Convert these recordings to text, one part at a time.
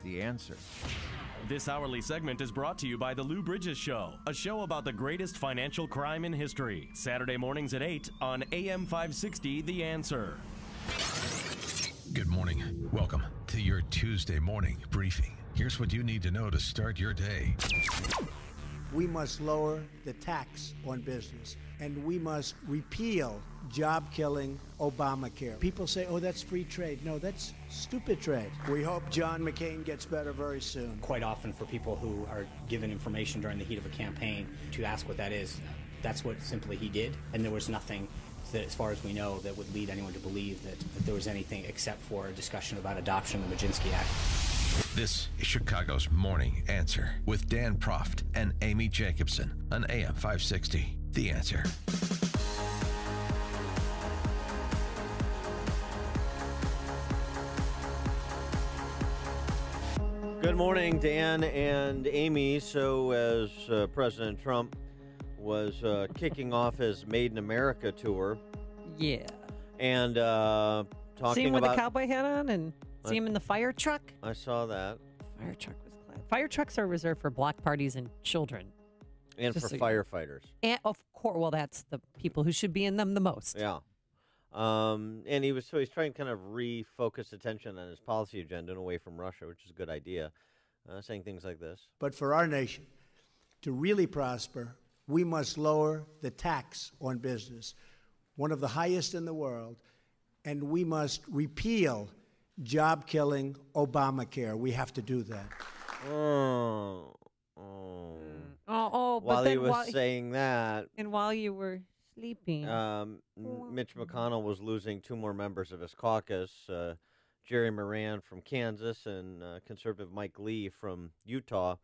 The Answer. This hourly segment is brought to you by The Lou Bridges Show, a show about the greatest financial crime in history. Saturday mornings at 8 on AM 560, The Answer. Good morning. Welcome to your Tuesday morning briefing. Here's what you need to know to start your day. We must lower the tax on business, and we must repeal job-killing Obamacare. People say, oh, that's free trade. No, that's stupid trade. We hope John McCain gets better very soon. Quite often for people who are given information during the heat of a campaign to ask what that is, that's what simply he did, and there was nothing that, as far as we know, that would lead anyone to believe that there was anything except for a discussion about adoption of the Majinsky Act. This is Chicago's Morning Answer with Dan Proft and Amy Jacobson on AM 560. The Answer. Good morning, Dan and Amy. So as President Trump was kicking off his Made in America tour. Yeah. And talking see him with about a cowboy hat on and see him in the fire truck? I saw that. Fire truck was class. Fire trucks are reserved for block parties and children. And just for firefighters. And of course, well, that's the people who should be in them the most. Yeah. And he's trying to kind of refocus attention on his policy agenda and away from Russia, which is a good idea, saying things like this. But for our nation to really prosper, we must lower the tax on business, one of the highest in the world, and we must repeal job-killing Obamacare. We have to do that. While he was saying that, and while you were sleeping, Mitch McConnell was losing two more members of his caucus, Jerry Moran from Kansas and conservative Mike Lee from Utah,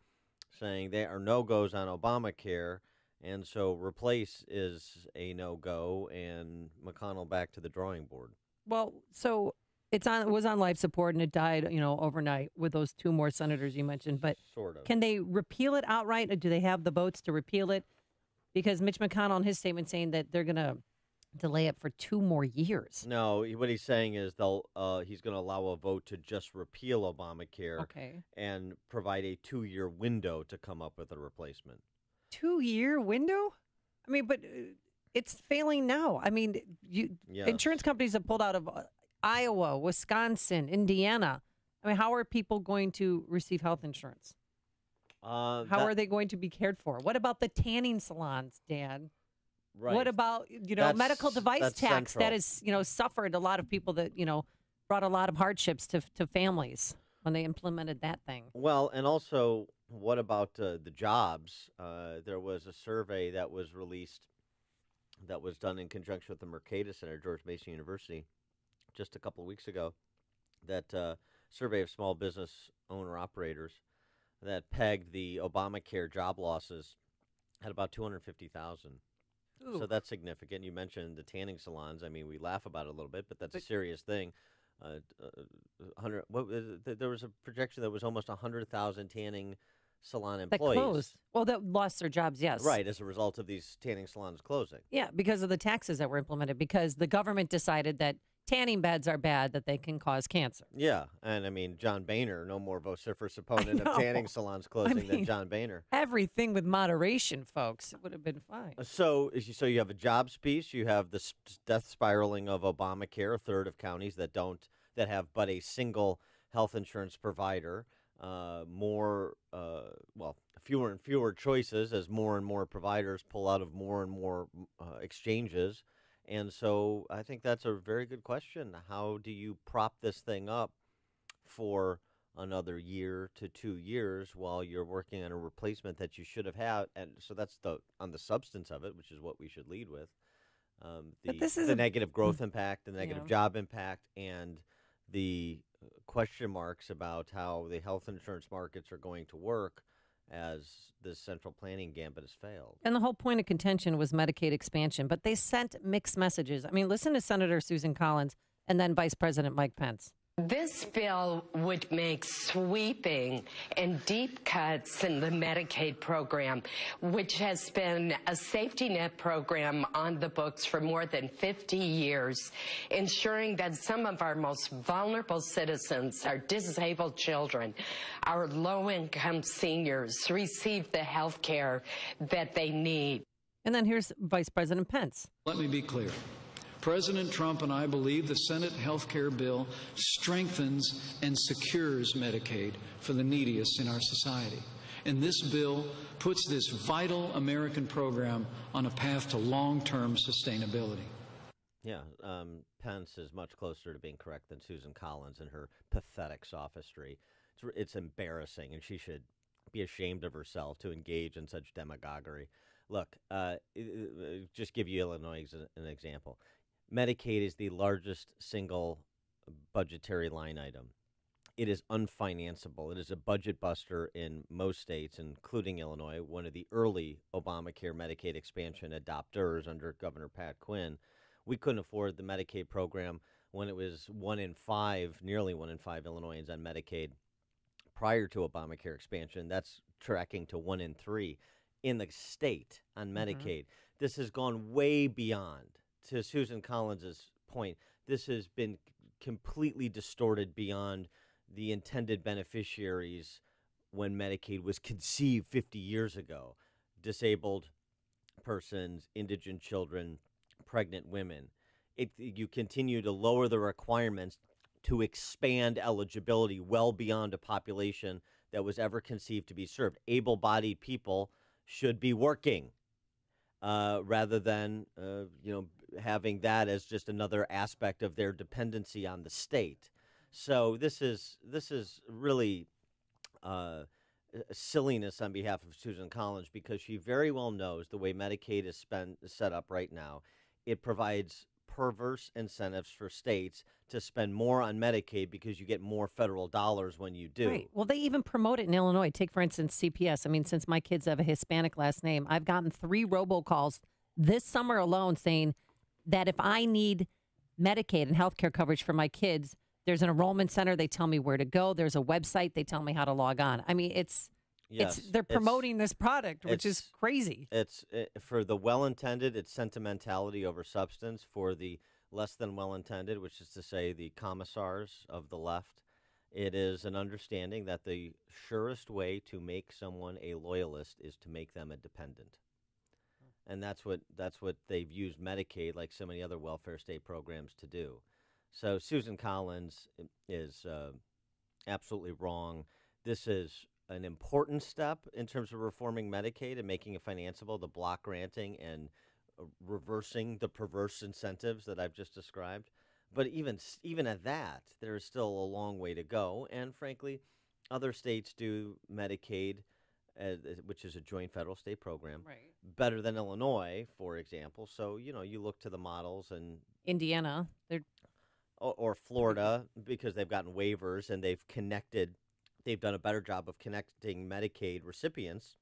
saying there are no-goes on Obamacare, and so replace is a no-go, and McConnell back to the drawing board. Well, so it was on life support, and it died, overnight with those two more senators you mentioned. But sort of. Can they repeal it outright, or do they have the votes to repeal it? Because Mitch McConnell in his statement saying that they're going to delay it for 2 more years. No, what he's saying is he's going to allow a vote to just repeal Obamacare and provide a 2-year window to come up with a replacement. 2-year window? I mean, but it's failing now. I mean, insurance companies have pulled out of Iowa, Wisconsin, Indiana. I mean, how are people going to receive health insurance? How are they going to be cared for? What about the tanning salons, Dan? Right. What about, medical device tax central. that has, suffered a lot of people that, brought a lot of hardships to families when they implemented that thing? Well, and also, what about the jobs? There was a survey that was released that was done in conjunction with the Mercatus Center, George Mason University, just a couple of weeks ago, that survey of small business owner-operators that pegged the Obamacare job losses at about 250,000. So that's significant. You mentioned the tanning salons. I mean, we laugh about it a little bit, but that's a serious thing. There was a projection that was almost 100,000 tanning salon employees. That closed. Well, that lost their jobs, yes. Right, as a result of these tanning salons closing. Yeah, because of the taxes that were implemented, because the government decided that tanning beds are bad, that they can cause cancer. Yeah, and I mean, John Boehner, no more vociferous opponent of tanning salons closing than John Boehner. Everything with moderation, folks. It would have been fine. So you have a jobs piece, you have the death spiraling of Obamacare, a third of counties that have but a single health insurance provider, fewer and fewer choices as more and more providers pull out of more and more exchanges. And so I think that's a very good question. How do you prop this thing up for another year to 2 years while you're working on a replacement that you should have had? And so that's on the substance of it, which is what we should lead with. The negative growth impact, the negative job impact, and the question marks about how the health insurance markets are going to work as this central planning gambit has failed. And the whole point of contention was Medicaid expansion, but they sent mixed messages. I mean, listen to Senator Susan Collins and then Vice President Mike Pence. This bill would make sweeping and deep cuts in the Medicaid program, which has been a safety net program on the books for more than 50 years, ensuring that some of our most vulnerable citizens, our disabled children, our low-income seniors, receive the health care that they need. And then here's Vice President Pence. Let me be clear. President Trump and I believe the Senate health care bill strengthens and secures Medicaid for the neediest in our society. And this bill puts this vital American program on a path to long-term sustainability. Yeah, Pence is much closer to being correct than Susan Collins in her pathetic sophistry. It's embarrassing, and she should be ashamed of herself to engage in such demagoguery. Look, just give you Illinois as an example. Medicaid is the largest single budgetary line item. It is unfinanceable. It is a budget buster in most states, including Illinois, one of the early Obamacare Medicaid expansion adopters under Governor Pat Quinn. We couldn't afford the Medicaid program when it was nearly 1 in 5 Illinoisans on Medicaid prior to Obamacare expansion. That's tracking to 1 in 3 in the state on Medicaid. This has gone way beyond. To Susan Collins' point, this has been completely distorted beyond the intended beneficiaries when Medicaid was conceived 50 years ago. Disabled persons, indigent children, pregnant women. You continue to lower the requirements to expand eligibility well beyond a population that was ever conceived to be served. Able-bodied people should be working rather than having that as just another aspect of their dependency on the state. So this is really silliness on behalf of Susan Collins, because she very well knows the way Medicaid is set up right now. It provides perverse incentives for states to spend more on Medicaid because you get more federal dollars when you do. Right. Well, they even promote it in Illinois. Take, for instance, CPS. I mean, since my kids have a Hispanic last name, I've gotten 3 robocalls this summer alone saying that if I need Medicaid and health care coverage for my kids, there's an enrollment center. They tell me where to go. There's a website. They tell me how to log on. I mean, they're promoting this product, which is crazy. For the well-intended, it's sentimentality over substance. For the less than well-intended, which is to say the commissars of the left, it is an understanding that the surest way to make someone a loyalist is to make them a dependent. And that's what they've used Medicaid, like so many other welfare state programs, to do. So Susan Collins is absolutely wrong. This is an important step in terms of reforming Medicaid and making it financeable, the block granting and reversing the perverse incentives that I've just described. But even at that, there is still a long way to go. And frankly, other states do Medicaid, which is a joint federal state program, better than Illinois, for example. So, you look to the models and Indiana, or Florida, because they've gotten waivers and they've done a better job of connecting Medicaid recipients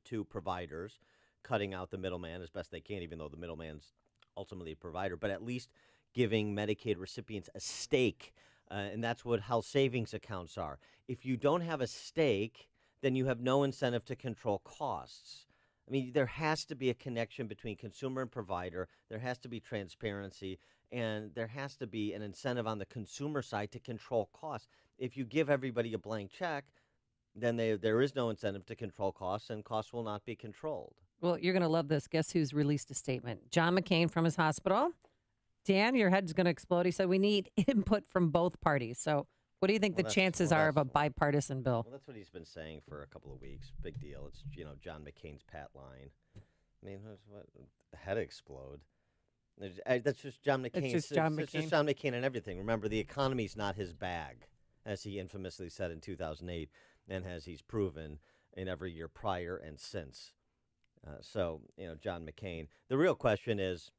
to providers, cutting out the middleman as best they can, even though the middleman's ultimately a provider, but at least giving Medicaid recipients a stake. And that's what health savings accounts are. If you don't have a stake, then you have no incentive to control costs. I mean, there has to be a connection between consumer and provider. There has to be transparency, and there has to be an incentive on the consumer side to control costs. If you give everybody a blank check, then there is no incentive to control costs, and costs will not be controlled. Well, you're going to love this. Guess who's released a statement? John McCain from his hospital. Dan, your head's going to explode. He said we need input from both parties. So what do you think the chances are of a bipartisan bill? Well, that's what he's been saying for a couple of weeks. Big deal. It's, John McCain's pat line. I mean, what, head explode. That's just John McCain. It's just John McCain. It's just John McCain and everything. Remember, the economy's not his bag, as he infamously said in 2008, and as he's proven in every year prior and since. So, John McCain. The real question is,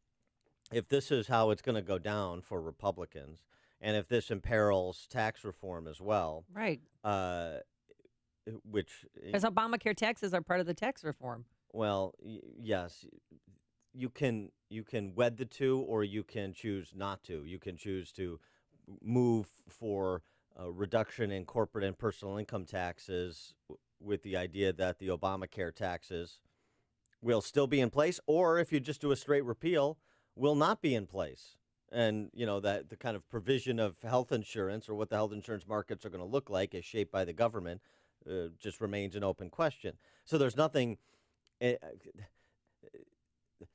if this is how it's going to go down for Republicans, and if this imperils tax reform as well, right? Which because Obamacare taxes are part of the tax reform. Well, yes, you can wed the two, or you can choose not to. You can choose to move for a reduction in corporate and personal income taxes with the idea that the Obamacare taxes will still be in place, or if you just do a straight repeal, will not be in place. And, that the kind of provision of health insurance or what the health insurance markets are going to look like is shaped by the government just remains an open question. So there's nothing,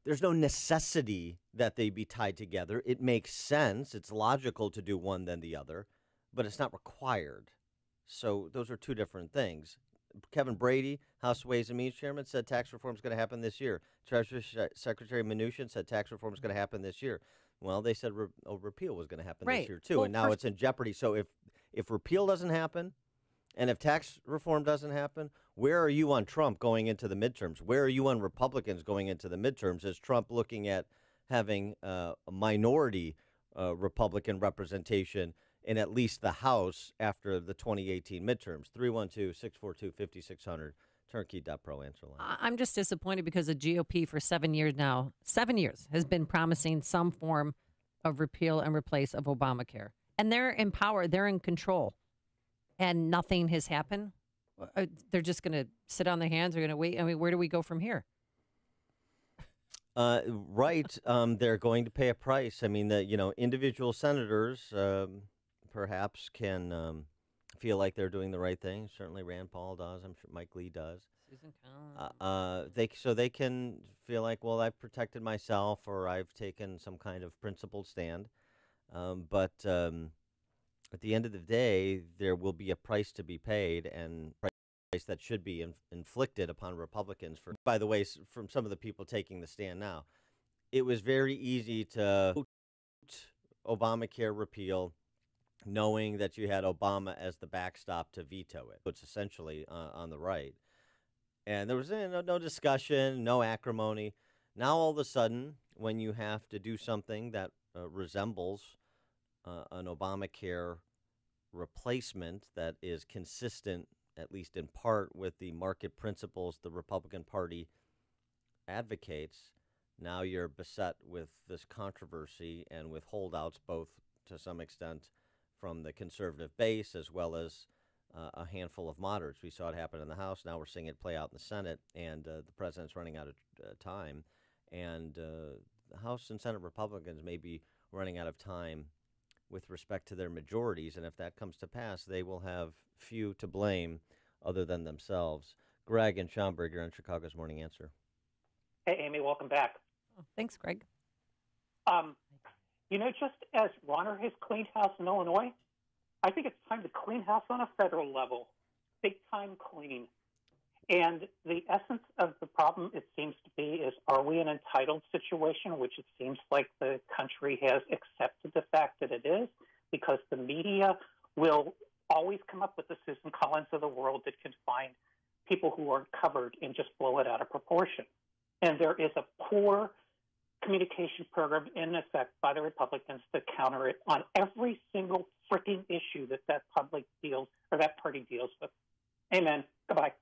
there's no necessity that they be tied together. It makes sense. It's logical to do one than the other, but it's not required. So those are two different things. Kevin Brady, House Ways and Means Chairman, said tax reform is going to happen this year. Treasury Secretary Mnuchin said tax reform is going to happen this year. Well, they said repeal was going to happen this year, too, well, and now it's in jeopardy. So if repeal doesn't happen and if tax reform doesn't happen, where are you on Trump going into the midterms? Where are you on Republicans going into the midterms? Is Trump looking at having a minority Republican representation in at least the House after the 2018 midterms? 312-642-5600, turnkey.pro answer line. I'm just disappointed because the GOP for 7 years now, 7 years, has been promising some form of repeal and replace of Obamacare. And they're in power. They're in control. And nothing has happened. They're just going to sit on their hands. They're going to wait. I mean, where do we go from here? Right. They're going to pay a price. I mean, individual senators perhaps can feel like they're doing the right thing. Certainly Rand Paul does. I'm sure Mike Lee does. Susan Collins. They can feel like, well, I've protected myself or I've taken some kind of principled stand. But at the end of the day, there will be a price to be paid, and price that should be inflicted upon Republicans. By the way, from some of the people taking the stand now, it was very easy to vote Obamacare repeal, knowing that you had Obama as the backstop to veto it, which essentially on the right. And there was no discussion, no acrimony. Now, all of a sudden, when you have to do something that resembles an Obamacare replacement that is consistent, at least in part, with the market principles the Republican Party advocates, now you're beset with this controversy and with holdouts, both to some extent from the conservative base as well as a handful of moderates. We saw it happen in the House. Now we're seeing it play out in the Senate, and the president's running out of time. And the House and Senate Republicans may be running out of time with respect to their majorities. And if that comes to pass, they will have few to blame other than themselves. Greg and Schaumburg, you're on Chicago's Morning Answer. Hey, Amy, welcome back. Oh, thanks, Greg. Just as Warner has cleaned house in Illinois, I think it's time to clean house on a federal level. Big time clean. And the essence of the problem, it seems to be, is are we an entitled situation, which it seems like the country has accepted the fact that it is, because the media will always come up with the Susan Collins of the world that can find people who aren't covered and just blow it out of proportion. And there is a poor communication program in effect by the Republicans to counter it on every single freaking issue that public deals or that party deals with. Amen. Goodbye.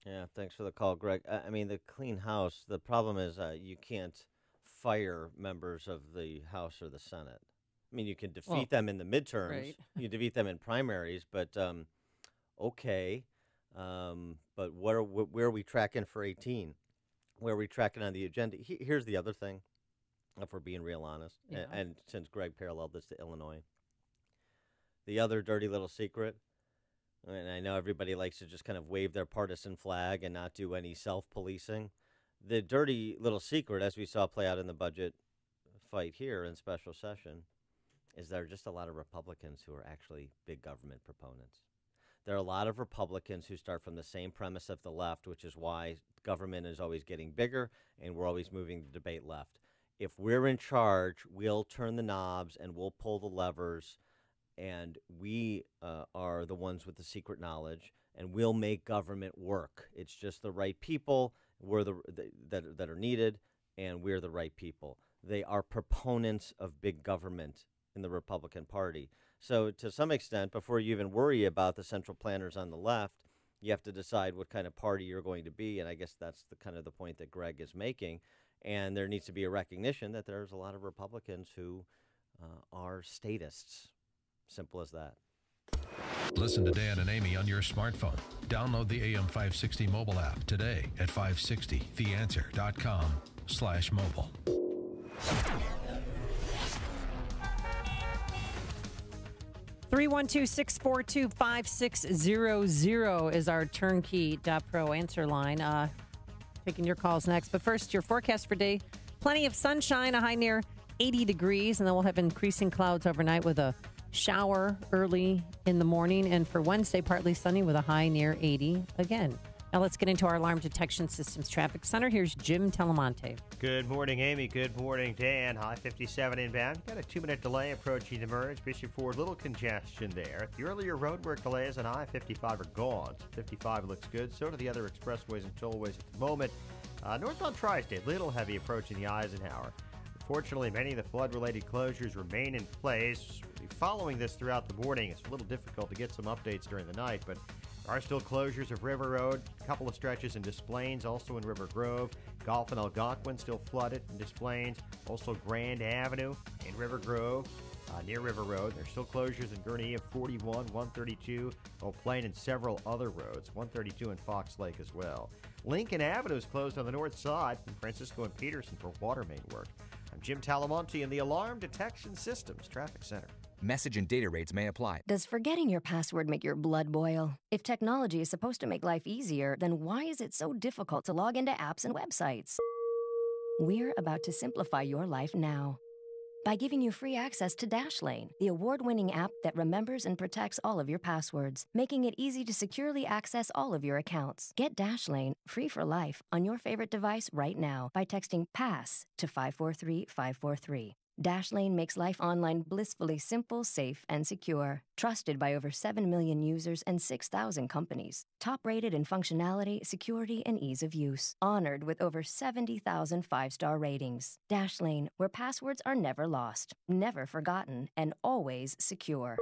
Yeah, thanks for the call, Greg. I mean, the clean house, the problem is you can't fire members of the House or the Senate. I mean, you can defeat them in the midterms. Right. You defeat them in primaries, but okay. But where are we tracking for 18? Where are we tracking on the agenda? Here's the other thing, if we're being real honest, and since Greg paralleled this to Illinois, the other dirty little secret, and I know everybody likes to just kind of wave their partisan flag and not do any self-policing. The dirty little secret, as we saw play out in the budget fight here in special session, is there are just a lot of Republicans who are actually big government proponents. There are a lot of Republicans who start from the same premise of the left, which is why government is always getting bigger and we're always moving the debate left. If we're in charge, we'll turn the knobs and we'll pull the levers, and we are the ones with the secret knowledge, and we'll make government work. It's just the right people that are needed, and we're the right people. They are proponents of big government in the Republican Party. So to some extent, before you even worry about the central planners on the left, you have to decide what kind of party you're going to be, and I guess that's the kind of the point that Greg is making. And there needs to be a recognition that there's a lot of Republicans who are statists. Simple as that. Listen to Dan and Amy on your smartphone. Download the AM560 mobile app today at 560theanswer.com/mobile. Three 312-642-5600 is our turnkey.pro answer line. Taking your calls next. But first, your forecast for today. Plenty of sunshine, a high near 80 degrees, and then we'll have increasing clouds overnight with a shower early in the morning. And for Wednesday, partly sunny with a high near 80 again. Now let's get into our alarm detection systems traffic center. Here's Jim Telemonte. Good morning, Amy. Good morning, Dan. High 57 inbound. Got a 2-minute delay approaching the merge. Bishop Ford, little congestion there. The earlier roadwork delays on I-55 are gone. 55 looks good. So do the other expressways and tollways at the moment. Northbound Tri-State, little heavy approaching the Eisenhower. Unfortunately, many of the flood-related closures remain in place. Following this throughout the morning, it's a little difficult to get some updates during the night, but there are still closures of River Road, a couple of stretches in Des Plaines, also in River Grove. Gulf and Algonquin still flooded in Des Plaines. Also Grand Avenue in River Grove, near River Road. There's still closures in Gurnee of 41, 132, Old Plain, and several other roads, 132 and Fox Lake as well. Lincoln Avenue is closed on the north side from Francisco and Peterson for water main work. I'm Jim Talamonte in the Alarm Detection Systems Traffic Center. Message and data rates may apply. Does forgetting your password make your blood boil? If technology is supposed to make life easier, then why is it so difficult to log into apps and websites? We're about to simplify your life now by giving you free access to Dashlane, the award-winning app that remembers and protects all of your passwords, making it easy to securely access all of your accounts. Get Dashlane free for life on your favorite device right now by texting PASS to 543-543. Dashlane makes life online blissfully simple, safe, and secure. Trusted by over 7 million users and 6,000 companies. Top-rated in functionality, security, and ease of use. Honored with over 70,000 5-star ratings. Dashlane, where passwords are never lost, never forgotten, and always secure.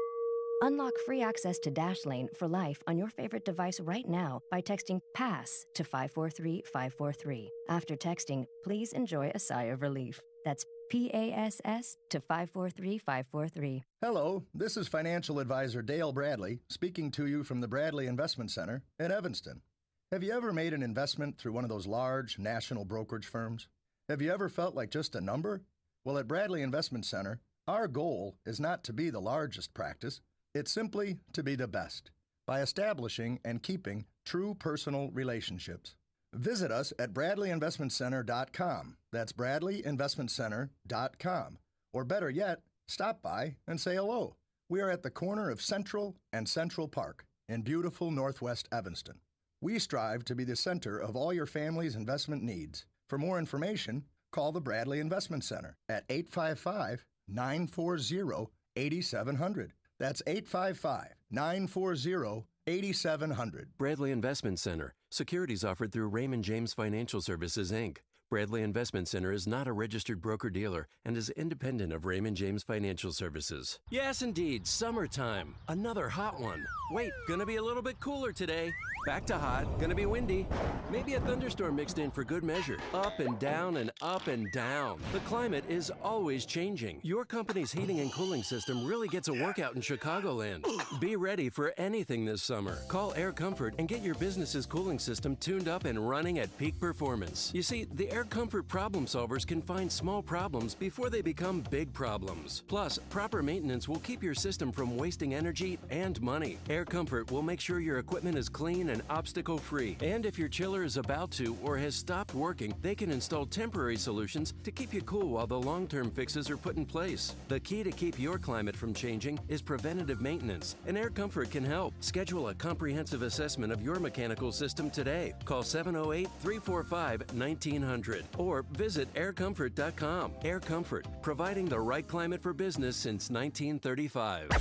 Unlock free access to Dashlane for life on your favorite device right now by texting PASS to 543-543. After texting, please enjoy a sigh of relief. That's PASS to 543-543. Hello, this is financial advisor Dale Bradley speaking to you from the Bradley Investment Center in Evanston. Have you ever made an investment through one of those large national brokerage firms? Have you ever felt like just a number? Well, at Bradley Investment Center, our goal is not to be the largest practice. It's simply to be the best by establishing and keeping true personal relationships. Visit us at BradleyInvestmentCenter.com. That's BradleyInvestmentCenter.com. Or better yet, stop by and say hello. We are at the corner of Central and Central Park in beautiful Northwest Evanston. We strive to be the center of all your family's investment needs. For more information, call the Bradley Investment Center at 855-940-8700. That's 855-940-8700. Bradley Investment Center. Securities offered through Raymond James Financial Services, Inc. Bradley Investment Center is not a registered broker-dealer and is independent of Raymond James Financial Services. Yes, indeed, summertime. Another hot one. Wait, gonna be a little bit cooler today. Back to hot, gonna be windy. Maybe a thunderstorm mixed in for good measure. Up and down and up and down. The climate is always changing. Your company's heating and cooling system really gets a workout in Chicagoland. Be ready for anything this summer. Call Air Comfort and get your business's cooling system tuned up and running at peak performance. You see, the Air Comfort problem solvers can find small problems before they become big problems. Plus, proper maintenance will keep your system from wasting energy and money. Air Comfort will make sure your equipment is clean and obstacle-free. And if your chiller is about to or has stopped working, they can install temporary solutions to keep you cool while the long-term fixes are put in place. The key to keep your climate from changing is preventative maintenance, and Air Comfort can help. Schedule a comprehensive assessment of your mechanical system today. Call 708-345-1900 or visit aircomfort.com. Air Comfort, providing the right climate for business since 1935.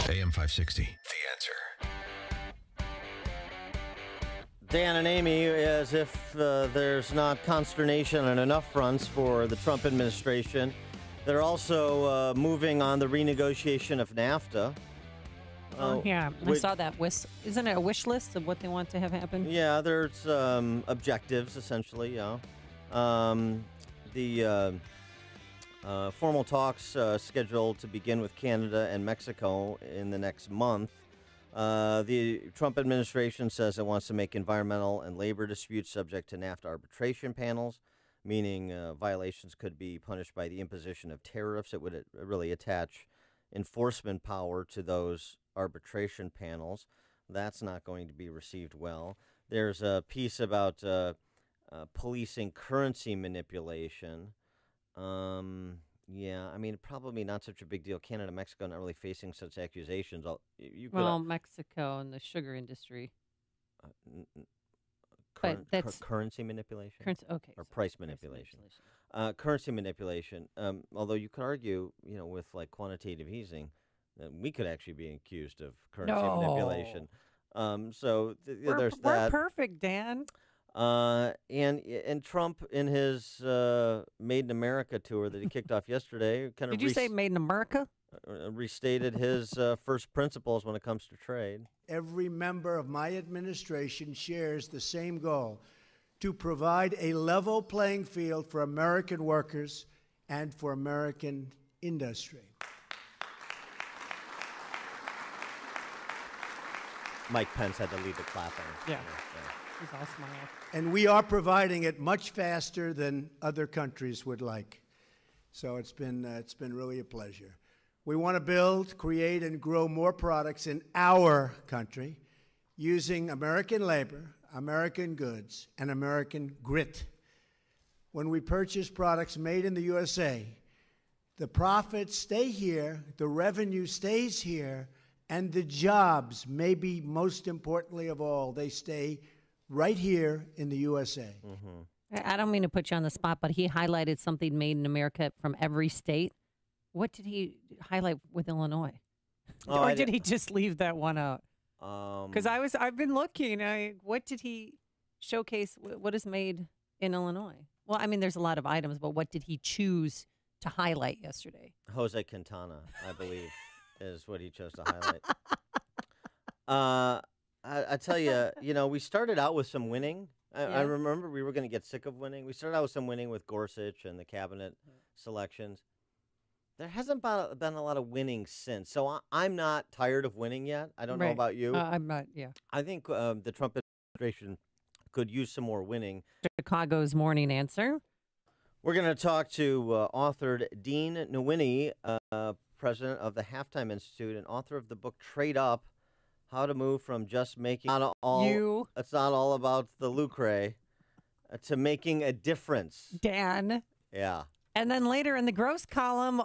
AM 560, The Answer. Dan and Amy, as if there's not consternation on enough fronts for the Trump administration, they're also moving on the renegotiation of NAFTA. Yeah, I saw that. Isn't it a wish list of what they want to have happen? Yeah, there's objectives, essentially, yeah. The Formal talks scheduled to begin with Canada and Mexico in the next month. The Trump administration says it wants to make environmental and labor disputes subject to NAFTA arbitration panels, meaning violations could be punished by the imposition of tariffs. It would really attach enforcement power to those arbitration panels. That's not going to be received well. There's a piece about policing currency manipulation. Yeah, I mean, probably not such a big deal. Canada and Mexico not really facing such accusations. Mexico and the sugar industry. Currency manipulation? Or price manipulation. Currency manipulation. Currency manipulation. Although you could argue, with like quantitative easing, that we could actually be accused of currency manipulation. There's that. We're perfect, Dan. And Trump in his Made in America tour that he kicked off yesterday kind of Did you say Made in America? Restated his first principles when it comes to trade. Every member of my administration shares the same goal, to provide a level playing field for American workers and for American industry. Mike Pence had to lead the clapping. Yeah. He's all smile. And we are providing it much faster than other countries would like. So it's been really a pleasure. We want to build, create, and grow more products in our country using American labor, American goods, and American grit. When we purchase products made in the USA, the profits stay here, the revenue stays here, and the jobs, maybe most importantly of all, they stay right here in the USA. Mm-hmm. I don't mean to put you on the spot, but he highlighted something made in America from every state. What did he highlight with Illinois? Or did he just leave that one out? Because I've been looking. What did he showcase? What is made in Illinois? Well, I mean, there's a lot of items, but what did he choose to highlight yesterday? Jose Quintana, I believe, is what he chose to highlight. I tell you, we started out with some winning. I remember we were going to get sick of winning. We started out with some winning with Gorsuch and the cabinet selections. There hasn't been a lot of winning since. So I'm not tired of winning yet. I don't know about you. I'm not, I think the Trump administration could use some more winning. Chicago's Morning Answer. We're going to talk to author Dean Nwini, president of the Halftime Institute and author of the book Trade Up, How to Move from Just Making It's not all about the lucre to making a difference. Dan. Yeah. And then later in the gross column,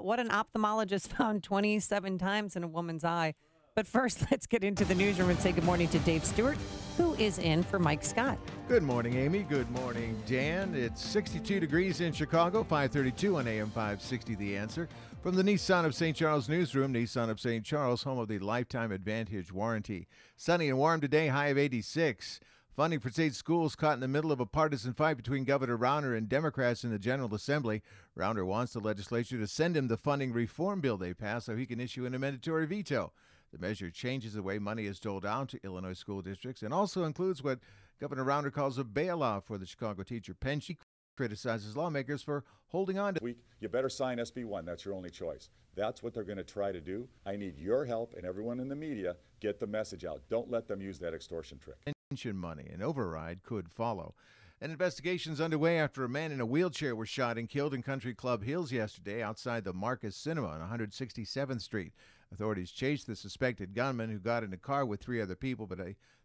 what an ophthalmologist found 27 times in a woman's eye. But first, let's get into the newsroom and say good morning to Dave Stewart, who is in for Mike Scott. Good morning, Amy. Good morning, Dan. It's 62 degrees in Chicago, 532 on AM 560, The Answer. From the Nissan of St. Charles newsroom, Nissan of St. Charles, home of the Lifetime Advantage warranty. Sunny and warm today, high of 86. Funding for state schools caught in the middle of a partisan fight between Governor Rauner and Democrats in the General Assembly. Rauner wants the legislature to send him the funding reform bill they passed so he can issue an mandatory veto. The measure changes the way money is doled out to Illinois school districts and also includes what Governor Rauner calls a bailout for the Chicago teacher pension. She criticizes lawmakers for holding on to You better sign SB 1. That's your only choice. That's what they're going to try to do. I need your help and everyone in the media. Get the message out. Don't let them use that extortion trick. Pension money. An override could follow. An investigation is underway after a man in a wheelchair was shot and killed in Country Club Hills yesterday outside the Marcus Cinema on 167th Street. Authorities chased the suspected gunman who got in a car with 3 other people, but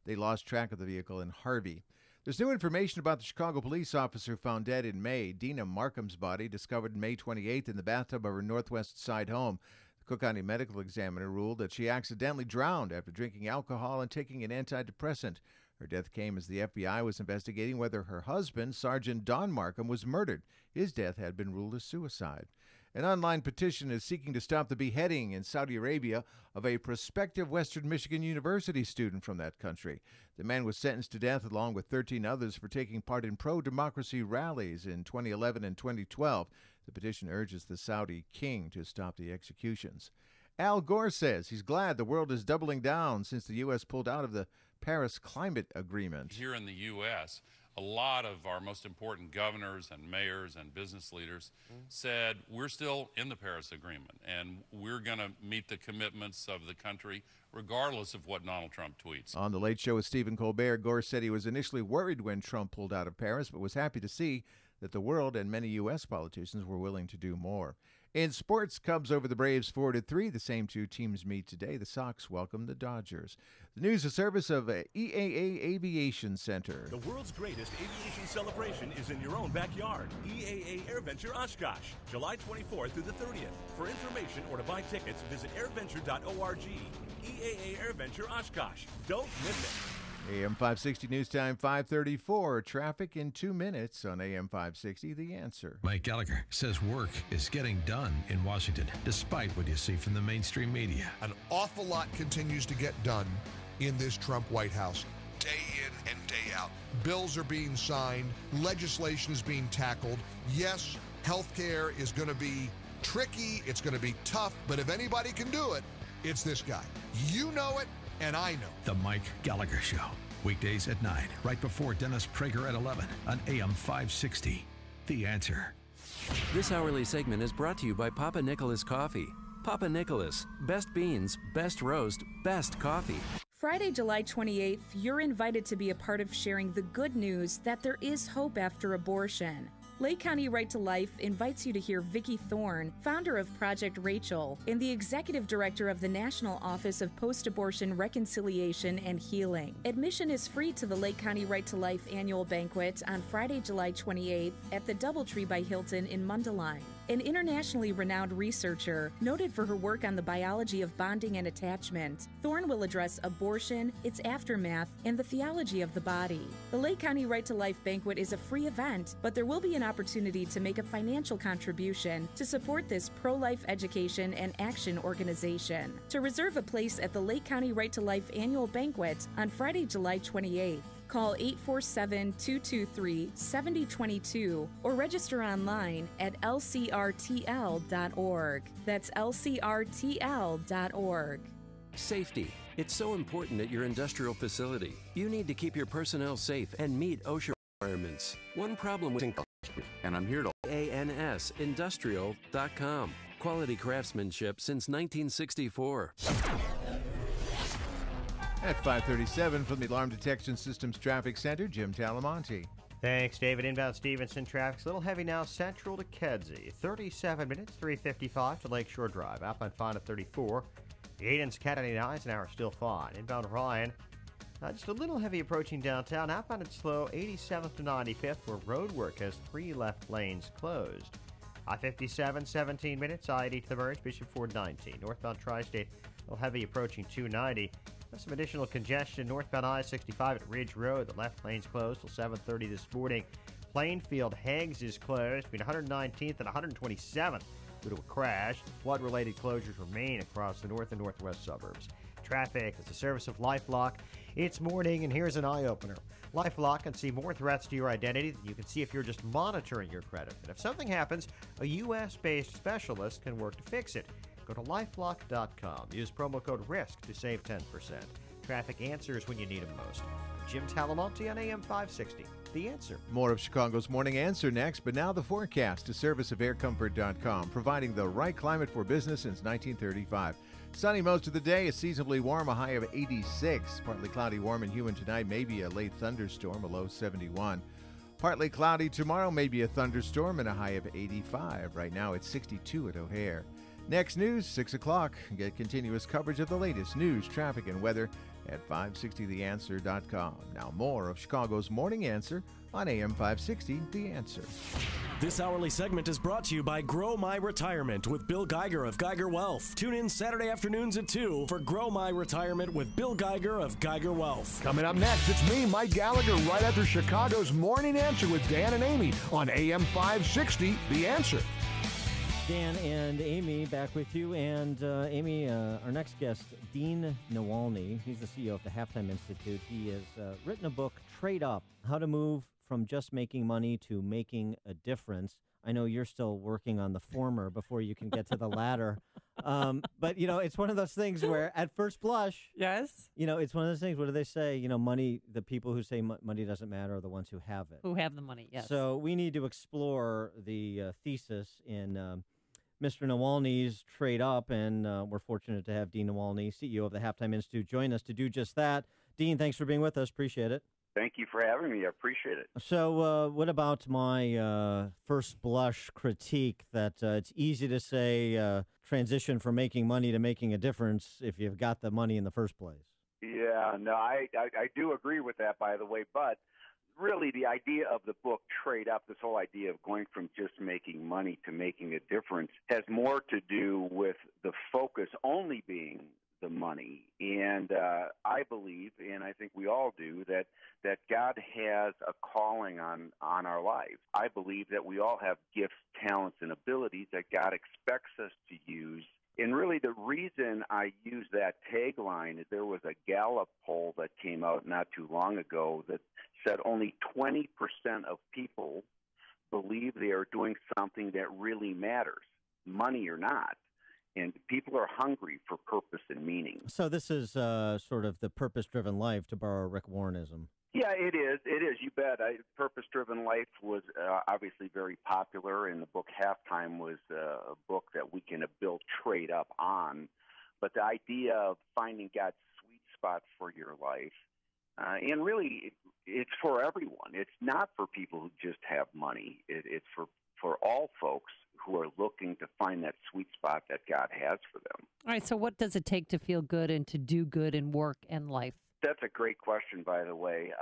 they lost track of the vehicle in Harvey. There's new information about the Chicago police officer found dead in May. Dina Markham's body discovered May 28th in the bathtub of her Northwest Side home. The Cook County Medical Examiner ruled that she accidentally drowned after drinking alcohol and taking an antidepressant. Her death came as the FBI was investigating whether her husband, Sergeant Don Markham, was murdered. His death had been ruled as suicide. An online petition is seeking to stop the beheading in Saudi Arabia of a prospective Western Michigan University student from that country. The man was sentenced to death along with 13 others for taking part in pro-democracy rallies in 2011 and 2012. The petition urges the Saudi king to stop the executions. Al Gore says he's glad the world is doubling down since the U.S. pulled out of the Paris Climate Agreement. Here in the U.S., a lot of our most important governors and mayors and business leaders said, we're still in the Paris Agreement, and we're going to meet the commitments of the country regardless of what Donald Trump tweets. On The Late Show with Stephen Colbert, Gore said he was initially worried when Trump pulled out of Paris, but was happy to see that the world and many U.S. politicians were willing to do more. In sports, Cubs over the Braves 4-3. The same two teams meet today. The Sox welcome the Dodgers. The news is service of EAA Aviation Center. The world's greatest aviation celebration is in your own backyard. EAA AirVenture Oshkosh, July 24th through the 30th. For information or to buy tickets, visit airventure.org. EAA AirVenture Oshkosh. Don't miss it. AM 560 News Time 5:34. Traffic in 2 minutes on AM 560. The Answer. Mike Gallagher says work is getting done in Washington, despite what you see from the mainstream media. An awful lot continues to get done in this Trump White House, day in and day out. Bills are being signed. Legislation is being tackled. Yes, healthcare is going to be tricky. It's going to be tough. But if anybody can do it, it's this guy. You know it. And I know. The Mike Gallagher Show. Weekdays at 9, right before Dennis Prager at 11 on AM 560. The Answer. This hourly segment is brought to you by Papa Nicholas Coffee. Papa Nicholas, best beans, best roast, best coffee. Friday, July 28th, you're invited to be a part of sharing the good news that there is hope after abortion. Lake County Right to Life invites you to hear Vicki Thorne, founder of Project Rachel and the executive director of the National Office of Post-Abortion Reconciliation and Healing. Admission is free to the Lake County Right to Life annual banquet on Friday, July 28th at the Doubletree by Hilton in Mundelein. An internationally renowned researcher, noted for her work on the biology of bonding and attachment, Thorne will address abortion, its aftermath, and the theology of the body. The Lake County Right to Life banquet is a free event, but there will be an opportunity to make a financial contribution to support this pro-life education and action organization. To reserve a place at the Lake County Right to Life annual banquet on Friday, July 28th, call 847-223-7022 or register online at lcrtl.org. That's lcrtl.org. Safety. It's so important at your industrial facility. You need to keep your personnel safe and meet OSHA requirements. One problem with and I'm here to ANSindustrial.com. Quality craftsmanship since 1964. At 5:37 from the Alarm Detection Systems Traffic Center, Jim Talamonte. Thanks, David. Inbound Stevenson traffic's a little heavy now, central to Kedzie. 37 minutes, 3:55 to Lakeshore Drive. Outbound fine at 34. The 8-inch Cat 89 is an hour still fine. Inbound Ryan, just a little heavy approaching downtown. Outbound it's slow, 87th to 95th, where road work has 3 left lanes closed. I-57, 17 minutes. I-80 to the merge, Bishop Ford 19. Northbound Tri-State, a little heavy approaching 290. There's some additional congestion northbound I-65 at Ridge Road. The left lane's closed till 7:30 this morning. Plainfield Hags is closed between 119th and 127th due to a crash. Flood-related closures remain across the north and northwest suburbs. Traffic is a service of LifeLock. It's morning, and here's an eye-opener. LifeLock can see more threats to your identity than you can see if you're just monitoring your credit. And if something happens, a U.S.-based specialist can work to fix it. Go to lifelock.com. Use promo code RISK to save 10%. Traffic answers when you need them most. I'm Jim Talamonte on AM 560. The Answer. More of Chicago's Morning Answer next, but now the forecast, a service of aircomfort.com, providing the right climate for business since 1935. Sunny most of the day, a seasonably warm, a high of 86. Partly cloudy, warm and humid tonight, maybe a late thunderstorm, a low 71. Partly cloudy tomorrow, maybe a thunderstorm, and a high of 85. Right now it's 62 at O'Hare. Next news, 6 o'clock. Get continuous coverage of the latest news, traffic, and weather at 560theanswer.com. Now more of Chicago's Morning Answer on AM 560, The Answer. This hourly segment is brought to you by Grow My Retirement with Bill Geiger of Geiger Wealth. Tune in Saturday afternoons at 2 for Grow My Retirement with Bill Geiger of Geiger Wealth. Coming up next, it's me, Mike Gallagher, right after Chicago's Morning Answer with Dan and Amy on AM 560, The Answer. Dan and Amy back with you. And Amy, our next guest, Dean Nawalny, he's the CEO of the Halftime Institute. He has written a book, Trade Up, How to Move from Just Making Money to Making a Difference. I know you're still working on the former before you can get to the latter. But, it's one of those things where at first blush, yes, it's one of those things. What do they say? Money, the people who say money doesn't matter are the ones who have it. Who have the money, yes. So we need to explore the thesis in Mr. Nawalny's Trade Up, and we're fortunate to have Dean Nawalny, CEO of the Halftime Institute, join us to do just that. Dean, thanks for being with us. Appreciate it. Thank you for having me. I appreciate it. So what about my first blush critique that it's easy to say transition from making money to making a difference if you've got the money in the first place? Yeah, no, I do agree with that, by the way, but really the idea of the book Trade Up, this whole idea of going from just making money to making a difference, has more to do with the focus only being the money. And I believe, and I think we all do, that God has a calling on our lives. I believe that we all have gifts, talents, and abilities that God expects us to use. And really the reason I use that tagline is there was a Gallup poll that came out not too long ago that said only 20% of people believe they are doing something that really matters, money or not. And people are hungry for purpose and meaning. So this is sort of the purpose-driven life, to borrow Rick Warrenism. Yeah, it is. It is. You bet. Purpose-Driven Life was obviously very popular, and the book Halftime was a book that we can build Trade Up on. But the idea of finding God's sweet spot for your life, and really it's for everyone. It's not for people who just have money. It's for all folks who are looking to find that sweet spot that God has for them. All right, so what does it take to feel good and to do good in work and life? That's a great question, by the way.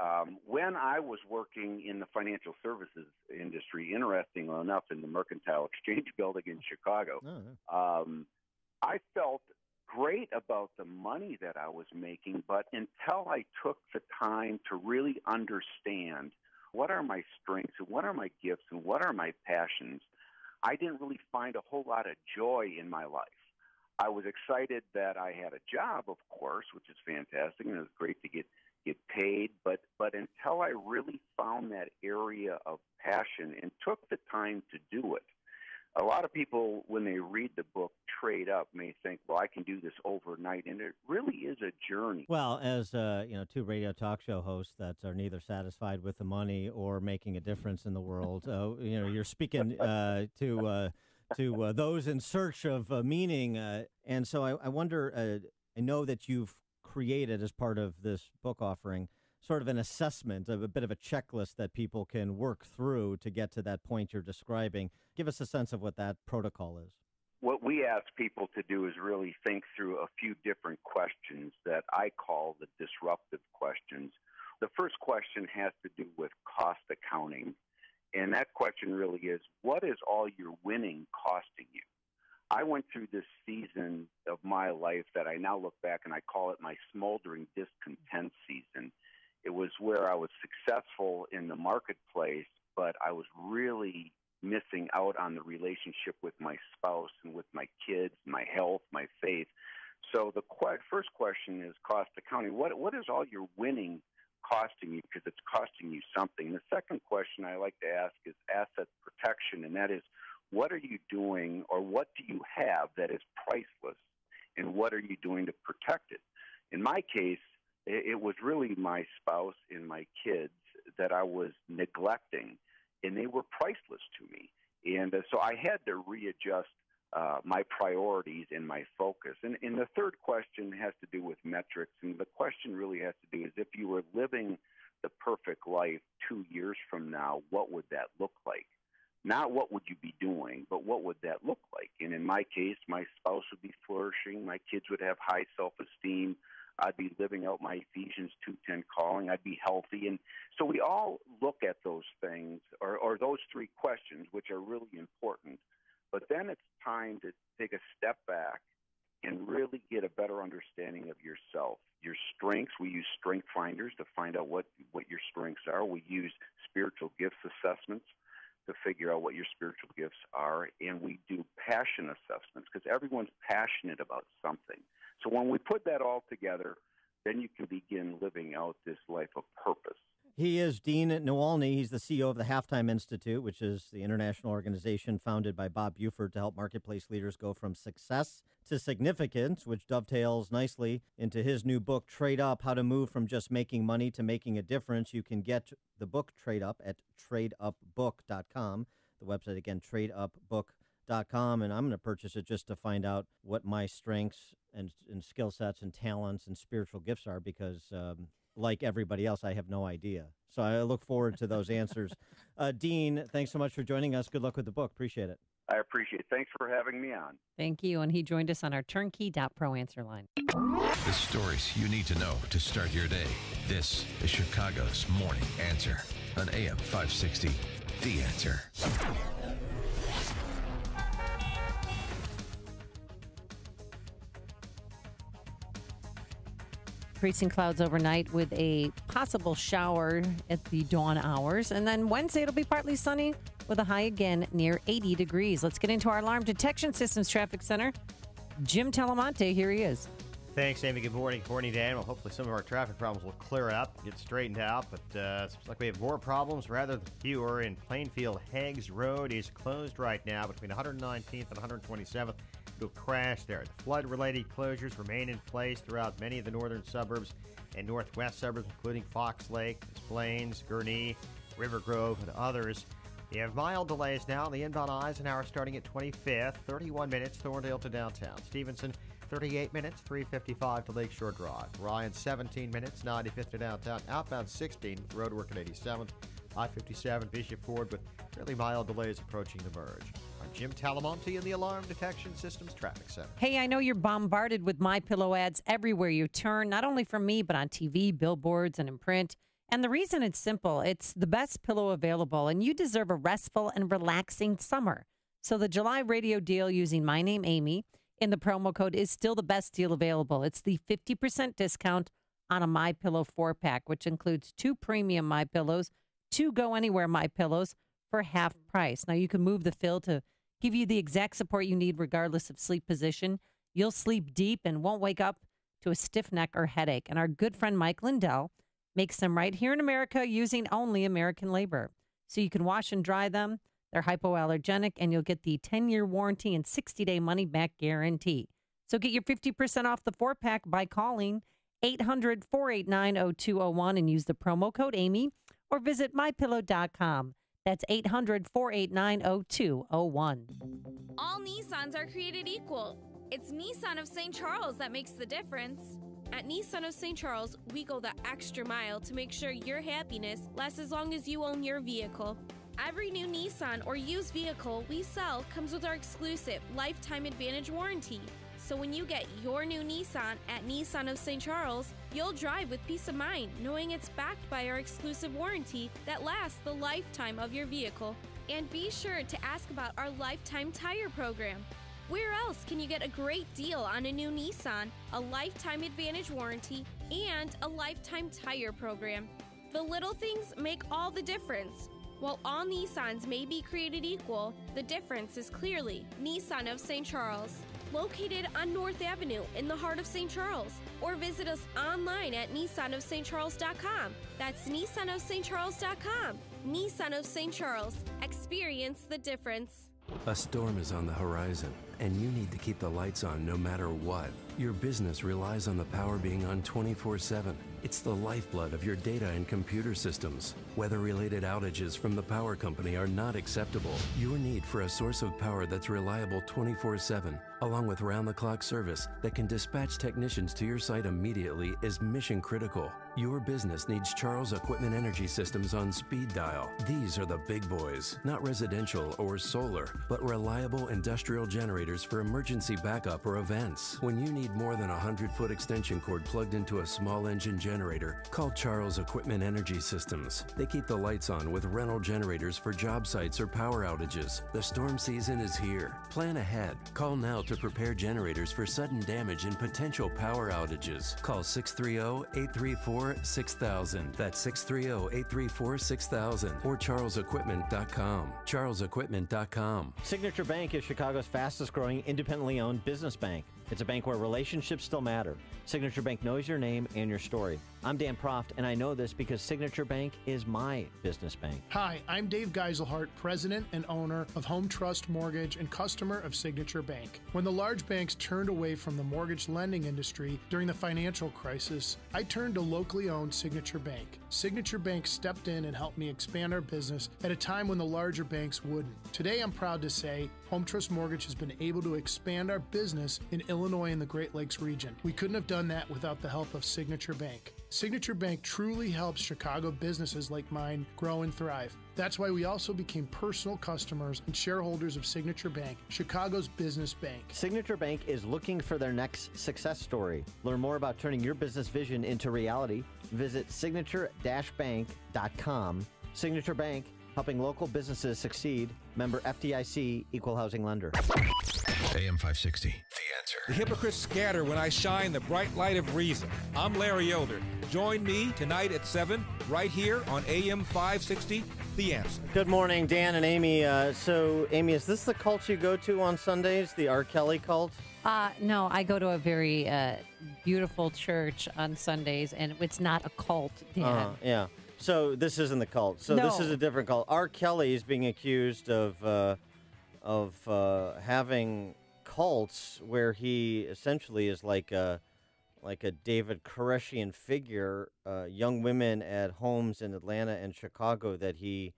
When I was working in the financial services industry, interestingly enough, in the Mercantile Exchange Building in Chicago, I felt great about the money that I was making, but until I took the time to really understand what are my strengths and what are my gifts and what are my passions, I didn't really find a whole lot of joy in my life. I was excited that I had a job, of course, which is fantastic, and it was great to get paid, but until I really found that area of passion and took the time to do it. A lot of people, when they read the book Trade Up, may think, well, I can do this overnight, and it really is a journey. Well, as two radio talk show hosts that are neither satisfied with the money or making a difference in the world, you're speaking to those in search of meaning, and so I wonder. I know that you've created, as part of this book offering, sort of an assessment, of a bit of a checklist that people can work through to get to that point you're describing. Give us a sense of what that protocol is. What we ask people to do is really think through a few different questions that I call the disruptive questions. The first question has to do with cost accounting, and that question really is, what is all your winning costing you? I went through this season of my life that I now look back and I call it my smoldering discontent season. It was where I was successful in the marketplace, but I was really missing out on the relationship with my spouse and with my kids, my health, my faith. So the first question is cost accounting. What is all your winning costing you? Because it's costing you something. The second question I like to ask is asset protection, and that is, what are you doing, or what do you have that is priceless, and what are you doing to protect it? In my case, it was really my spouse and my kids that I was neglecting, and they were priceless to me. And so I had to readjust my priorities and my focus. And the third question has to do with metrics, and the question really has to do is, if you were living the perfect life 2 years from now, what would that look like? Not what would you be doing, but what would that look like? And in my case, my spouse would be flourishing, my kids would have high self-esteem, I'd be living out my Ephesians 2:10 calling. I'd be healthy. And so we all look at those things, or those three questions, which are really important. But then it's time to take a step back and really get a better understanding of yourself. Your strengths, we use Strength Finders to find out what your strengths are. We use spiritual gifts assessments to figure out what your spiritual gifts are. And we do passion assessments, because everyone's passionate about something. So when we put that all together, then you can begin living out this life of purpose. He is Dean Nawalny. He's the CEO of the Halftime Institute, which is the international organization founded by Bob Buford to help marketplace leaders go from success to significance, which dovetails nicely into his new book, Trade Up, How to Move from Just Making Money to Making a Difference. You can get the book Trade Up at tradeupbook.com. The website, again, tradeupbook.com. And I'm going to purchase it just to find out what my strengths and skill sets and talents and spiritual gifts are, because like everybody else, I have no idea. So I look forward to those answers. Dean, thanks so much for joining us. Good luck with the book. Appreciate it. I appreciate it. Thanks for having me on. Thank you. And he joined us on our turnkey.pro answer line. The stories you need to know to start your day. This is Chicago's Morning Answer on AM 560. The Answer. Increasing clouds overnight with a possible shower at the dawn hours. And then Wednesday, it'll be partly sunny with a high again near 80 degrees. Let's get into our Alarm Detection Systems Traffic Center. Jim Talamonte, here he is. Thanks, Amy. Good morning. Good morning, Dan. Well, hopefully some of our traffic problems will clear up, get straightened out. But it seems like we have more problems rather than fewer. In Plainfield, Heggs Road is closed right now between 119th and 127th. It'll crash there. The flood-related closures remain in place throughout many of the northern suburbs and northwest suburbs, including Fox Lake, Des Plaines, Gurnee, River Grove, and others. You have mild delays now on the inbound Eisenhower starting at 25th, 31 minutes, Thorndale to downtown. Stevenson, 38 minutes, 355 to Lakeshore Drive. Ryan, 17 minutes, 95th to downtown. Outbound 16 with roadwork at 87th. I-57, Bishop Ford with fairly mild delays approaching the merge. I'm Jim Talamonte in the Alarm Detection Systems Traffic Center. Hey, I know you're bombarded with MyPillow ads everywhere you turn, not only from me, but on TV, billboards, and in print. And the reason it's simple, it's the best pillow available, and you deserve a restful and relaxing summer. So the July radio deal using my name, Amy, in the promo code is still the best deal available. It's the 50% discount on a MyPillow 4-pack, which includes 2 premium MyPillows, 2 Go Anywhere MyPillows for half price. Now, you can move the fill to give you the exact support you need regardless of sleep position. You'll sleep deep and won't wake up to a stiff neck or headache. And our good friend Mike Lindell makes them right here in America using only American labor. So you can wash and dry them. They're hypoallergenic, and you'll get the 10-year warranty and 60-day money-back guarantee. So get your 50% off the 4-pack by calling 800-489-0201 and use the promo code Amy, or visit mypillow.com. That's 800-489-0201. All Nissans are created equal. It's Nissan of St. Charles that makes the difference. At Nissan of St. Charles, we go the extra mile to make sure your happiness lasts as long as you own your vehicle. Every new Nissan or used vehicle we sell comes with our exclusive Lifetime Advantage warranty. So when you get your new Nissan at Nissan of St. Charles, you'll drive with peace of mind, knowing it's backed by our exclusive warranty that lasts the lifetime of your vehicle. And be sure to ask about our Lifetime Tire program. Where else can you get a great deal on a new Nissan, a Lifetime Advantage warranty, and a Lifetime Tire program? The little things make all the difference. While all Nissans may be created equal, the difference is clearly Nissan of St. Charles. Located on North Avenue in the heart of St. Charles. Or visit us online at nissanofstcharles.com. That's nissanofstcharles.com. Nissan of St. Charles. Experience the difference. A storm is on the horizon, and you need to keep the lights on no matter what. Your business relies on the power being on 24/7. It's the lifeblood of your data and computer systems. Weather-related outages from the power company are not acceptable. Your need for a source of power that's reliable 24/7, along with round-the-clock service that can dispatch technicians to your site immediately, is mission critical. Your business needs Charles Equipment Energy Systems on speed dial. These are the big boys, not residential or solar, but reliable industrial generators for emergency backup or events. When you need more than a 100-foot extension cord plugged into a small engine generator, call Charles Equipment Energy Systems. They keep the lights on with rental generators for job sites or power outages. The storm season is here. Plan ahead. Call now to prepare generators for sudden damage and potential power outages. Call 630-834-6000. That's 630-834-6000 or charlesequipment.com. charlesequipment.com. Signature Bank is Chicago's fastest growing independently owned business bank. It's a bank where relationships still matter. Signature Bank knows your name and your story. I'm Dan Proft, and I know this because Signature Bank is my business bank. Hi, I'm Dave Geiselhart, president and owner of Home Trust Mortgage and customer of Signature Bank. When the large banks turned away from the mortgage lending industry during the financial crisis, I turned to locally owned Signature Bank. Signature Bank stepped in and helped me expand our business at a time when the larger banks wouldn't. Today, I'm proud to say Home Trust Mortgage has been able to expand our business in Illinois and the Great Lakes region. We couldn't have done that without the help of Signature Bank. Signature Bank truly helps Chicago businesses like mine grow and thrive. That's why we also became personal customers and shareholders of Signature Bank, Chicago's business bank. Signature Bank is looking for their next success story. Learn more about turning your business vision into reality. Visit signature-bank.com. Signature Bank, helping local businesses succeed. Member FDIC, Equal Housing Lender. AM 560, The Answer. The hypocrites scatter when I shine the bright light of reason. I'm Larry Elder. Join me tonight at 7 right here on AM 560, The Answer. Good morning, Dan and Amy. So, Amy, is this the cult you go to on Sundays, the R. Kelly cult? No, I go to a very beautiful church on Sundays, and it's not a cult, Dan. Yeah. So this isn't the cult. So this is a different cult. R. Kelly is being accused of having cults where he essentially is like a David Koresh-ian figure, young women at homes in Atlanta and Chicago that he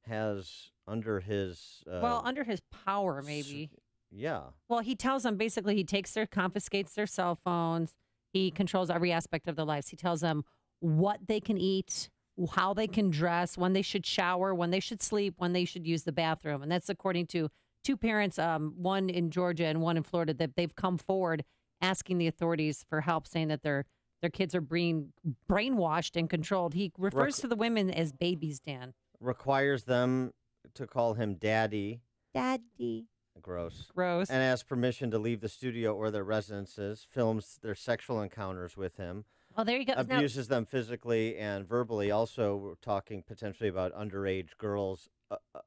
has under his under his power, maybe. Yeah. Well, he tells them basically he confiscates their cell phones. He controls every aspect of their lives. He tells them what they can eat, how they can dress, when they should shower, when they should sleep, when they should use the bathroom. And that's according to two parents, one in Georgia and one in Florida, that they've come forward asking the authorities for help, saying that their kids are being brainwashed and controlled. He refers to the women as babies, Dan. Requires them to call him daddy. Daddy. Gross. And asks permission to leave the studio or their residences, films their sexual encounters with him. Oh, there you go. Abuses them physically and verbally. Also, we're talking potentially about underage girls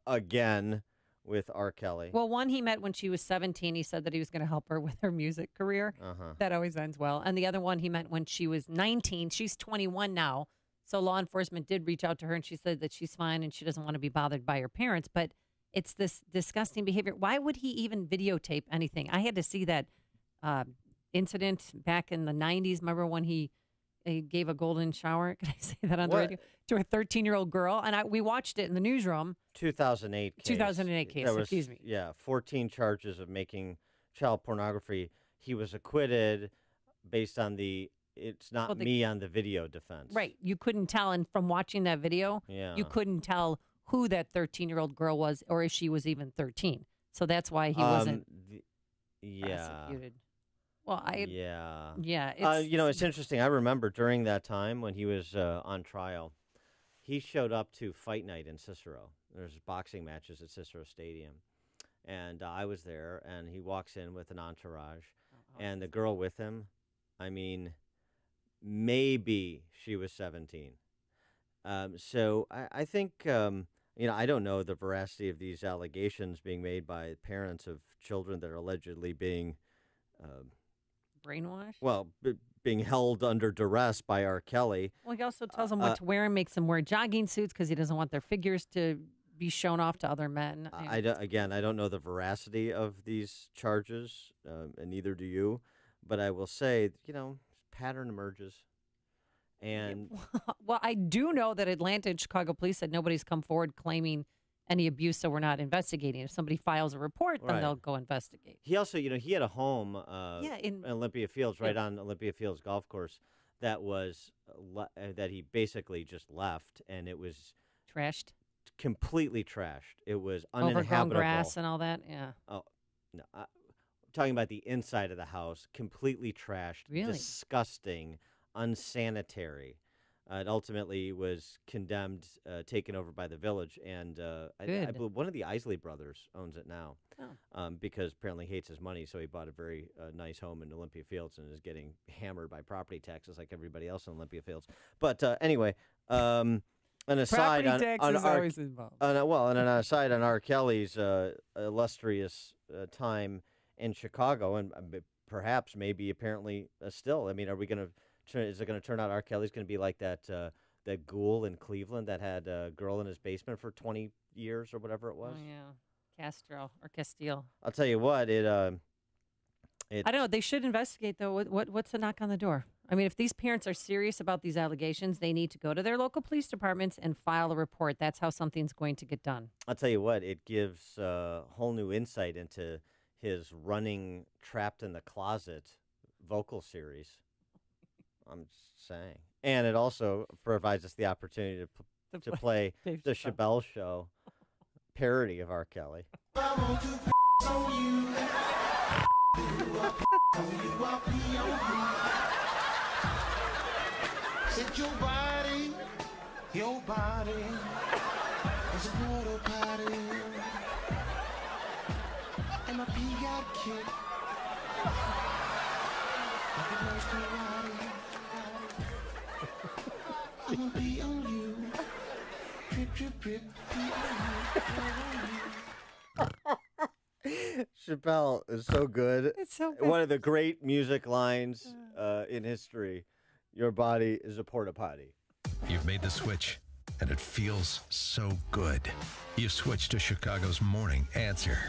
again with R. Kelly. Well, one he met when she was 17. He said that he was going to help her with her music career. That always ends well. And the other one he met when she was 19. She's 21 now. So law enforcement did reach out to her, and she said that she's fine and she doesn't want to be bothered by her parents. But it's this disgusting behavior. Why would he even videotape anything? I had to see that incident back in the 90s. Remember when he gave a golden shower? Can I say that on the radio? To a 13-year-old girl. And we watched it in the newsroom. 2008 case. 2008 case, excuse me. Yeah, 14 charges of making child pornography. He was acquitted based on it's not me on the video defense. Right. You couldn't tell. And from watching that video, you couldn't tell who that 13-year-old girl was or if she was even 13. So that's why he wasn't prosecuted. Well, it's interesting. I remember during that time when he was on trial, he showed up to fight night in Cicero. There's boxing matches at Cicero Stadium, and I was there. And he walks in with an entourage, and the girl with him. I mean, maybe she was 17. So I think I don't know the veracity of these allegations being made by parents of children that are allegedly being brainwashed? Well, being held under duress by R. Kelly. Well, he also tells them what to wear and makes them wear jogging suits because he doesn't want their figures to be shown off to other men. I don't know the veracity of these charges, and neither do you. But I will say, pattern emerges. And well, I do know that Atlanta and Chicago police said nobody's come forward claiming any abuse, so we're not investigating. If somebody files a report, then they'll go investigate. He also, he had a home in Olympia Fields, right on Olympia Fields golf course, that was that he basically just left, and it was trashed, completely trashed. It was uninhabitable. Overgrown grass and all that. Yeah. Oh no, I'm talking about the inside of the house, completely trashed, disgusting, unsanitary. It ultimately was condemned, taken over by the village, and I believe one of the Isley brothers owns it now, because apparently hates his money, so he bought a very nice home in Olympia Fields and is getting hammered by property taxes like everybody else in Olympia Fields. But anyway, an aside on always involved. And an aside on R. Kelly's illustrious time in Chicago, and perhaps maybe apparently still. I mean, are we going to Is it going to turn out R. Kelly's going to be like that ghoul in Cleveland that had a girl in his basement for 20 years or whatever it was? Oh, yeah. Castile. I'll tell you what, I don't know. They should investigate, though. What's the knock on the door? I mean, if these parents are serious about these allegations, they need to go to their local police departments and file a report. That's how something's going to get done. I'll tell you what, it gives a whole new insight into his running Trapped in the Closet vocal series. I'm just saying. And it also provides us the opportunity to play the Chappelle Show parody of R. Kelly. Set your body is a porta potty, and my pee got kicked like a nurse karate. I'ma pee on you, drip, drip, drip, pee on you. Chappelle is so good. It's so good. One of the great music lines in history. Your body is a porta potty. You've made the switch, and it feels so good. You've switched to Chicago's Morning Answer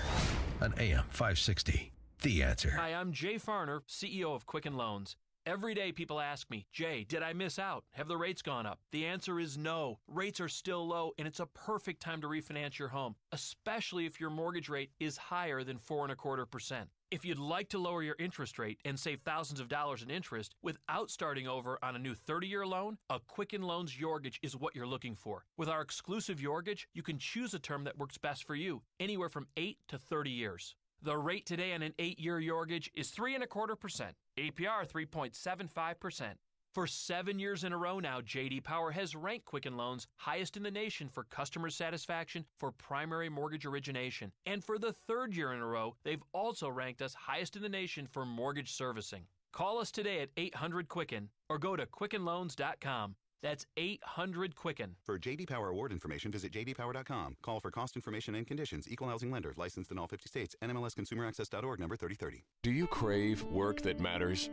on AM 560. The Answer. Hi, I'm Jay Farner, CEO of Quicken Loans. Every day people ask me, Jay, did I miss out? Have the rates gone up? The answer is no. Rates are still low, and it's a perfect time to refinance your home, especially if your mortgage rate is higher than 4.25%. If you'd like to lower your interest rate and save thousands of dollars in interest without starting over on a new 30-year loan, a Quicken Loans Yorgage is what you're looking for. With our exclusive Yorgage, you can choose a term that works best for you, anywhere from 8 to 30 years. The rate today on an 8-year Yorgage is 3.25%, APR 3.75%. For 7 years in a row now, J.D. Power has ranked Quicken Loans highest in the nation for customer satisfaction for primary mortgage origination. And for the 3rd year in a row, they've also ranked us highest in the nation for mortgage servicing. Call us today at 800-QUICKEN or go to QuickenLoans.com. That's 800-QUICKEN. For J.D. Power award information, visit jdpower.com. Call for cost information and conditions. Equal housing lender. Licensed in all 50 states. NMLSConsumerAccess.org number 3030. Do you crave work that matters?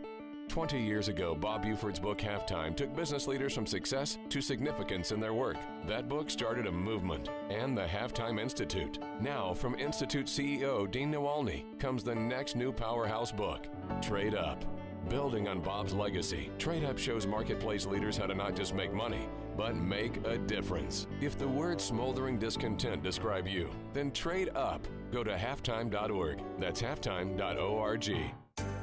20 years ago, Bob Buford's book, Halftime, took business leaders from success to significance in their work. That book started a movement and the Halftime Institute. Now, from Institute CEO Dean Nawalny comes the next new powerhouse book, Trade Up. Building on Bob's legacy, Trade Up shows marketplace leaders how to not just make money, but make a difference. If the word smoldering discontent describe you, then trade up. Go to halftime.org. That's halftime.org.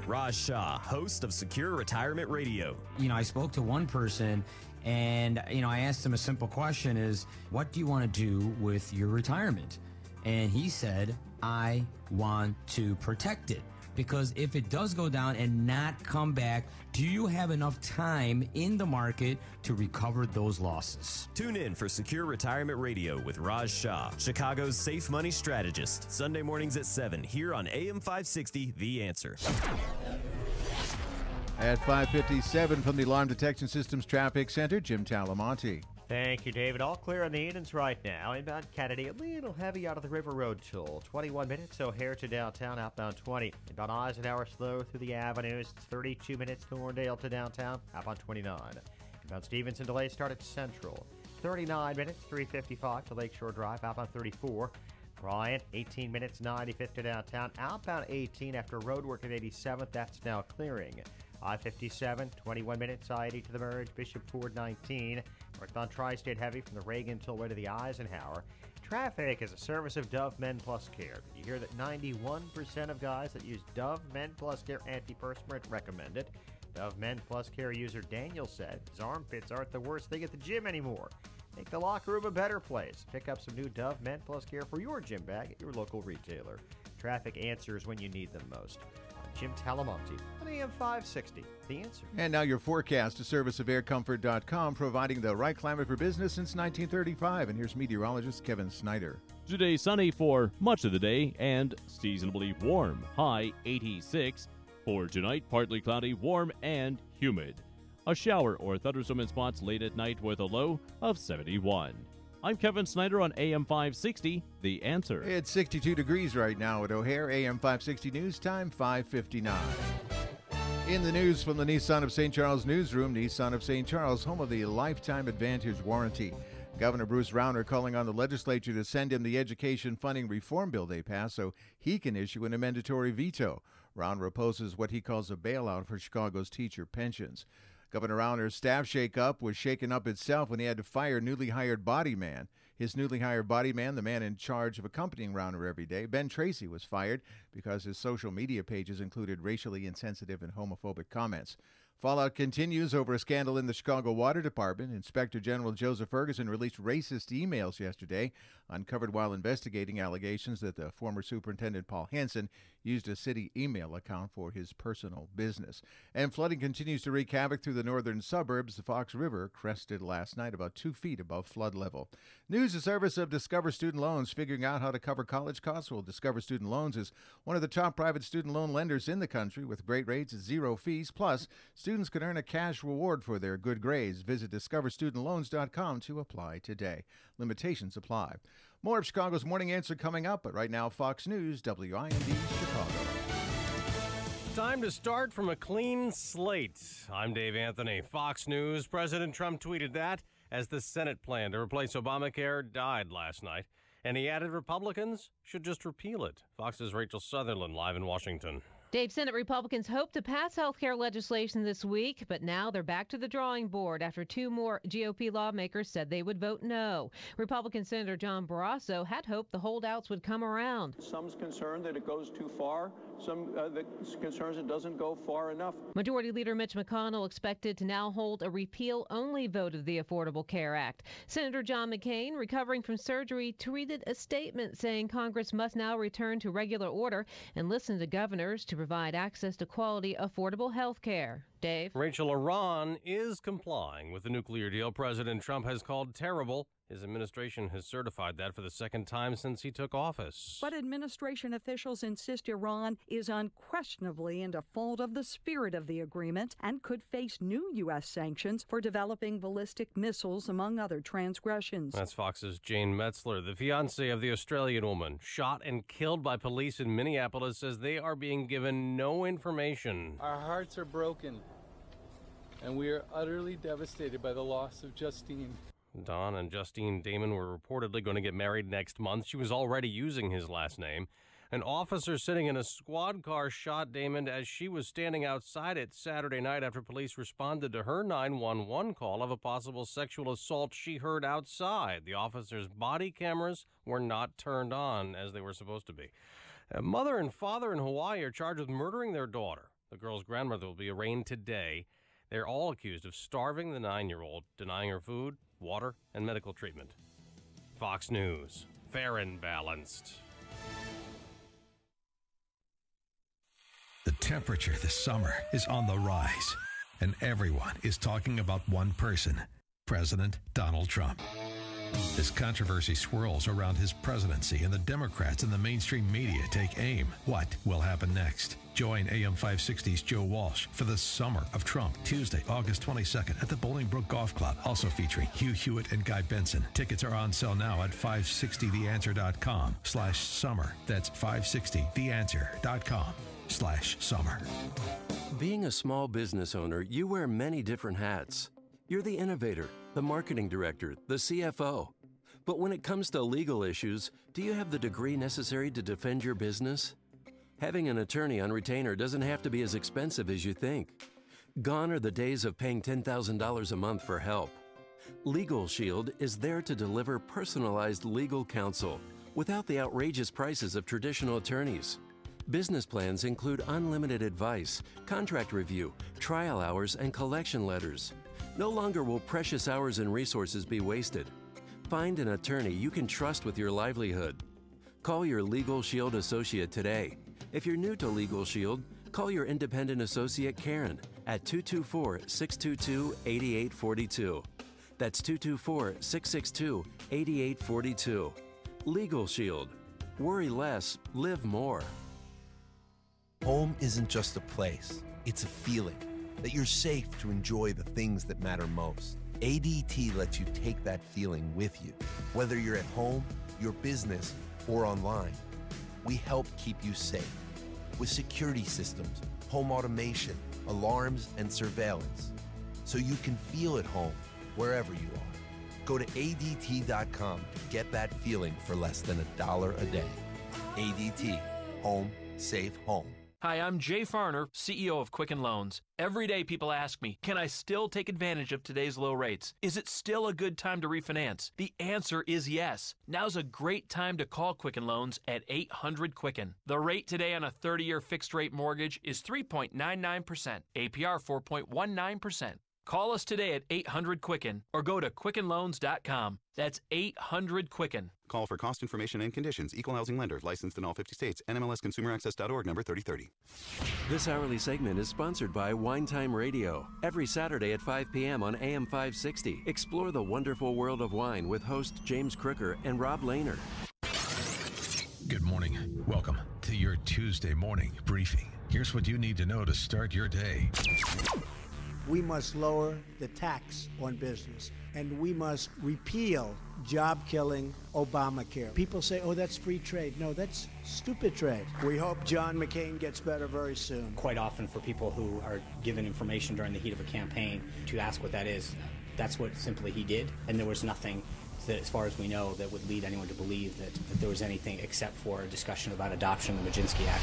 Raj Shah, host of Secure Retirement Radio. I spoke to one person and, I asked him a simple question is, what do you want to do with your retirement? And he said, I want to protect it. Because if it does go down and not come back, do you have enough time in the market to recover those losses? Tune in for Secure Retirement Radio with Raj Shah, Chicago's safe money strategist. Sunday mornings at 7 here on AM 560, The Answer. At 5:57 from the Alarm Detection Systems Traffic Center, Jim Talamonte. Thank you, David. All clear on the Edens right now. Inbound Kennedy, a little heavy out of the River Road toll. 21 minutes, O'Hare to downtown, outbound 20. Inbound Eisenhower, slow through the avenues. It's 32 minutes, Thorndale to downtown, outbound 29. Inbound Stevenson, delays start at Central. 39 minutes, 355 to Lakeshore Drive, outbound 34. Bryant, 18 minutes, 95th to downtown, outbound 18 after roadwork at 87th. That's now clearing. I-57, 21 minutes, I-80 to the merge, Bishop Ford 19. Northbound Tri-State heavy from the Reagan Tollway to the Eisenhower. Traffic is a service of Dove Men Plus Care. Did you hear that 91% of guys that use Dove Men Plus Care antiperspirant recommend it? Dove Men Plus Care user Daniel said his armpits aren't the worst thing at the gym anymore. Make the locker room a better place. Pick up some new Dove Men Plus Care for your gym bag at your local retailer. Traffic answers when you need them most. Jim Talamonte on AM 560, The Answer. And now your forecast, a service of aircomfort.com, providing the right climate for business since 1935. And here's meteorologist Kevin Snyder. Today sunny for much of the day and seasonably warm. High 86. For tonight, partly cloudy, warm, and humid. A shower or thunderstorm in spots late at night with a low of 71. I'm Kevin Snyder on AM 560, The Answer. It's 62 degrees right now at O'Hare. AM 560 News Time, 5:59. In the news from the Nissan of St. Charles newsroom, Nissan of St. Charles, home of the Lifetime Advantage warranty. Governor Bruce Rauner calling on the legislature to send him the education funding reform bill they passed so he can issue an amendatory veto. Rauner opposes what he calls a bailout for Chicago's teacher pensions. Governor Rauner's staff shakeup was shaken up itself when he had to fire newly hired body man. His newly hired body man, the man in charge of accompanying Rauner every day, Ben Tracy, was fired because his social media pages included racially insensitive and homophobic comments. Fallout continues over a scandal in the Chicago Water Department. Inspector General Joseph Ferguson released racist emails yesterday, uncovered while investigating allegations that the former superintendent Paul Hansen used a city email account for his personal business. And flooding continues to wreak havoc through the northern suburbs. The Fox River crested last night about 2 feet above flood level. News, the service of Discover Student Loans, figuring out how to cover college costs. Well, Discover Student Loans is one of the top private student loan lenders in the country with great rates at zero fees. Plus, students can earn a cash reward for their good grades. Visit discoverstudentloans.com to apply today. Limitations apply. More of Chicago's Morning Answer coming up, but right now, Fox News, WIND Chicago. Time to start from a clean slate. I'm Dave Anthony. Fox News. President Trump tweeted that as the Senate plan to replace Obamacare died last night. And he added Republicans should just repeal it. Fox's Rachel Sutherland live in Washington. Dave, Senate Republicans hope to pass health care legislation this week, but now they're back to the drawing board after 2 more GOP lawmakers said they would vote no. Republican Senator John Barrasso had hoped the holdouts would come around. Some's concerned that it goes too far. Some concerns it doesn't go far enough. Majority Leader Mitch McConnell expected to now hold a repeal-only vote of the Affordable Care Act. Senator John McCain, recovering from surgery, tweeted a statement saying Congress must now return to regular order and listen to governors to provide access to quality, affordable health care. Dave? Rachel, Iran is complying with the nuclear deal President Trump has called terrible. His administration has certified that for the second time since he took office. But administration officials insist Iran is unquestionably in default of the spirit of the agreement and could face new U.S. sanctions for developing ballistic missiles, among other transgressions. That's Fox's Jane Metzler. The fiancé of the Australian woman shot and killed by police in Minneapolis says they are being given no information. Our hearts are broken, and we are utterly devastated by the loss of Justine. Don and Justine Damon were reportedly going to get married next month. She was already using his last name. An officer sitting in a squad car shot Damon as she was standing outside it Saturday night after police responded to her 911 call of a possible sexual assault she heard outside. The officer's body cameras were not turned on as they were supposed to be. A mother and father in Hawaii are charged with murdering their daughter. The girl's grandmother will be arraigned today. They're all accused of starving the 9-year-old, denying her food, water, and medical treatment. Fox News. Fair and balanced. The temperature this summer is on the rise, and everyone is talking about one person, President Donald Trump. As controversy swirls around his presidency and the Democrats and the mainstream media take aim, what will happen next? Join AM 560's Joe Walsh for the Summer of Trump, Tuesday, August 22nd at the Bolingbrook Golf Club, also featuring Hugh Hewitt and Guy Benson. Tickets are on sale now at 560theanswer.com/summer. That's 560theanswer.com/summer. Being a small business owner, you wear many different hats. You're the innovator, the marketing director, the CFO. But when it comes to legal issues, do you have the degree necessary to defend your business? Having an attorney on retainer doesn't have to be as expensive as you think. Gone are the days of paying $10,000 a month for help. Legal Shield is there to deliver personalized legal counsel without the outrageous prices of traditional attorneys. Business plans include unlimited advice, contract review, trial hours, and collection letters. No longer will precious hours and resources be wasted. Find an attorney you can trust with your livelihood. Call your Legal Shield associate today. If you're new to Legal Shield, call your independent associate Karen at 224-622-8842. That's 224-662-8842. Legal Shield. Worry less, live more. Home isn't just a place, it's a feeling that you're safe to enjoy the things that matter most. ADT lets you take that feeling with you, whether you're at home, your business, or online. We help keep you safe with security systems, home automation, alarms, and surveillance, so you can feel at home wherever you are. Go to ADT.com to get that feeling for less than $1 a day. ADT. Home, safe home. Hi, I'm Jay Farner, CEO of Quicken Loans. Every day people ask me, can I still take advantage of today's low rates? Is it still a good time to refinance? The answer is yes. Now's a great time to call Quicken Loans at 800-QUICKEN. The rate today on a 30-year fixed-rate mortgage is 3.99%, APR 4.19%. Call us today at 800-QUICKEN or go to QuickenLoans.com. That's 800-QUICKEN. Call for cost information and conditions. Equal housing lender. Licensed in all 50 states. NMLSConsumerAccess.org number 3030. This hourly segment is sponsored by Wine Time Radio. Every Saturday at 5 p.m. on AM 560. Explore the wonderful world of wine with host James Crooker and Rob Lehner. Good morning. Welcome to your Tuesday morning briefing. Here's what you need to know to start your day. We must lower the tax on business, and we must repeal job-killing Obamacare. People say, oh, that's free trade. No, that's stupid trade. We hope John McCain gets better very soon. Quite often for people who are given information during the heat of a campaign to ask what that is, that's what simply he did, and there was nothing that, as far as we know, that would lead anyone to believe that there was anything except for a discussion about adoption of the Majinsky Act.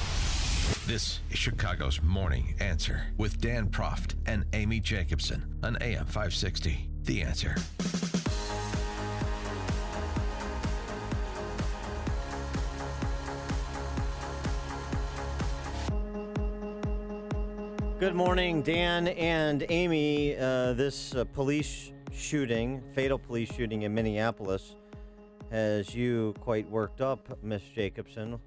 This is Chicago's Morning Answer with Dan Proft and Amy Jacobson on AM 560. The Answer. Good morning, Dan and Amy. This police shooting, fatal police shooting in Minneapolis, has you quite worked up, Miss Jacobson.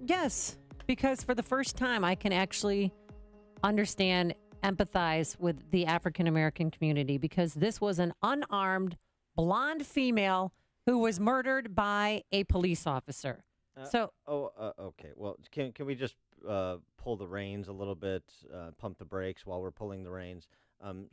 Yes. Because for the first time, I can actually understand, empathize with the African-American community, because this was an unarmed, blonde female who was murdered by a police officer. Okay. Well, can we just pull the reins a little bit, pump the brakes while we're pulling the reins?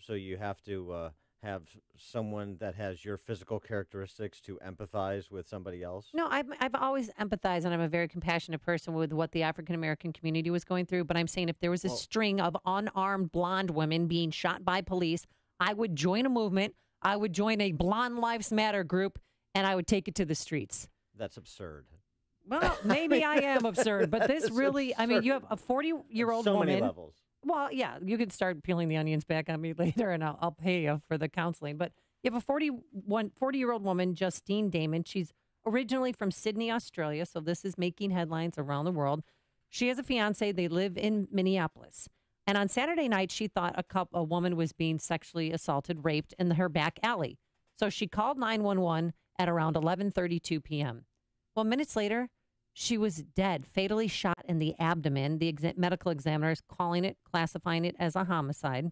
So you have to have someone that has your physical characteristics to empathize with somebody else? No, I've always empathized, and I'm a very compassionate person with what the African-American community was going through. But I'm saying if there was a string of unarmed blonde women being shot by police, I would join a movement. I would join a Blonde Lives Matter group, and I would take it to the streets. That's absurd. Well, maybe I am absurd, but this really, absurd. I mean, you have a 40-year-old woman. So many levels. Well, yeah, you can start peeling the onions back on me later, and I'll pay you for the counseling. But you have a 40-year-old woman, Justine Damon. She's originally from Sydney, Australia, so this is making headlines around the world. She has a fiance. They live in Minneapolis. And on Saturday night, she thought a woman was being sexually assaulted, raped in her back alley. So she called 911 at around 11:32 p.m. Well, minutes later, she was dead, fatally shot in the abdomen. The medical examiner is classifying it as a homicide.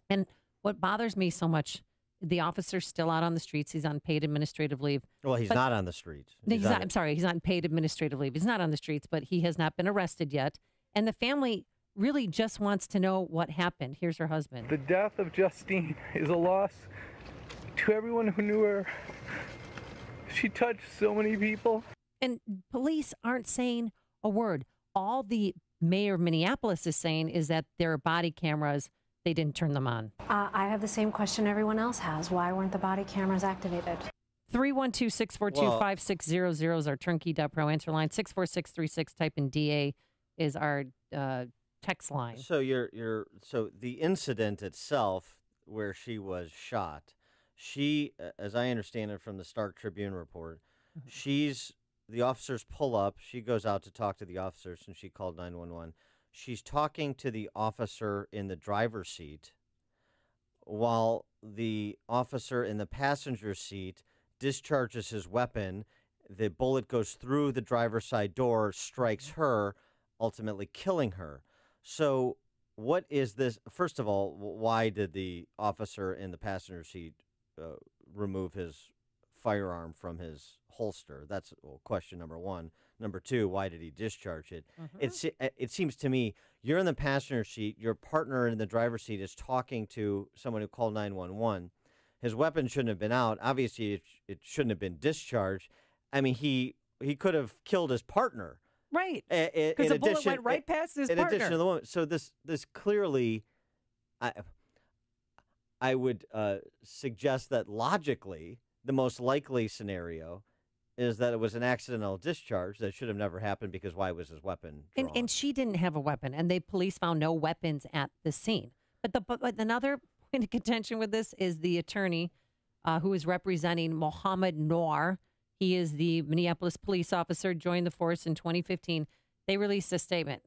And what bothers me so much, the officer's still out on the streets. He's on paid administrative leave. Well, he's not on the streets. I'm sorry, he's on paid administrative leave. He's not on the streets, but he has not been arrested yet. And the family really just wants to know what happened. Here's her husband. The death of Justine is a loss to everyone who knew her. She touched so many people. And police aren't saying a word. All the mayor of Minneapolis is saying is that their body cameras, they didn't turn them on. I have the same question everyone else has. Why weren't the body cameras activated? 312-642-5600 is our turnkey.pro answer line. 64636, type in DA is our text line. So so the incident itself where she was shot, she, as I understand it from the Star Tribune report, the officers pull up. She goes out to talk to the officers, and she called 911. She's talking to the officer in the driver's seat while the officer in the passenger seat discharges his weapon. The bullet goes through the driver's side door, strikes her, ultimately killing her. So what is this? First of all, why did the officer in the passenger seat remove his firearm from his holster? That's question number one. Number two, why did he discharge it? It seems to me you're in the passenger seat. Your partner in the driver's seat is talking to someone who called 911. His weapon shouldn't have been out. Obviously, it shouldn't have been discharged. I mean, he could have killed his partner. Right. Because the bullet went right past his partner. In addition to the woman. So this clearly I would suggest that logically, the most likely scenario is that it was an accidental discharge that should have never happened, because why was his weapon drawn? And she didn't have a weapon, and police found no weapons at the scene. But another point of contention with this is the attorney who is representing Mohammed Noor. He is the Minneapolis police officer, joined the force in 2015. They released a statement.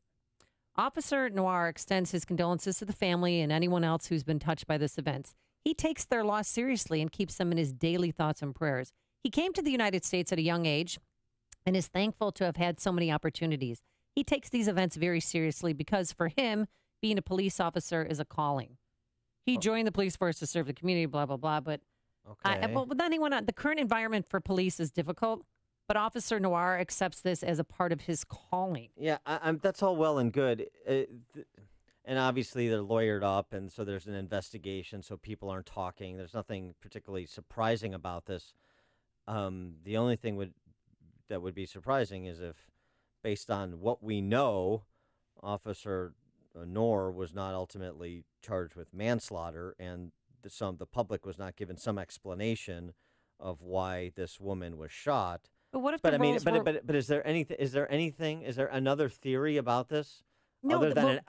Officer Noir extends his condolences to the family and anyone else who's been touched by this event. He takes their loss seriously and keeps them in his daily thoughts and prayers. He came to the United States at a young age and is thankful to have had so many opportunities. He takes these events very seriously because for him, being a police officer is a calling. He joined the police force to serve the community, blah, blah, blah. But with anyone, the current environment for police is difficult. But Officer Noir accepts this as a part of his calling. Yeah, that's all well and good. And obviously they're lawyered up, and so there's an investigation, so people aren't talking. There's nothing particularly surprising about this. The only thing that would be surprising is if, based on what we know, Officer Noor was not ultimately charged with manslaughter, and the public was not given some explanation of why this woman was shot. But what if but is there anything? Is there another theory about this? No, other than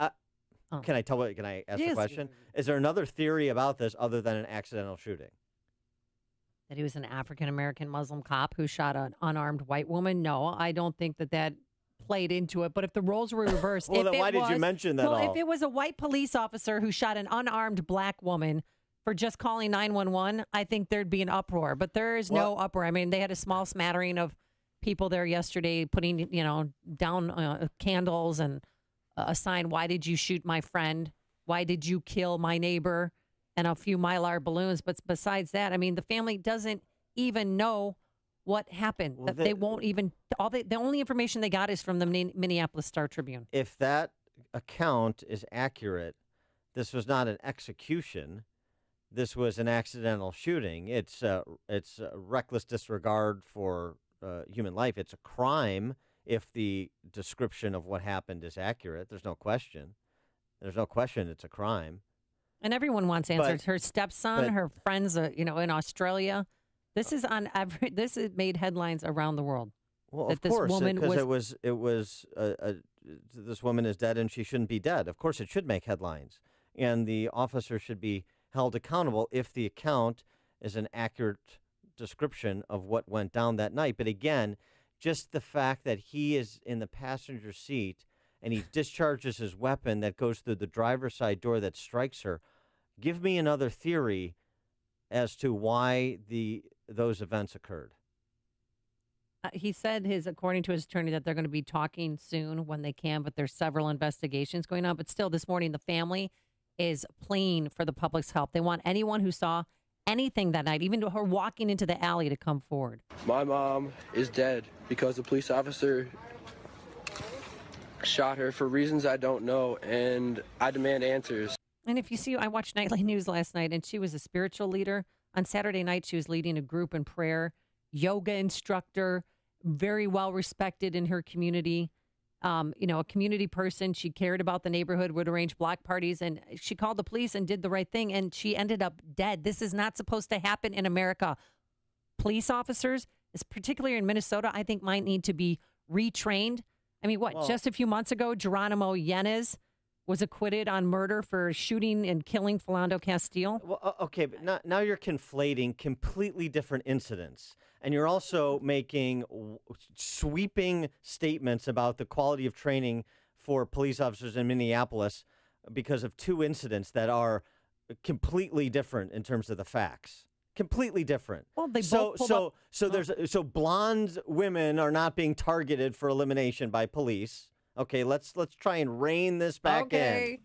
Can I ask the question? Is there another theory about this other than an accidental shooting? That he was an African-American Muslim cop who shot an unarmed white woman? No, I don't think that played into it. But if the roles were reversed... Well, then why did you mention that if it was a white police officer who shot an unarmed black woman for just calling 911, I think there'd be an uproar. But there is no uproar. I mean, they had a small smattering of people there yesterday putting, down candles and a sign, "Why did you shoot my friend? Why did you kill my neighbor?" And a few Mylar balloons. But besides that, I mean, the family doesn't even know what happened. Well, they won't even, the only information they got is from the Minneapolis Star-Tribune. If that account is accurate, this was not an execution. This was an accidental shooting. It's a reckless disregard for human life. It's a crime if the description of what happened is accurate. There's no question. It's a crime. And everyone wants answers. Her stepson, her friends, in Australia. This is this has made headlines around the world. Well, of course, because this woman is dead and she shouldn't be dead. Of course, it should make headlines, and the officer should be held accountable if the account is an accurate description of what went down that night. But again, just the fact that he is in the passenger seat and he discharges his weapon that goes through the driver's side door that strikes her, give me another theory as to why those events occurred. He said according to his attorney, that they're going to be talking soon when they can, but there's several investigations going on. But still, this morning, the family is pleading for the public's help. They want anyone who saw anything that night, even her walking into the alley, to come forward. My mom is dead because the police officer shot her for reasons I don't know, and I demand answers. And if you see, I watched Nightly News last night, and she was a spiritual leader. On Saturday night, she was leading a group in prayer, yoga instructor, very well respected in her community. A community person. She cared about the neighborhood, would arrange block parties, and she called the police and did the right thing, and she ended up dead. This is not supposed to happen in America. Police officers, particularly in Minnesota, I think might need to be retrained. I mean, just a few months ago, Geronimo Yanez was acquitted on murder for shooting and killing Philando Castile. Well, okay, but now you're conflating completely different incidents. And you're also making sweeping statements about the quality of training for police officers in Minneapolis because of two incidents that are completely different in terms of the facts. Completely different. Well, they both so blonde women are not being targeted for elimination by police. Okay, let's try and rein this back in.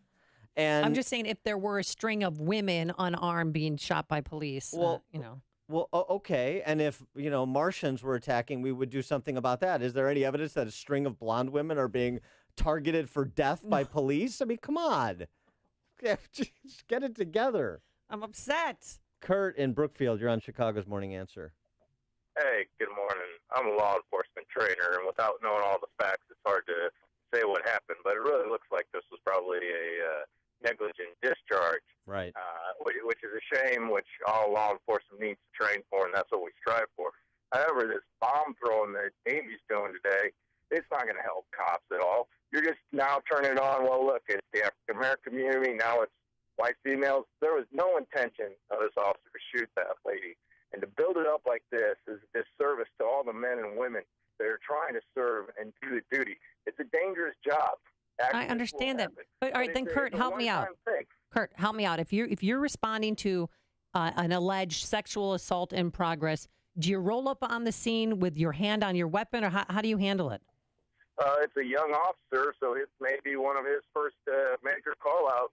And I'm just saying, if there were a string of women unarmed being shot by police, Well, okay. And if, Martians were attacking, we would do something about that. Is there any evidence that a string of blonde women are being targeted for death by police? I mean, come on. Just get it together. I'm upset. Kurt in Brookfield, you're on Chicago's Morning Answer. Hey, good morning. I'm a law enforcement trainer, and without knowing all the facts, it's hard to say what happened. But it really looks like this was probably a negligent discharge. Right. Which is a shame, which all law enforcement needs to train for, and that's what we strive for. However, this bomb throwing that Navy's doing today, it's not going to help cops at all. You're just now turning it on. Well, look, it's the African American community. Now it's white females. There was no intention of this officer to shoot that lady. And to build it up like this is a disservice to all the men and women that are trying to serve and do the duty. It's a dangerous job. I understand that. But all right, then, Kurt, help me out. Kurt, help me out. If you're responding to an alleged sexual assault in progress, do you roll up on the scene with your hand on your weapon, or how do you handle it? It's a young officer, so it may be one of his first major call-outs.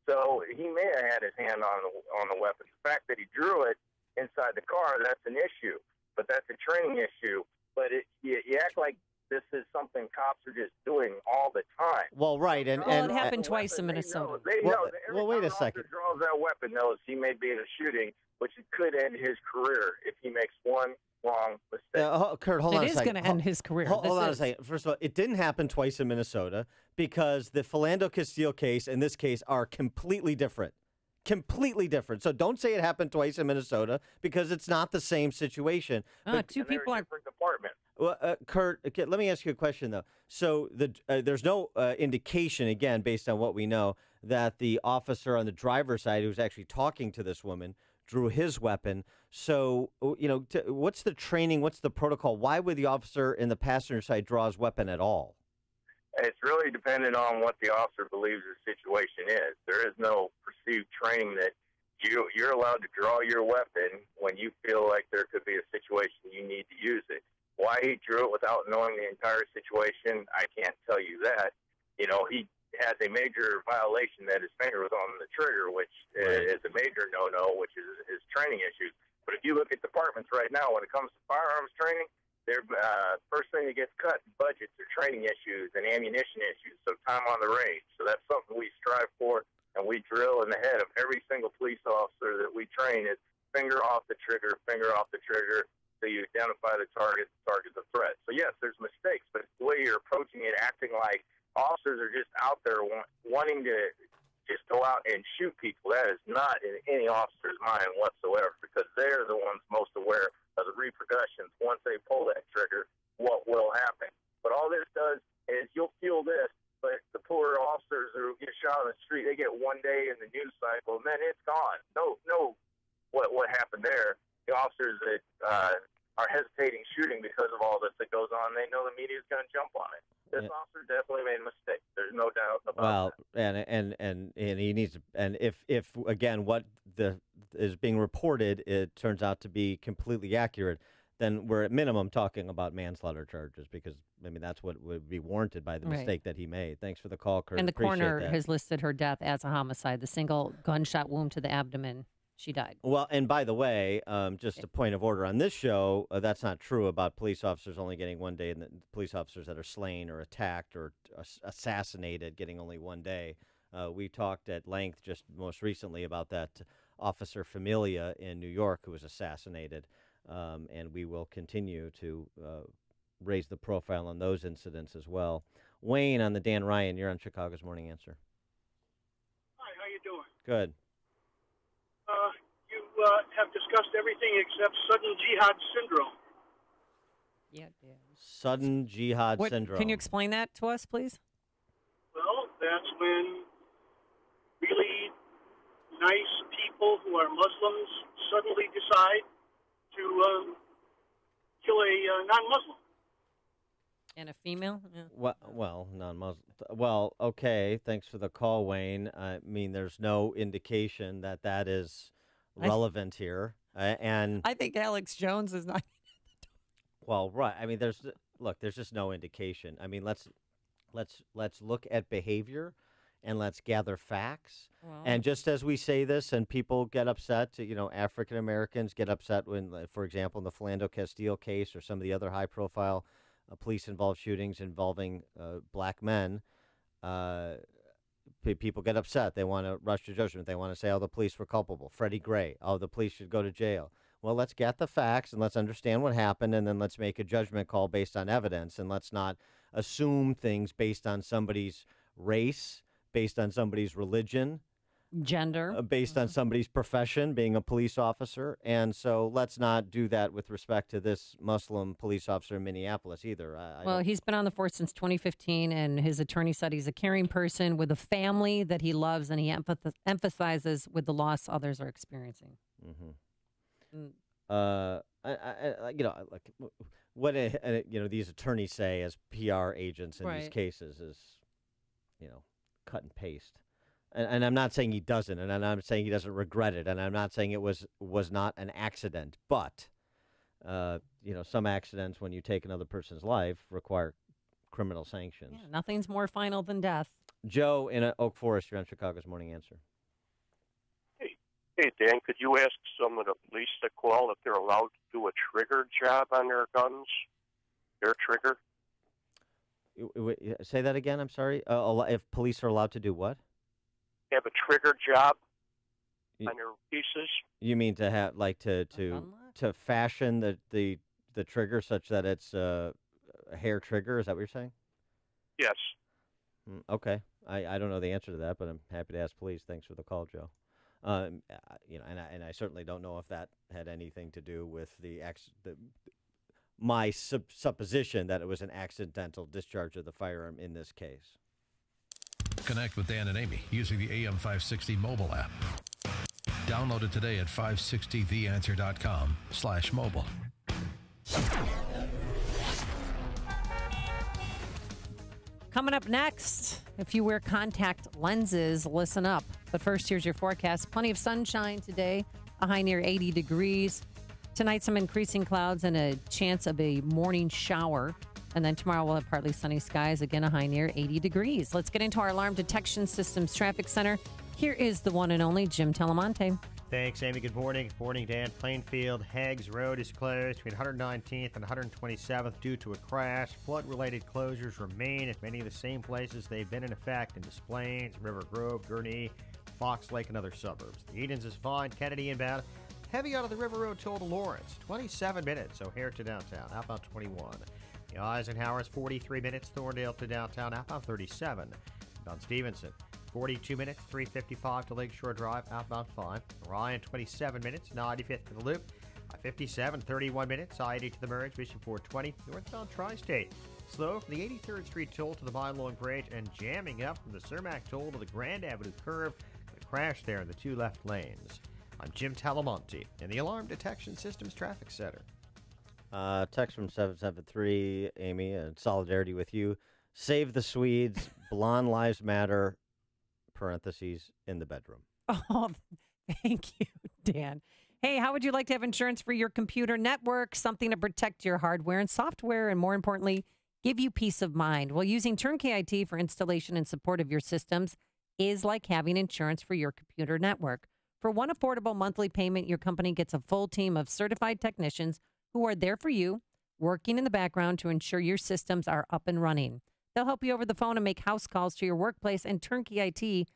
So he may have had his hand on the weapon. The fact that he drew it inside the car, that's an issue. But that's a training issue. But you act like this is something cops are just doing all the time. Well, right. And it happened twice in Minnesota. They know. Well, wait a second. Every draws that weapon knows he may be in a shooting, which could end his career if he makes one wrong mistake. Kurt, hold on a second. It is going to end his career. Hold on a second. First of all, it didn't happen twice in Minnesota because the Philando Castile case and this case are completely different. Completely different. So don't say it happened twice in Minnesota because it's not the same situation. Two people are different departments. Well, Kurt, okay, let me ask you a question, though. So there's no indication, again, based on what we know, that the officer on the driver's side who was actually talking to this woman drew his weapon. So, what's the training? What's the protocol? Why would the officer in the passenger side draw his weapon at all? It's really dependent on what the officer believes the situation is. There is no perceived training that you're allowed to draw your weapon when you feel like there could be a situation you need to use it. Why he drew it without knowing the entire situation, I can't tell you that. He has a major violation that his finger was on the trigger, which is a major no-no, which is his training issues. But if you look at departments right now, when it comes to firearms training, their first thing that gets cut in budgets are training issues and ammunition issues, so time on the range. So that's something we strive for, and we drill in the head of every single police officer that we train is finger off the trigger, so you identify the target's a threat. So, yes, there's mistakes, but the way you're approaching it, acting like officers are just out there wanting to just go out and shoot people, that is not in any officer's mind whatsoever, because they're the ones most aware of the repercussions once they pull that trigger, what will happen. But all this does is you'll feel this, but the poor officers who get shot on the street, they get one day in the news cycle, and then it's gone. No, what happened there. The officers that are hesitating shooting because of all this that goes on, they know the media is going to jump on it. This officer definitely made a mistake. There's no doubt about that. And he needs to, and if again what is being reported, it turns out to be completely accurate, then we're at minimum talking about manslaughter charges, because that's what would be warranted by the mistake that he made. Thanks for the call, Kurt. And the coroner has listed her death as a homicide. The single gunshot wound to the abdomen. She died. Well, and by the way, just a point of order on this show, that's not true about police officers only getting 1 day, and the police officers that are slain or attacked or assassinated getting only 1 day. We talked at length just most recently about that officer Familia in New York who was assassinated, and we will continue to raise the profile on those incidents as well. Wayne on the Dan Ryan, you're on Chicago's Morning Answer. Hi, how you doing? Good. You have discussed everything except sudden jihad syndrome. Yeah. Sudden jihad syndrome. Can you explain that to us, please? Well, that's when really nice people who are Muslims suddenly decide to kill a non-Muslim. And a female? Yeah. Well, non-Muslim. Well, okay. Thanks for the call, Wayne. I mean, there's no indication that is relevant here. And I think Alex Jones is not. Well, right. I mean, there's just no indication. I mean, let's look at behavior, and let's gather facts. Well, and just as we say this, and people get upset, African Americans get upset when, for example, in the Philando Castile case or some of the other high-profile police-involved shootings involving black men, people get upset. They want to rush to judgment. They want to say, the police were culpable. Freddie Gray, the police should go to jail. Well, let's get the facts, and let's understand what happened, and then let's make a judgment call based on evidence, and let's not assume things based on somebody's race, based on somebody's religion, gender, based on somebody's profession, being a police officer. And so let's not do that with respect to this Muslim police officer in Minneapolis either. Well, he's been on the force since 2015, and his attorney said he's a caring person with a family that he loves, and he emphasizes with the loss others are experiencing. What these attorneys say as PR agents in these cases is, cut and paste. And I'm not saying he doesn't, and I'm saying he doesn't regret it, and I'm not saying it was not an accident. But, some accidents when you take another person's life require criminal sanctions. Yeah, nothing's more final than death. Joe in Oak Forest, you're on Chicago's Morning Answer. Hey, Dan, could you ask some of the police that call if they're allowed to do a trigger job on their guns? Their trigger? Say that again, I'm sorry? If police are allowed to do what? Have a trigger job on their pieces? You mean to have, to fashion the trigger such that it's a hair trigger? Is that what you're saying? Yes. Okay. I don't know the answer to that, but I'm happy to ask police. Thanks for the call, Joe. And I certainly don't know if that had anything to do with my supposition that it was an accidental discharge of the firearm in this case. Connect with Dan and Amy using the AM 560 mobile app. Download it today at 560theanswer.com/mobile. Coming up next, if you wear contact lenses, listen up. But first, here's your forecast. Plenty of sunshine today, a high near 80 degrees. Tonight, some increasing clouds and a chance of a morning shower. And then tomorrow, we'll have partly sunny skies, again, a high near 80 degrees. Let's get into our Alarm Detection Systems Traffic Center. Here is the one and only Jim Telemonte. Thanks, Amy. Good morning. Good morning, Dan. Plainfield Hags Road is closed between 119th and 127th due to a crash. Flood-related closures remain at many of the same places they've been in effect in Des Plaines, River Grove, Gurnee, Fox Lake, and other suburbs. The Edens is fine. Kennedy inbound. Heavy out of the River Road toll to Lawrence. 27 minutes. O'Hare to downtown. Outbound 21. The Eisenhower is 43 minutes. Thorndale to downtown. Outbound 37. Don Stevenson. 42 minutes, 355 to Lakeshore Drive, outbound 5. Orion, 27 minutes, 95th to the Loop. I-57, 31 minutes, I-80 to the Merge, Mission 420, northbound Tri-State. Slow from the 83rd Street toll to the Mine Bridge and jamming up from the Cermak toll to the Grand Avenue curve. A crash there in the two left lanes. I'm Jim Talamonte in the Alarm Detection Systems Traffic Center. Text from 773, Amy, in solidarity with you. Save the Swedes, Blonde Lives Matter, parentheses, in the bedroom. Oh, thank you, Dan. Hey, how would you like to have insurance for your computer network? Something to protect your hardware and software, and more importantly, give you peace of mind. Well, using Turnkey IT for installation and support of your systems is like having insurance for your computer network. For one affordable monthly payment, your company gets a full team of certified technicians who are there for you, working in the background to ensure your systems are up and running. They'll help you over the phone and make house calls to your workplace, and Turnkey IT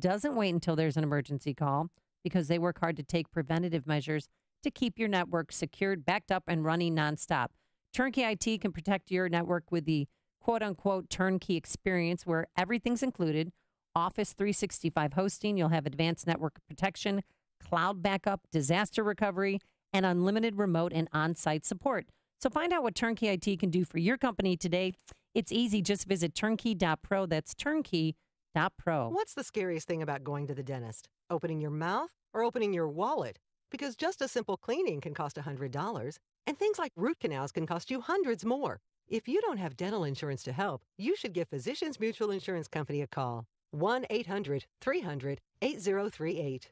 doesn't wait until there's an emergency call because they work hard to take preventative measures to keep your network secured, backed up, and running nonstop. Turnkey IT can protect your network with the quote-unquote turnkey experience where everything's included. Office 365 hosting, you'll have advanced network protection, cloud backup, disaster recovery, and unlimited remote and on-site support. So find out what Turnkey IT can do for your company today. It's easy. Just visit turnkey.pro. That's turnkey.pro. What's the scariest thing about going to the dentist? Opening your mouth or opening your wallet? Because just a simple cleaning can cost $100, and things like root canals can cost you hundreds more. If you don't have dental insurance to help, you should give Physicians Mutual Insurance Company a call. 1-800-300-8038.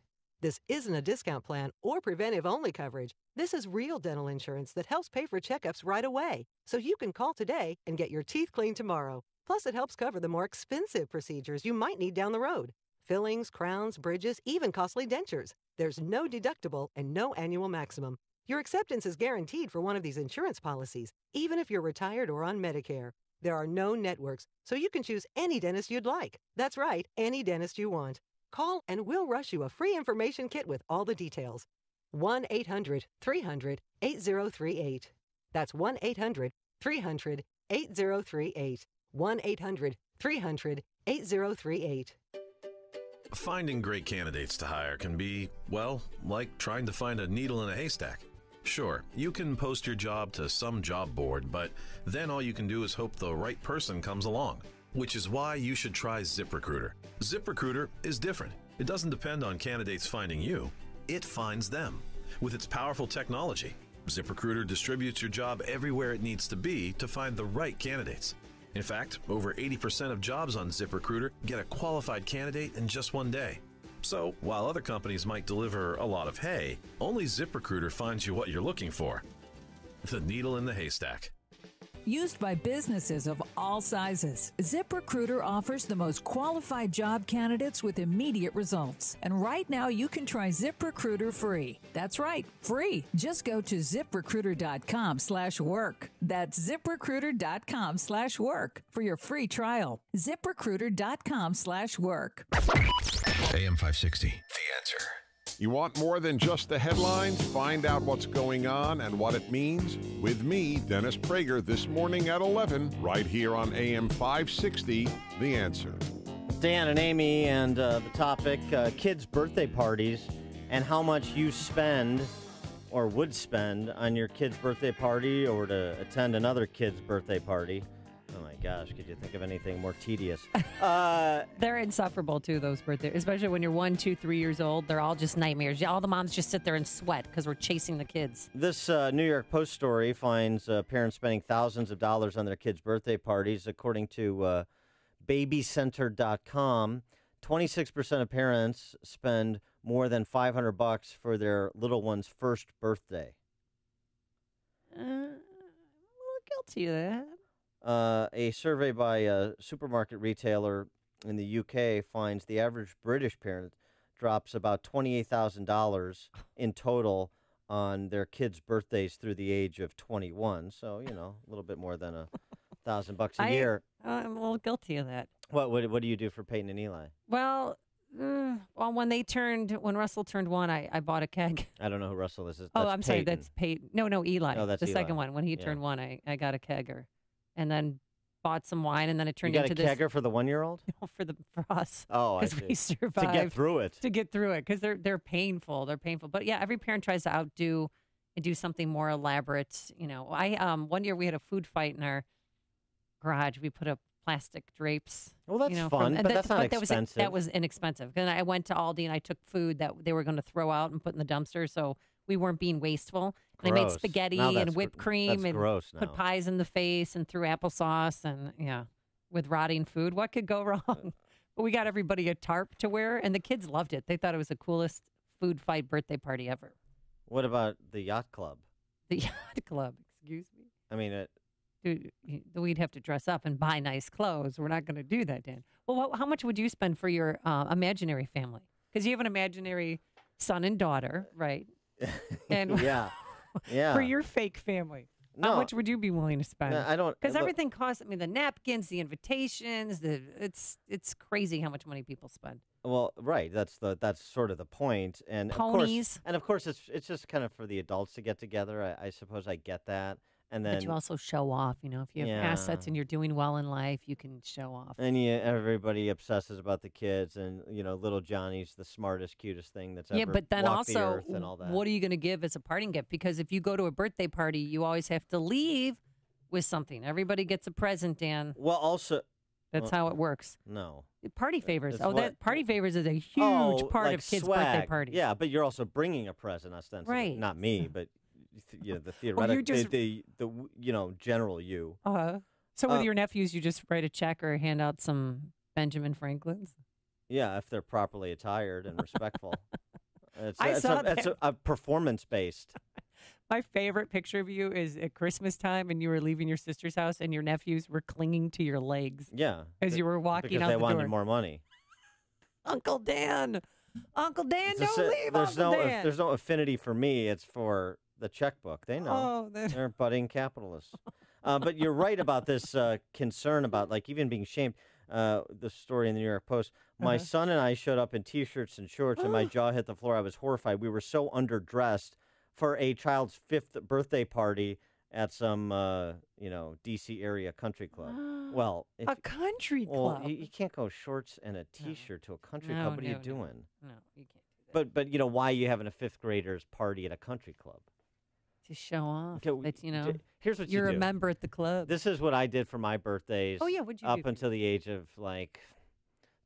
This isn't a discount plan or preventive-only coverage. This is real dental insurance that helps pay for checkups right away, so you can call today and get your teeth cleaned tomorrow. Plus, it helps cover the more expensive procedures you might need down the road. Fillings, crowns, bridges, even costly dentures. There's no deductible and no annual maximum. Your acceptance is guaranteed for one of these insurance policies, even if you're retired or on Medicare. There are no networks, so you can choose any dentist you'd like. That's right, any dentist you want. Call and we'll rush you a free information kit with all the details. 1-800-300-8038. That's 1-800-300-8038. 1-800-300-8038. Finding great candidates to hire can be, well, like trying to find a needle in a haystack. Sure, you can post your job to some job board, but then all you can do is hope the right person comes along. Which is why you should try ZipRecruiter. ZipRecruiter is different. It doesn't depend on candidates finding you. It finds them. With its powerful technology, ZipRecruiter distributes your job everywhere it needs to be to find the right candidates. In fact, over 80% of jobs on ZipRecruiter get a qualified candidate in just one day. So, while other companies might deliver a lot of hay, only ZipRecruiter finds you what you're looking for. The needle in the haystack. Used by businesses of all sizes, ZipRecruiter offers the most qualified job candidates with immediate results. And right now you can try ZipRecruiter free. That's right, free. Just go to ZipRecruiter.com/work. That's ZipRecruiter.com/work for your free trial. ZipRecruiter.com/work. AM 560, The Answer. You want more than just the headlines? Find out what's going on and what it means with me, Dennis Prager, this morning at 11, right here on AM 560, The Answer. Dan and Amy, and the topic, kids' birthday parties and how much you spend or would spend on your kid's birthday party or to attend another kid's birthday party. Oh, my gosh. Could you think of anything more tedious? They're insufferable, too, those birthdays. Especially when you're 1, 2, 3 years old. They're all just nightmares. All the moms just sit there and sweat because we're chasing the kids. This New York Post story finds parents spending thousands of dollars on their kids' birthday parties. According to babycenter.com, 26% of parents spend more than $500 for their little one's first birthday. I'm a little guilty of that. A survey by a supermarket retailer in the UK finds the average British parent drops about $28,000 in total on their kids' birthdays through the age of 21. So, you know, a little bit more than $1,000 a year. I'm a little guilty of that. What do you do for Peyton and Eli? Well, when Russell turned 1, I bought a keg. I don't know who Russell is. I'm sorry, that's Peyton. No, Eli. Oh, that's the Eli. second one. When he turned 1, I got a kegger. And then bought some wine, and then it turned into this. You got a kegger for the 1-year-old? No, for us. Oh, I see. Because we survived. To get through it. To get through it, because they're painful. They're painful. But yeah, every parent tries to outdo and do something more elaborate. You know, one year we had a food fight in our garage. We put up plastic drapes. Well, that's fun, but that's not expensive. That was inexpensive. And I went to Aldi and I took food that they were going to throw out and put in the dumpster, so we weren't being wasteful. And I made spaghetti and whipped cream and put pies in the face and threw applesauce and, with rotting food. What could go wrong? But we got everybody a tarp to wear, and the kids loved it. They thought it was the coolest food fight birthday party ever. What about the yacht club? The yacht club, excuse me. I mean, Dude, we'd have to dress up and buy nice clothes. We're not going to do that, Dan. Well, how much would you spend for your imaginary family? Because you have an imaginary son and daughter, right? And yeah. For your fake family, how much would you be willing to spend? I don't, because everything costs. I mean, the napkins, the invitations, it's crazy how much money people spend. Well, right. That's sort of the point. And ponies. Of course, it's just kind of for the adults to get together. I suppose I get that. And then, but you also show off, if you have assets and you're doing well in life, you can show off. And everybody obsesses about the kids, and little Johnny's the smartest, cutest thing that's ever but then walked also, the earth and all that. What are you going to give as a parting gift? Because if you go to a birthday party, you always have to leave with something. Everybody gets a present, Dan. Well, also, that's how it works. No. Party favors. That party favors is a huge part of kids' birthday parties. Yeah, but you're also bringing a present, ostensibly. Right. Not me, but the theoretical, the general you. So with your nephews, you just write a check or hand out some Benjamin Franklins? Yeah, if they're properly attired and respectful. It's a performance-based. My favorite picture of you is at Christmas time, and you were leaving your sister's house, and your nephews were clinging to your legs. Yeah. As you were walking out the door. Because they wanted more money. Uncle Dan, don't leave, Uncle Dan. There's no affinity for me. It's for the checkbook. They know. They're budding capitalists. But you're right about this concern about even being shamed. The story in the New York Post. My son and I showed up in T-shirts and shorts, and my jaw hit the floor. I was horrified. We were so underdressed for a child's 5th birthday party at some, D.C. area country club. Well, a country club. You can't go shorts and a T-shirt to a country club. What are you doing? No, you can't do that. But you know, why are you having a fifth graders party at a country club? To show off Okay, that, here's what you're you do. a member at the club. This is what I did for my birthdays. Oh, yeah, what'd you up do? until the age of like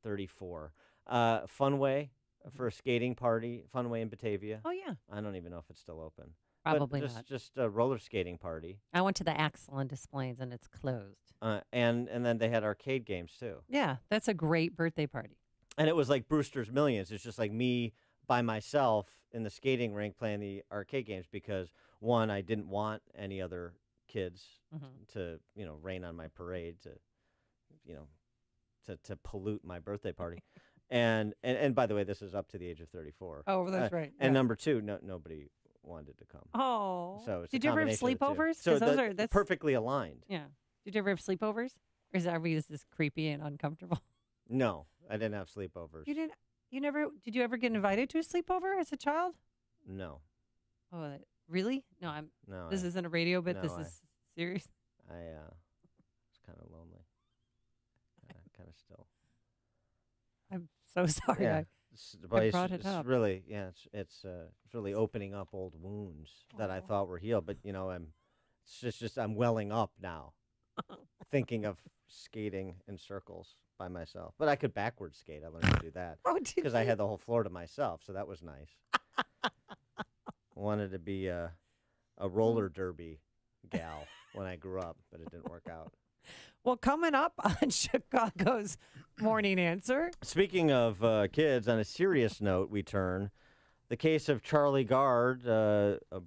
34. Funway for a skating party. Funway in Batavia. Oh, yeah. I don't even know if it's still open. Probably but not. Just a roller skating party. I went to the Axel on Displays, and it's closed. And then they had arcade games too. Yeah, that's a great birthday party. And it was like Brewster's Millions. It's just like me by myself in the skating rink playing the arcade games because, one, I didn't want any other kids to, rain on my parade, to pollute my birthday party. and by the way, this is up to the age of 34. Oh, that's right. And number two, nobody wanted to come. Oh. So it's Did you ever have sleepovers? So that's perfectly aligned. Yeah. Did you ever have sleepovers? Or is this creepy and uncomfortable? No, I didn't have sleepovers. You didn't? Did you ever get invited to a sleepover as a child? No. Oh, really? No, No. This isn't a radio bit. This is serious. I was kind of lonely. Kind of still. I'm so sorry. Yeah. I brought it up. Really, it's really opening up old wounds that I thought were healed. But it's just I'm welling up now, thinking of skating in circles by myself. But I could backward skate. I learned to do that because I had the whole floor to myself, so that was nice. Wanted to be a roller derby gal when I grew up, but it didn't work out. Well, coming up on Chicago's Morning Answer. Speaking of kids, on a serious note, we turn. The case of Charlie Gard,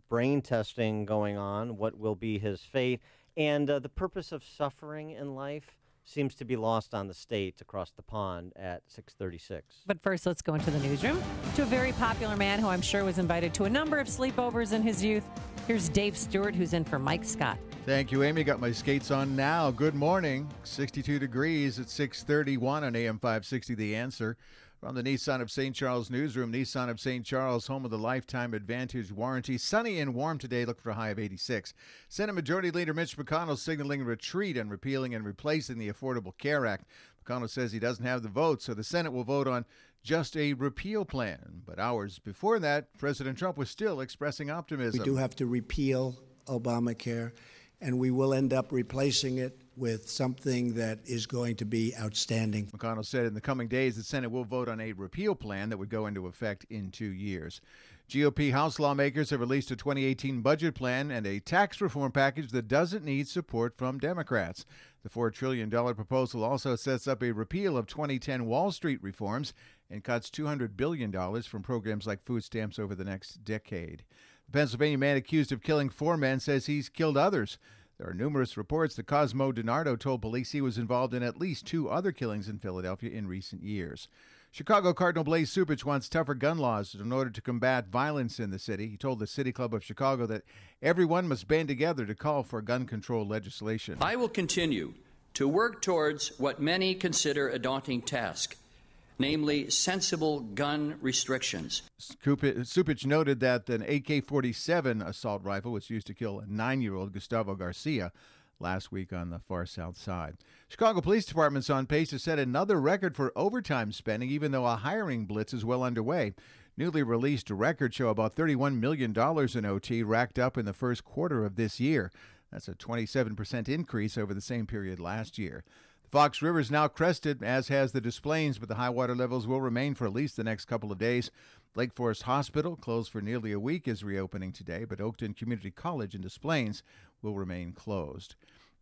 brain testing going on, what will be his fate, and the purpose of suffering in life seems to be lost on the state across the pond at 6:36. But first, let's go into the newsroom to a very popular man who I'm sure was invited to a number of sleepovers in his youth. Here's Dave Stewart, who's in for Mike Scott. Thank you, Amy. Got my skates on now. Good morning. 62 degrees at 6:31 on AM 560, The Answer. From the Nissan of St. Charles newsroom, Nissan of St. Charles, home of the Lifetime Advantage warranty. Sunny and warm today. Look for a high of 86. Senate Majority Leader Mitch McConnell signaling retreat on repealing and replacing the Affordable Care Act. McConnell says he doesn't have the vote, so the Senate will vote on just a repeal plan. But hours before that, President Trump was still expressing optimism. We do have to repeal Obamacare, and we will end up replacing it with something that is going to be outstanding. McConnell said in the coming days the Senate will vote on a repeal plan that would go into effect in 2 years. GOP House lawmakers have released a 2018 budget plan and a tax reform package that doesn't need support from Democrats. The $4 trillion proposal also sets up a repeal of 2010 Wall Street reforms and cuts $200 billion from programs like food stamps over the next decade. The Pennsylvania man accused of killing 4 men says he's killed others. There are numerous reports that Cosmo DiNardo told police he was involved in at least 2 other killings in Philadelphia in recent years. Chicago Cardinal Blaise Cupich wants tougher gun laws in order to combat violence in the city. He told the City Club of Chicago that everyone must band together to call for gun control legislation. I will continue to work towards what many consider a daunting task, namely sensible gun restrictions. Cupich noted that an AK-47 assault rifle was used to kill a 9-year-old Gustavo Garcia last week on the far south side. Chicago Police Department's on pace to set another record for overtime spending, even though a hiring blitz is well underway. Newly released records show about $31 million in OT racked up in the first quarter of this year. That's a 27% increase over the same period last year. The Fox River is now crested, as has the Des Plaines, but the high water levels will remain for at least the next couple of days. Lake Forest Hospital, closed for nearly a week, is reopening today, but Oakton Community College in Des Plaines will remain closed.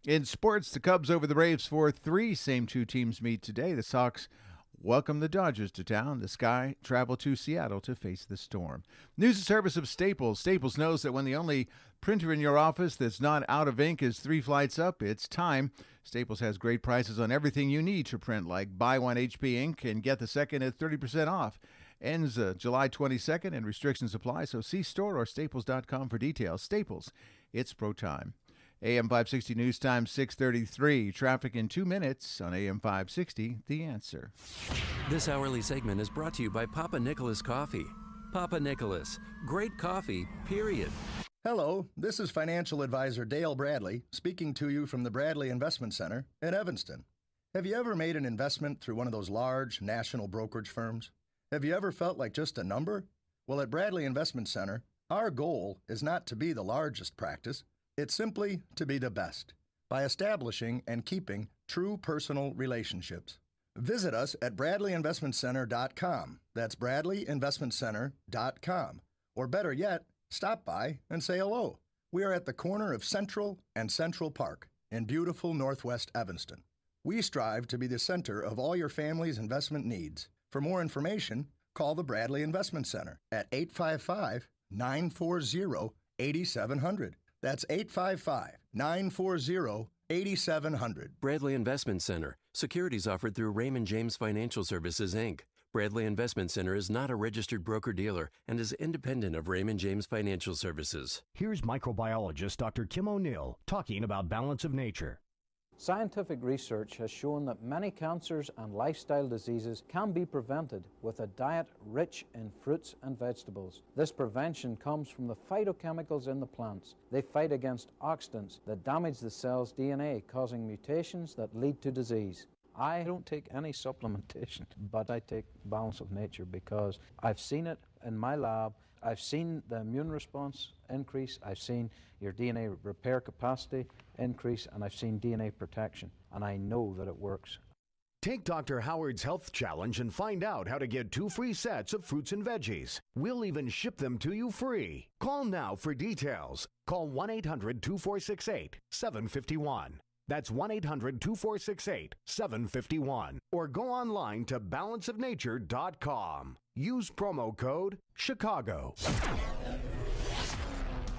In sports, the Cubs over the Braves 4-3. Same 2 teams meet today. The Sox welcome the Dodgers to town. The Sky travel to Seattle to face the Storm. News and service of Staples. Staples knows that when the only printer in your office that's not out of ink is 3 flights up, it's time. Staples has great prices on everything you need to print, like buy 1 HP ink and get the second at 30% off. Ends July 22nd and restrictions apply, so see store or staples.com for details. Staples, it's pro time. AM 560 News Time 6:33. Traffic in 2 minutes on AM 560, The Answer. This hourly segment is brought to you by Papa Nicholas Coffee. Papa Nicholas, great coffee, period. Hello, this is financial advisor Dale Bradley speaking to you from the Bradley Investment Center in Evanston. Have you ever made an investment through one of those large national brokerage firms? Have you ever felt like just a number? Well, at Bradley Investment Center, our goal is not to be the largest practice, it's simply to be the best by establishing and keeping true personal relationships. Visit us at bradleyinvestmentcenter.com. That's bradleyinvestmentcenter.com. Or better yet, stop by and say hello. We are at the corner of Central and Central Park in beautiful Northwest Evanston. We strive to be the center of all your family's investment needs. For more information, call the Bradley Investment Center at 855-940-8700. That's 855-940-8700. Bradley Investment Center. Securities offered through Raymond James Financial Services, Inc. Bradley Investment Center is not a registered broker-dealer and is independent of Raymond James Financial Services. Here's microbiologist Dr. Kim O'Neill talking about balance of nature. Scientific research has shown that many cancers and lifestyle diseases can be prevented with a diet rich in fruits and vegetables. This prevention comes from the phytochemicals in the plants. They fight against oxidants that damage the cell's DNA, causing mutations that lead to disease. I don't take any supplementation, but I take Balance of Nature because I've seen it in my lab. I've seen the immune response increase, I've seen your DNA repair capacity increase, and I've seen DNA protection, and I know that it works. Take Dr. Howard's Health Challenge and find out how to get 2 free sets of fruits and veggies. We'll even ship them to you free. Call now for details. Call 1-800-2468-751. That's 1-800-2468-751. Or go online to balanceofnature.com. Use promo code Chicago.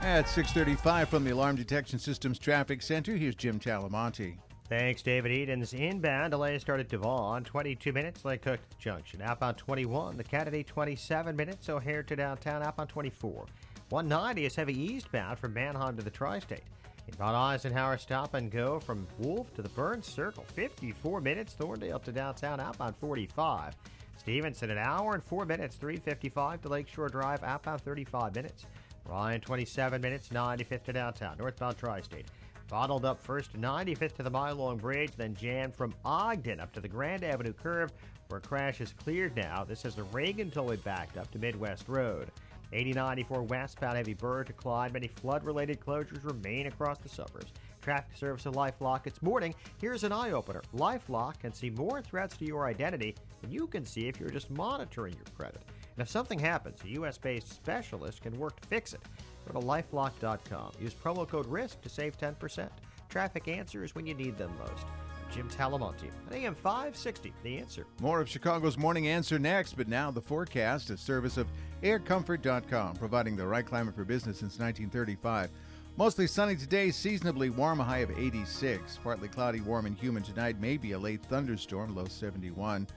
At 6:35 from the Alarm Detection Systems Traffic Center, here's Jim Talamonte. Thanks, David Edens. Inbound delay started Devon, 22 minutes, Lake Cook Junction. Outbound 21, the Kennedy 27 minutes, O'Hare to downtown, outbound 24. 190 is heavy eastbound from Manheim to the Tri-State. Inbound Eisenhower stop and go from Wolf to the Burns Circle, 54 minutes, Thorndale to downtown, outbound 45. Stevenson, an hour and 4 minutes, 3:55 to Lakeshore Drive, outbound 35 minutes. Ryan, 27 minutes, 95th to downtown, northbound Tri-State. Bottled up first, 95th to the Mile Long Bridge, then jammed from Ogden up to the Grand Avenue curve, where crash is cleared now. This is the Reagan tollway backed up to Midwest Road. 8094 westbound heavy Burr to Clyde. Many flood-related closures remain across the suburbs. Traffic service of LifeLock. It's morning. Here's an eye-opener. LifeLock can see more threats to your identity than you can see if you're just monitoring your credit. And if something happens, a U.S.-based specialist can work to fix it. Go to lifelock.com. Use promo code RISK to save 10%. Traffic answers when you need them most. I'm Jim Talamonte at AM 560, The Answer. More of Chicago's Morning Answer next, but now the forecast, a service of aircomfort.com, providing the right climate for business since 1935. Mostly sunny today, seasonably warm, a high of 86. Partly cloudy, warm and humid tonight, maybe a late thunderstorm, low 71.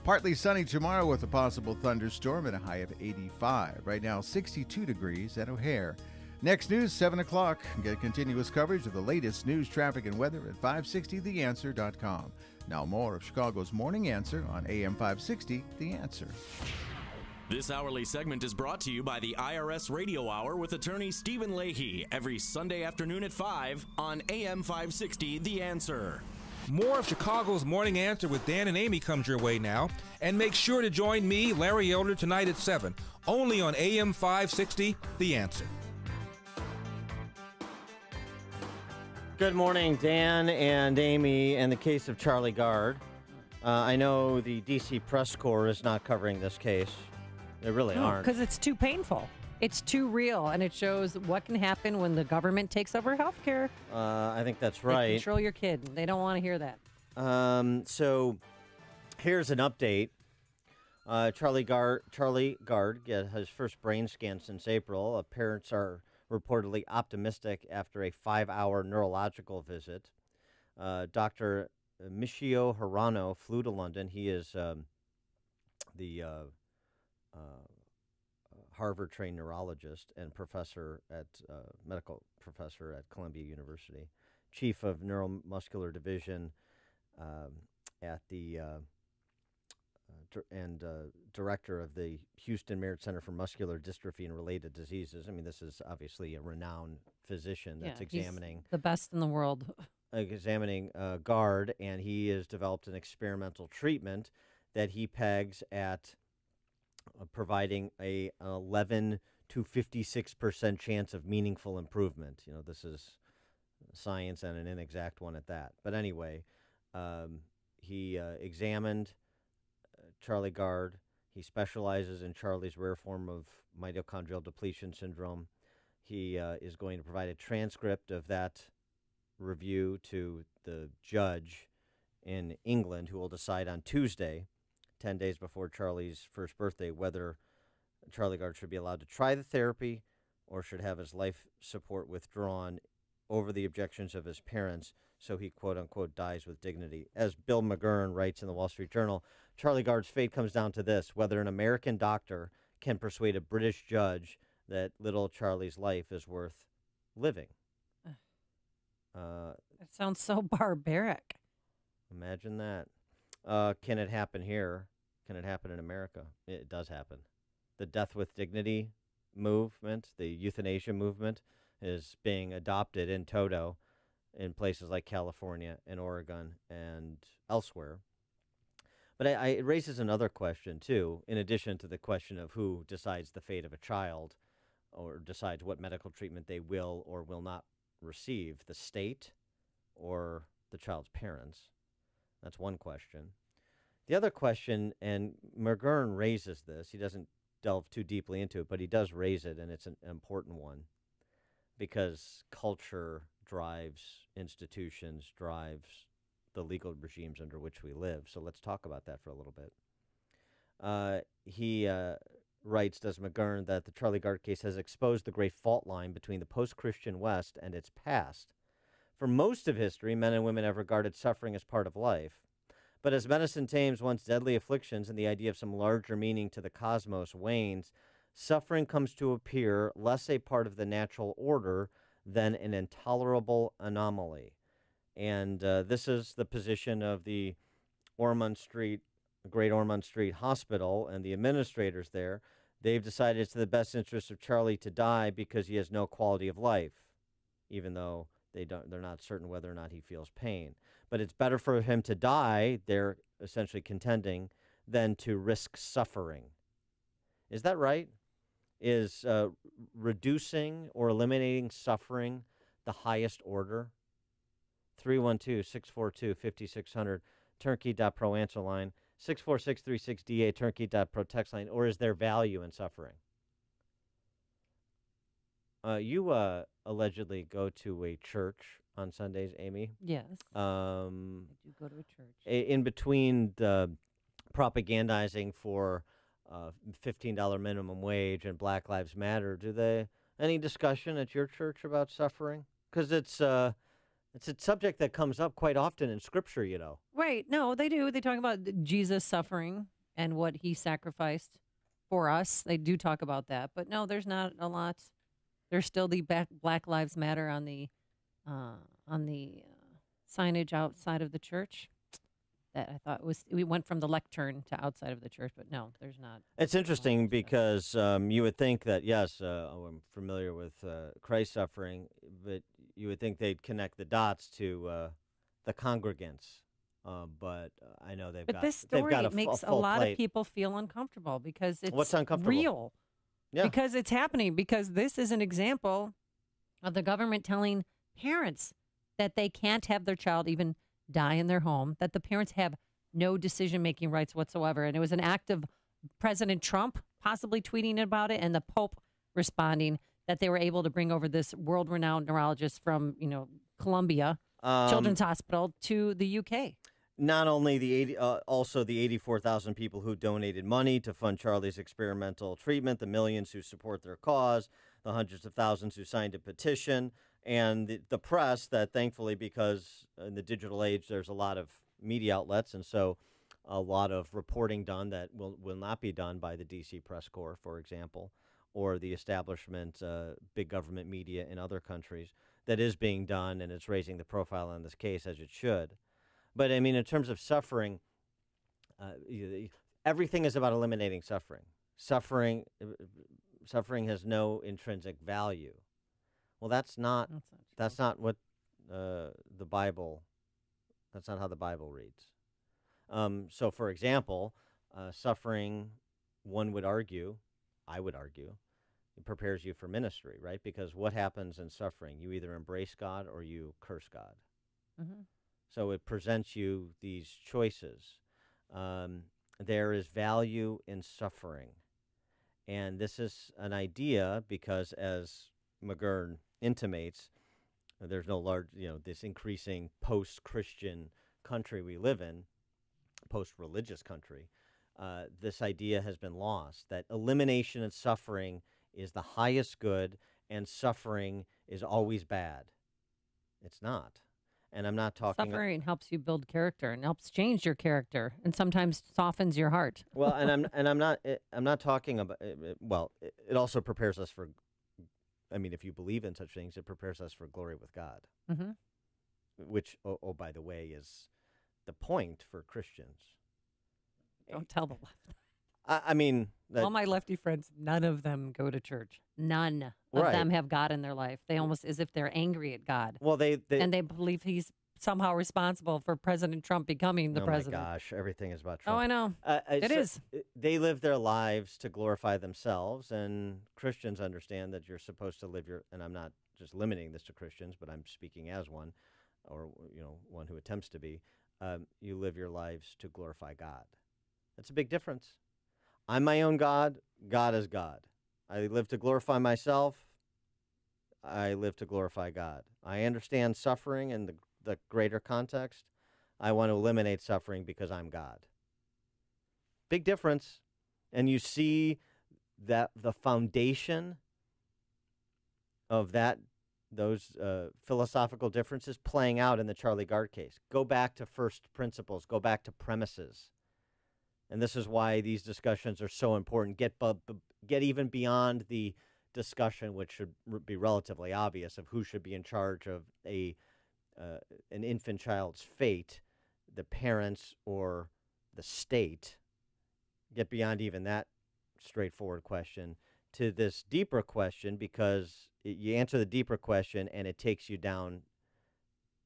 Partly sunny tomorrow with a possible thunderstorm and a high of 85. Right now, 62 degrees at O'Hare. Next news, 7 o'clock. Get continuous coverage of the latest news, traffic, and weather at 560theanswer.com. Now more of Chicago's Morning Answer on AM 560, The Answer. This hourly segment is brought to you by the IRS Radio Hour with attorney Stephen Leahy every Sunday afternoon at 5 on AM 560, The Answer. More of Chicago's Morning Answer with Dan and Amy comes your way now. And make sure to join me, Larry Elder, tonight at 7, only on AM 560, The Answer. Good morning, Dan and Amy. In the case of Charlie Gard, I know the D.C. Press Corps is not covering this case. They really aren't. Because it's too painful. It's too real, and it shows what can happen when the government takes over health care. I think that's right. They control your kid. They don't want to hear that. So here's an update. Charlie Gard got his first brain scan since April. Parents are reportedly optimistic after a 5-hour neurological visit. Dr. Michio Hirano flew to London. He is the Harvard-trained neurologist and medical professor at Columbia University, chief of neuromuscular division at the director of the Houston Merit Center for Muscular Dystrophy and Related Diseases. I mean, this is obviously a renowned physician that's examining he's the best in the world. Examining GARD, and he has developed an experimental treatment that he pegs at providing an 11 to 56% chance of meaningful improvement. You know, this is science and an inexact one at that. But anyway, he examined Charlie Gard. He specializes in Charlie's rare form of mitochondrial depletion syndrome. He is going to provide a transcript of that review to the judge in England, who will decide on Tuesday, 10 days before Charlie's first birthday, whether Charlie Gard should be allowed to try the therapy or should have his life support withdrawn over the objections of his parents, so he, quote-unquote, dies with dignity. As Bill McGurn writes in the Wall Street Journal, Charlie Gard's fate comes down to this: whether an American doctor can persuade a British judge that little Charlie's life is worth living. It sounds so barbaric. Imagine that. Can it happen here? Can it happen in America? It does happen. The Death with Dignity movement, the euthanasia movement, is being adopted in toto in places like California and Oregon and elsewhere. But it raises another question, too, in addition to the question of who decides the fate of a child or decides what medical treatment they will or will not receive, the state or the child's parents. That's one question. The other question, and McGurn raises this, he doesn't delve too deeply into it, but he does raise it, and it's an important one, because culture drives institutions, drives the legal regimes under which we live. So let's talk about that for a little bit. He writes, does McGurn, that the Charlie Gard case has exposed the great fault line between the post-Christian West and its past. For most of history, men and women have regarded suffering as part of life. But as medicine tames once deadly afflictions and the idea of some larger meaning to the cosmos wanes, suffering comes to appear less a part of the natural order than an intolerable anomaly. And this is the position of the Great Ormond Street Hospital and the administrators there. They've decided it's in the best interest of Charlie to die because he has no quality of life, even though they're not certain whether or not he feels pain. But it's better for him to die, they're essentially contending, than to risk suffering. Is that right? Is reducing or eliminating suffering the highest order? 312-642-5600, turnkey.pro answer line, 64636DA, turnkey.pro text line, or is there value in suffering? You allegedly go to a church on Sundays, Amy? Yes. I do go to a church. In between the propagandizing for $15 minimum wage and Black Lives Matter, any discussion at your church about suffering? Because it's a subject that comes up quite often in Scripture, you know. Right. No, they do. They talk about Jesus suffering and what he sacrificed for us. They do talk about that. But no, there's not a lot. There's still the Black Lives Matter on the signage outside of the church. That I thought we went from the lectern to outside of the church, but no, there's not. It's interesting because you would think that, yes, I'm familiar with Christ's suffering, but you would think they'd connect the dots to the congregants. But I know they've got. But this story makes a lot of people feel uncomfortable because it's What's uncomfortable? Real. Yeah. Because it's happening. Because this is an example of the government telling parents that they can't have their child even die in their home, that the parents have no decision-making rights whatsoever. And it was an act of President Trump possibly tweeting about it and the Pope responding that they were able to bring over this world-renowned neurologist from, Columbia Children's Hospital to the UK. Not only also the 84,000 people who donated money to fund Charlie's experimental treatment, the millions who support their cause, the hundreds of thousands who signed a petition, and the press that, thankfully, because in the digital age there's a lot of media outlets, and so a lot of reporting done that will not be done by the D.C. Press Corps, for example, or the establishment, big government media in other countries, that is being done, and it's raising the profile on this case as it should. But, I mean, in terms of suffering, everything is about eliminating suffering. Suffering has no intrinsic value. Well, that's not what the Bible. That's not how the Bible reads. So, for example, suffering, I would argue, it prepares you for ministry, right? Because what happens in suffering? You either embrace God or you curse God. Mm-hmm. So it presents you these choices. There is value in suffering. And this is an idea because, as McGurn intimates, there's no large, this increasing post-Christian country we live in, post-religious country. This idea has been lost, that elimination of suffering is the highest good and suffering is always bad. It's not. And I'm not talking. Suffering helps you build character and helps change your character, and sometimes softens your heart. Well, I'm not talking about. Well, it also prepares us for. I mean, if you believe in such things, it prepares us for glory with God. Mm-hmm. Which, by the way, is the point for Christians. Don't tell the left. I mean, all my lefty friends, none of them go to church. None of them have God in their life. They almost as if they're angry at God. Well, they believe he's somehow responsible for President Trump becoming the president. Oh my gosh, everything is about Trump. Oh, I know. It is. They live their lives to glorify themselves, and Christians understand that you're supposed to live and I'm not just limiting this to Christians, but I'm speaking as one, or one who attempts to be. You live your lives to glorify God. That's a big difference. I'm my own God. God is God. I live to glorify myself. I live to glorify God. I understand suffering in the greater context. I want to eliminate suffering because I'm God. Big difference. And you see that the foundation of those philosophical differences playing out in the Charlie Gard case. Go back to first principles. Go back to premises. And this is why these discussions are so important. Get even beyond the discussion, which should be relatively obvious, of who should be in charge of an infant child's fate, the parents or the state. Get beyond even that straightforward question to this deeper question, because you answer the deeper question and it takes you down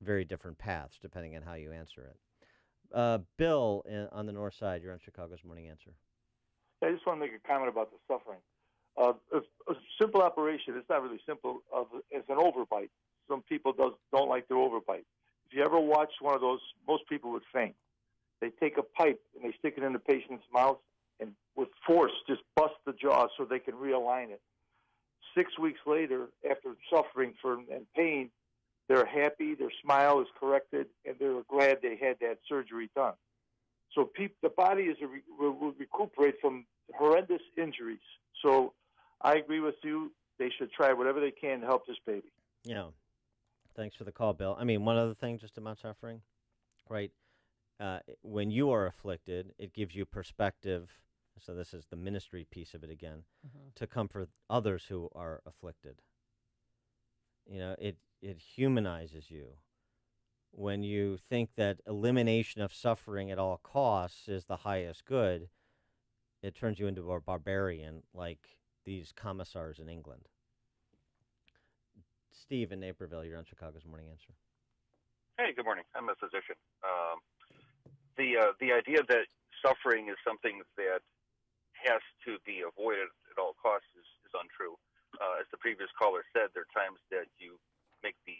very different paths depending on how you answer it. Bill, on the north side, you're on Chicago's Morning Answer. I just want to make a comment about the suffering. A simple operation, it's not really simple, it's an overbite. Some people don't like their overbite. If you ever watch one of those, most people would faint. They take a pipe and they stick it in the patient's mouth and with force just bust the jaw so they can realign it. 6 weeks later, after suffering and pain, they're happy, their smile is corrected, and they're glad they had that surgery done. So the body will recuperate from horrendous injuries. So I agree with you. They should try whatever they can to help this baby. Yeah. Thanks for the call, Bill. I mean, one other thing just about suffering, right? When you are afflicted, it gives you perspective. So this is the ministry piece of it again, to comfort others who are afflicted. It humanizes you. When you think that elimination of suffering at all costs is the highest good, it turns you into a barbarian like these commissars in England. Steve in Naperville, you're on Chicago's Morning Answer. Hey, good morning. I'm a physician. The idea that suffering is something that has to be avoided at all costs is untrue. As the previous caller said, there are times that you make the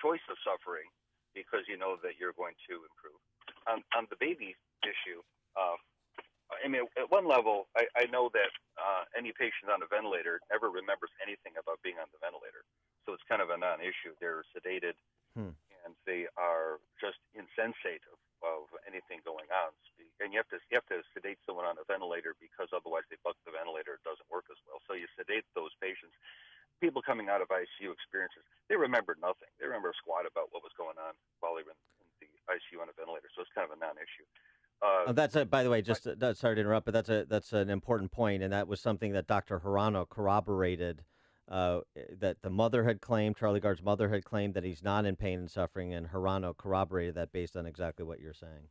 choice of suffering because you know that you're going to improve. On the baby issue, at one level, I know that any patient on a ventilator never remembers anything about being on the ventilator. So it's kind of a non-issue. They're sedated, and they are just insensate of anything going on. And you have to sedate someone on a ventilator because otherwise they bug the ventilator. It doesn't work as well. So you sedate those patients. People coming out of ICU experiences, they remember nothing. They remember a squat about what was going on while they were in the ICU on a ventilator. So it's kind of a non-issue. By the way, sorry to interrupt, but that's an important point, and that was something that Dr. Hirano corroborated. That the mother had claimed, Charlie Gard's mother had claimed that he's not in pain and suffering, and Hirano corroborated that based on exactly what you're saying.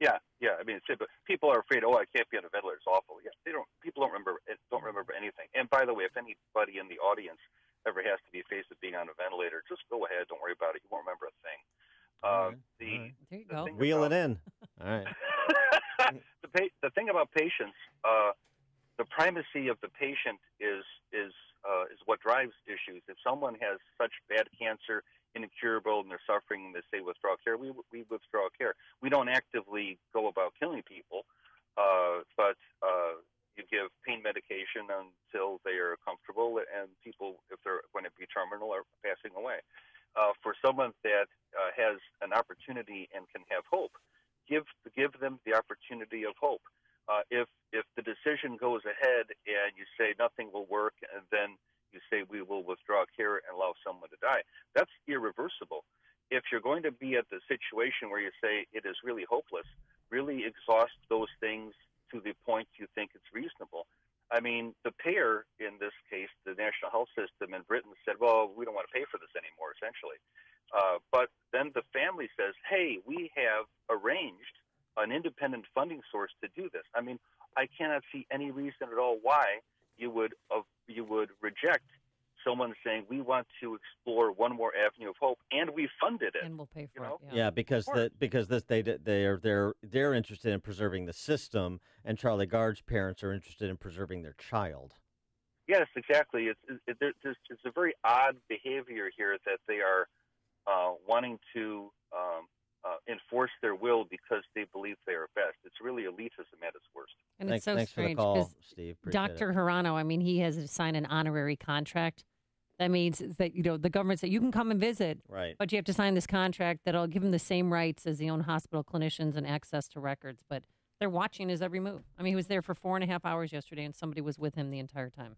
Yeah. I mean, but people are afraid. Oh, I can't be on a ventilator. It's awful. Yeah, they don't. People don't remember anything. And by the way, if anybody in the audience ever has to be faced with being on a ventilator, just go ahead. Don't worry about it. You won't remember a thing. There you go. Wheel it in. All right. The thing about patients, the primacy of the patient is what drives issues. If someone has such bad cancer, incurable, and they're suffering, and they say withdraw care, we withdraw care. We don't actively go about killing people, but you give pain medication until they are comfortable, and people, if they're going to be terminal, are passing away. For someone that has an opportunity and can have hope, give them the opportunity of hope. If the decision goes ahead and you say nothing will work, and then you say we will withdraw care and allow someone to die, that's irreversible. If you're going to be at the situation where you say it is really hopeless, really exhaust those things to the point you think it's reasonable. I mean, the payer in this case, the National Health System in Britain, said, well, we don't want to pay for this anymore, essentially. But then the family says, hey, we have arranged an independent funding source to do this. I mean, I cannot see any reason at all why you would reject someone saying we want to explore one more avenue of hope, and we funded it, and we'll pay for it. Yeah, because they're interested in preserving the system, and Charlie Gard's parents are interested in preserving their child. Yes, exactly. It's a very odd behavior here that they are wanting to enforce their will because they believe they are best. It's really elitism at its worst. And it's so thanks strange for the call, Steve. Dr. Hirano, I mean, he has to sign an honorary contract. That means that, the government said you can come and visit, right? But you have to sign this contract that'll give him the same rights as the own hospital clinicians and access to records. But they're watching his every move. I mean, he was there for 4.5 hours yesterday, and somebody was with him the entire time.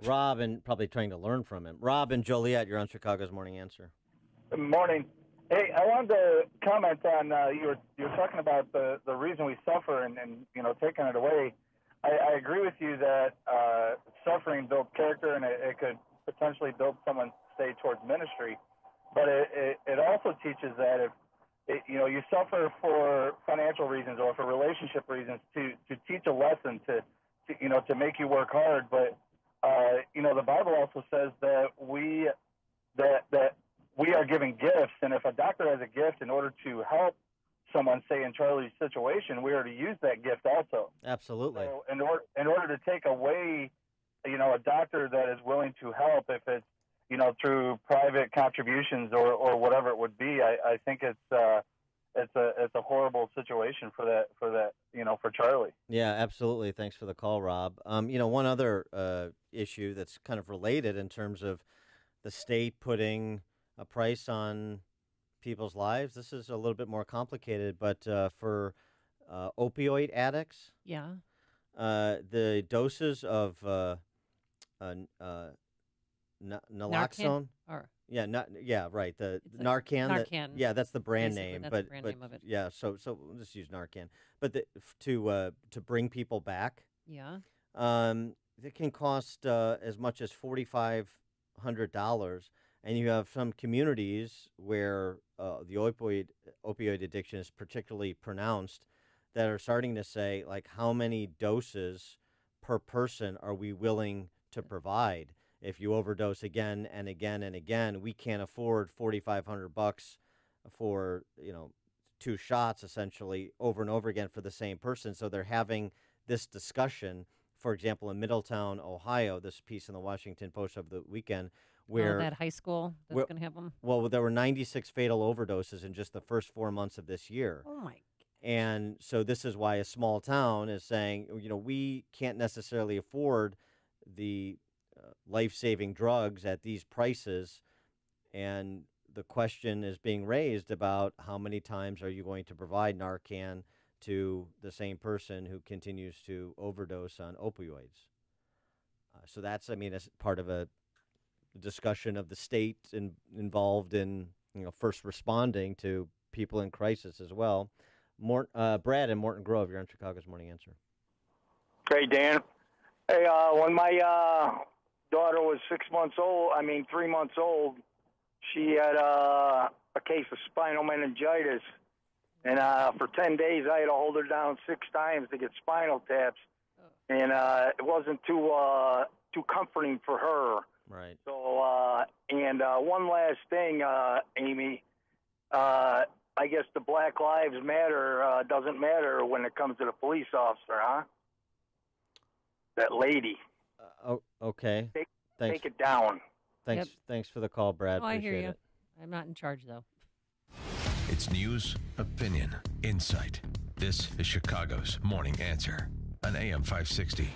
Rob, and probably trying to learn from him. Rob and Joliet, you're on Chicago's Morning Answer. Good morning. Hey, I wanted to comment on you were talking about the reason we suffer and taking it away. I agree with you that suffering builds character, and it could potentially build someone, say, towards ministry. But it also teaches that if you suffer for financial reasons or for relationship reasons to teach a lesson to make you work hard. But the Bible also says that we are giving gifts, and if a doctor has a gift in order to help someone, say in Charlie's situation, we are to use that gift also. Absolutely. So in order to take away, a doctor that is willing to help, if it's through private contributions or whatever it would be, I think it's a horrible situation for Charlie. Yeah, absolutely. Thanks for the call, Rob. One other issue that's kind of related in terms of the state putting a price on people's lives. This is a little bit more complicated, but for opioid addicts, the doses of naloxone, right, the Narcan. Narcan. That's the brand name, that's the brand name of it. Yeah, so we'll just use Narcan. But to bring people back, it can cost as much as $4,500. And you have some communities where the opioid addiction is particularly pronounced that are starting to say, like, how many doses per person are we willing to provide? If you overdose again and again and again, we can't afford $4,500 for 2 shots essentially over and over again for the same person. So they're having this discussion. For example, in Middletown, Ohio, this piece in the Washington Post over the weekend, where that high school that's going to have them. Well, there were 96 fatal overdoses in just the first 4 months of this year. Oh my! And so this is why a small town is saying, we can't necessarily afford the life-saving drugs at these prices, and the question is being raised about how many times are you going to provide Narcan to the same person who continues to overdose on opioids. So that's, as part of a discussion of the state involved in first responding to people in crisis as well. Brad in Morton Grove, you're on Chicago's Morning Answer. Hey, Dan. Hey, when my daughter was 3 months old, she had a case of spinal meningitis, And for 10 days, I had to hold her down 6 times to get spinal taps. And it wasn't too comforting for her. Right. So, one last thing, Amy. I guess the Black Lives Matter doesn't matter when it comes to the police officer, huh? That lady. Okay. Take it down. Thanks for the call, Brad. Oh, I hear Appreciate you. it. I'm not in charge, though. It's news, opinion, insight. This is Chicago's Morning Answer on AM 560.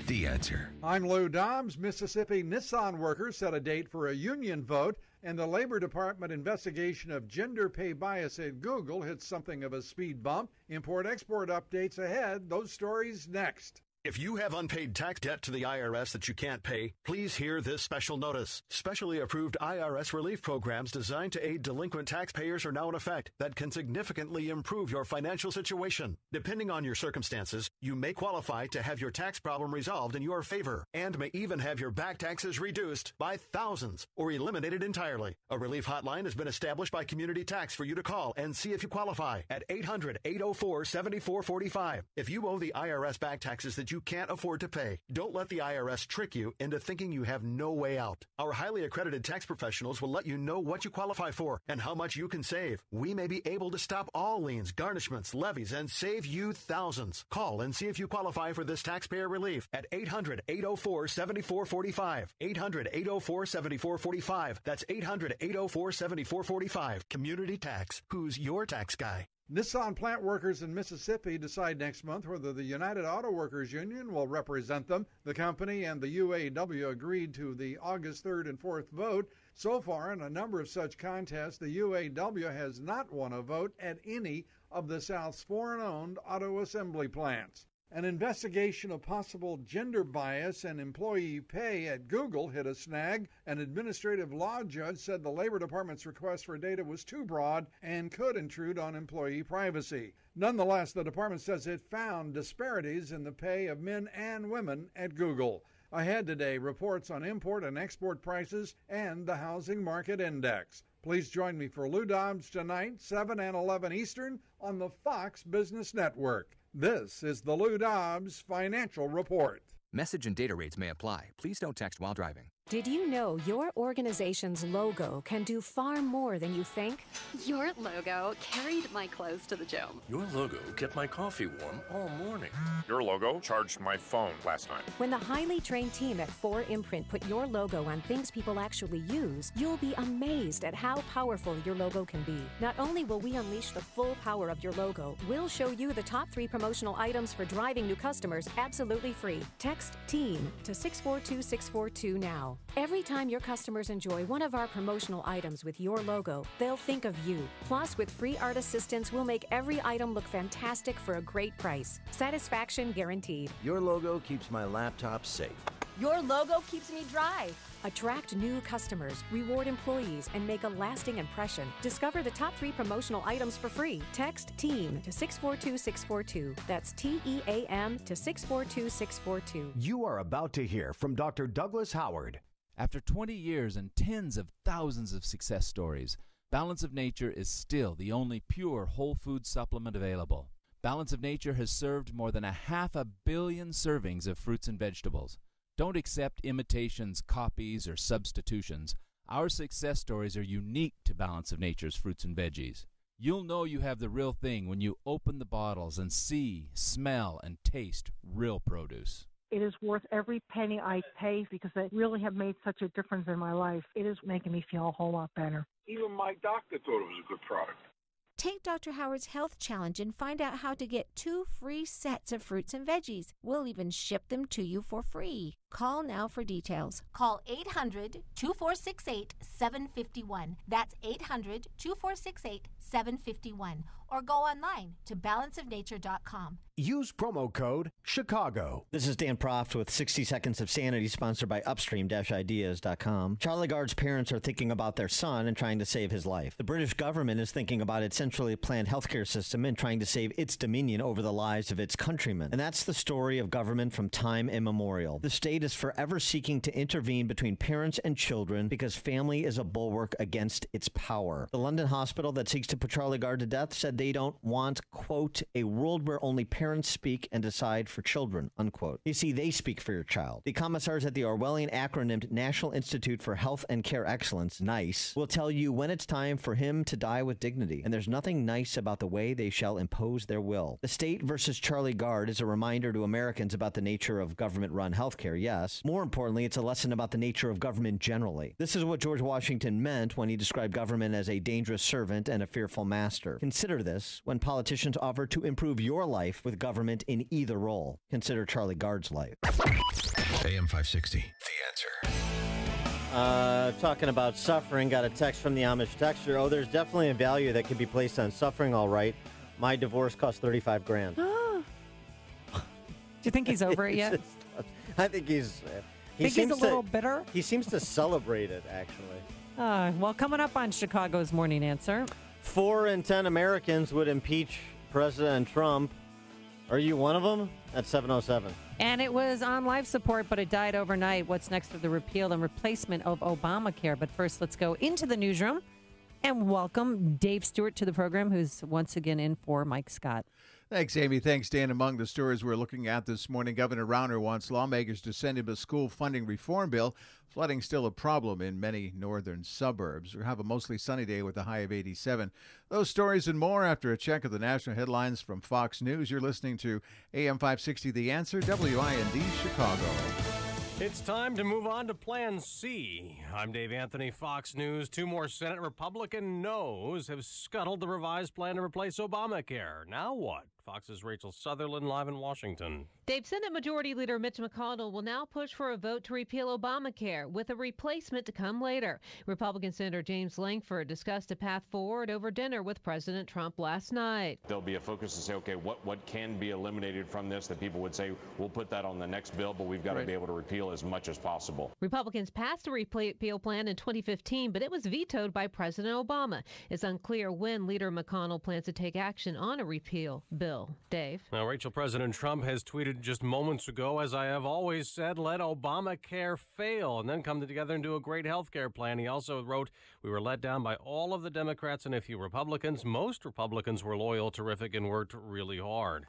The Answer. I'm Lou Dobbs. Mississippi Nissan workers set a date for a union vote, and the Labor Department investigation of gender pay bias at Google hits something of a speed bump. Import-export updates ahead. Those stories next. If you have unpaid tax debt to the IRS that you can't pay, please hear this special notice. Specially approved IRS relief programs designed to aid delinquent taxpayers are now in effect that can significantly improve your financial situation. Depending on your circumstances, you may qualify to have your tax problem resolved in your favor and may even have your back taxes reduced by thousands or eliminated entirely. A relief hotline has been established by Community Tax for you to call and see if you qualify at 800-804-7445. If you owe the IRS back taxes that you can't afford to pay, don't let the IRS trick you into thinking you have no way out. Our highly accredited tax professionals will let you know what you qualify for and how much you can save. We may be able to stop all liens, garnishments, levies, and save you thousands. Call and see if you qualify for this taxpayer relief at 800-804-7445. 800-804-7445. That's 800-804-7445. Community Tax. Who's your tax guy? Nissan plant workers in Mississippi decide next month whether the United Auto Workers Union will represent them. The company and the UAW agreed to the August 3rd and 4th vote. So far, in a number of such contests, the UAW has not won a vote at any of the South's foreign-owned auto assembly plants. An investigation of possible gender bias and employee pay at Google hit a snag. An administrative law judge said the Labor Department's request for data was too broad and could intrude on employee privacy. Nonetheless, the department says it found disparities in the pay of men and women at Google. Ahead today, reports on import and export prices and the housing market index. Please join me for Lou Dobbs tonight, 7 and 11 Eastern, on the Fox Business Network. This is the Lou Dobbs Financial Report. Message and data rates may apply. Please don't text while driving. Did you know your organization's logo can do far more than you think? Your logo carried my clothes to the gym. Your logo kept my coffee warm all morning. Your logo charged my phone last night. When the highly trained team at 4imprint put your logo on things people actually use, you'll be amazed at how powerful your logo can be. Not only will we unleash the full power of your logo, we'll show you the top 3 promotional items for driving new customers absolutely free. Text TEAM to 642-642 now. Every time your customers enjoy one of our promotional items with your logo, they'll think of you. Plus, with free art assistance, we'll make every item look fantastic for a great price. Satisfaction guaranteed. Your logo keeps my laptop safe. Your logo keeps me dry. Attract new customers, reward employees, and make a lasting impression. Discover the top 3 promotional items for free. Text TEAM to 642-642. That's TEAM to 642-642. You are about to hear from Dr. Douglas Howard. After 20 years and tens of thousands of success stories, Balance of Nature is still the only pure whole food supplement available. Balance of Nature has served more than 500 million servings of fruits and vegetables. Don't accept imitations, copies, or substitutions. Our success stories are unique to Balance of Nature's fruits and veggies. You'll know you have the real thing when you open the bottles and see, smell, and taste real produce. It is worth every penny I pay because they really have made such a difference in my life. It is making me feel a whole lot better. Even my doctor thought it was a good product. Take Dr. Howard's Health Challenge and find out how to get 2 free sets of fruits and veggies. We'll even ship them to you for free. Call now for details. Call 800-2468-751. That's 800-2468-751. Or go online to balanceofnature.com. Use promo code Chicago. This is Dan Proft with 60 Seconds of Sanity, sponsored by Upstream-Ideas.com. Charlie Gard's parents are thinking about their son and trying to save his life. The British government is thinking about its centrally planned healthcare system and trying to save its dominion over the lives of its countrymen. And that's the story of government from time immemorial. The state state is forever seeking to intervene between parents and children because family is a bulwark against its power. The London hospital that seeks to put Charlie Gard to death said they don't want, quote, a world where only parents speak and decide for children, unquote. You see, they speak for your child. The commissars at the Orwellian acronymed National Institute for Health and Care Excellence, NICE, will tell you when it's time for him to die with dignity, and there's nothing nice about the way they shall impose their will. The state versus Charlie Gard is a reminder to Americans about the nature of government-run healthcare, yes. More importantly, it's a lesson about the nature of government generally. This is what George Washington meant when he described government as a dangerous servant and a fearful master. Consider this when politicians offer to improve your life with government in either role. Consider Charlie Gard's life. AM 560, The Answer. Talking about suffering, got a text from the Amish texter. Oh, there's definitely a value that can be placed on suffering, all right. My divorce cost $35,000. Do you think he's over it yet? I think he's... he's a little bitter? He seems to celebrate it, actually. Well, coming up on Chicago's Morning Answer. 4 in 10 Americans would impeach President Trump. Are you one of them? At 7:07. And it was on life support, but it died overnight. What's next for the repeal and replacement of Obamacare? But first, let's go into the newsroom and welcome Dave Stewart to the program, who's once again in for Mike Scott. Thanks, Amy. Thanks, Dan. Among the stories we're looking at this morning, Governor Rauner wants lawmakers to send him a school funding reform bill. Flooding still a problem in many northern suburbs. We'll have a mostly sunny day with a high of 87. Those stories and more after a check of the national headlines from Fox News. You're listening to AM 560 The Answer, WIND Chicago. It's time to move on to Plan C. I'm Dave Anthony, Fox News. 2 more Senate Republican no's have scuttled the revised plan to replace Obamacare. Now what? Fox's Rachel Sutherland live in Washington. Dave, Senate Majority Leader Mitch McConnell will now push for a vote to repeal Obamacare, with a replacement to come later. Republican Senator James Lankford discussed a path forward over dinner with President Trump last night. There'll be a focus to say, okay, what can be eliminated from this that people would say, we'll put that on the next bill, but we've got to be able to repeal as much as possible. Republicans passed a repeal plan in 2015, but it was vetoed by President Obama. It's unclear when Leader McConnell plans to take action on a repeal bill. Dave. Now, Rachel, President Trump has tweeted just moments ago, as I have always said, let Obamacare fail and then come together and do a great health care plan. He also wrote, we were let down by all of the Democrats and a few Republicans. Most Republicans were loyal, terrific, and worked really hard.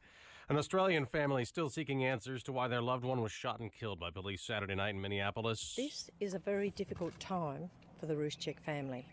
An Australian family still seeking answers to why their loved one was shot and killed by police Saturday night in Minneapolis. This is a very difficult time for the Ruszczyk family.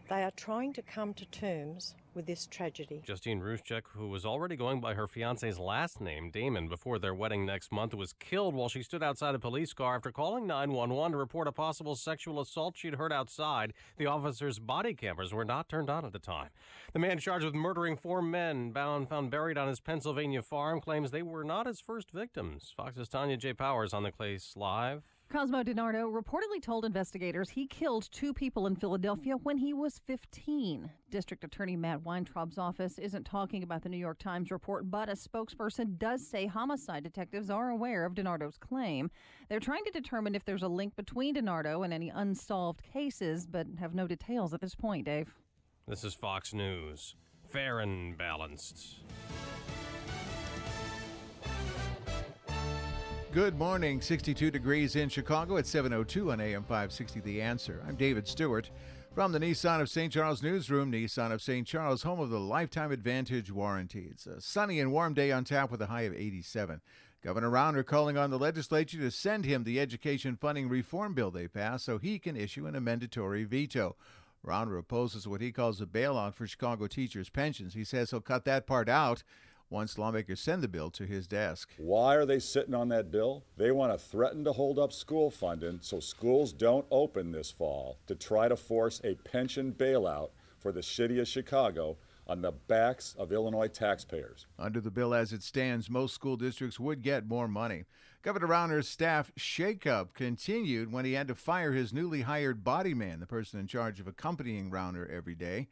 They are trying to come to terms with this tragedy. Justine Ruszczyk, who was already going by her fiance's last name, Damon, before their wedding next month, was killed while she stood outside a police car after calling 911 to report a possible sexual assault she'd heard outside. The officer's body cameras were not turned on at the time. The man charged with murdering 4 men found buried on his Pennsylvania farm claims they were not his first victims. Fox's Tanya J. Powers on the case live. Cosmo DiNardo reportedly told investigators he killed 2 people in Philadelphia when he was 15. District Attorney Matt Weintraub's office isn't talking about the New York Times report, but a spokesperson does say homicide detectives are aware of DiNardo's claim. They're trying to determine if there's a link between DiNardo and any unsolved cases, but have no details at this point, Dave. This is Fox News. Fair and balanced. Good morning. 62 degrees in Chicago at 7:02 on AM 560 The Answer. I'm David Stewart from the Nissan of St. Charles newsroom. Nissan of St. Charles, home of the Lifetime Advantage warranty. It's a sunny and warm day on tap with a high of 87. Governor Rauner calling on the legislature to send him the education funding reform bill they passed so he can issue an amendatory veto. Rauner opposes what he calls a bailout for Chicago teachers' pensions. He says he'll cut that part out once lawmakers send the bill to his desk. Why are they sitting on that bill? They want to threaten to hold up school funding so schools don't open this fall to try to force a pension bailout for the city of Chicago on the backs of Illinois taxpayers. Under the bill as it stands, most school districts would get more money. Governor Rauner's staff shakeup continued when he had to fire his newly hired body man, the person in charge of accompanying Rauner every day.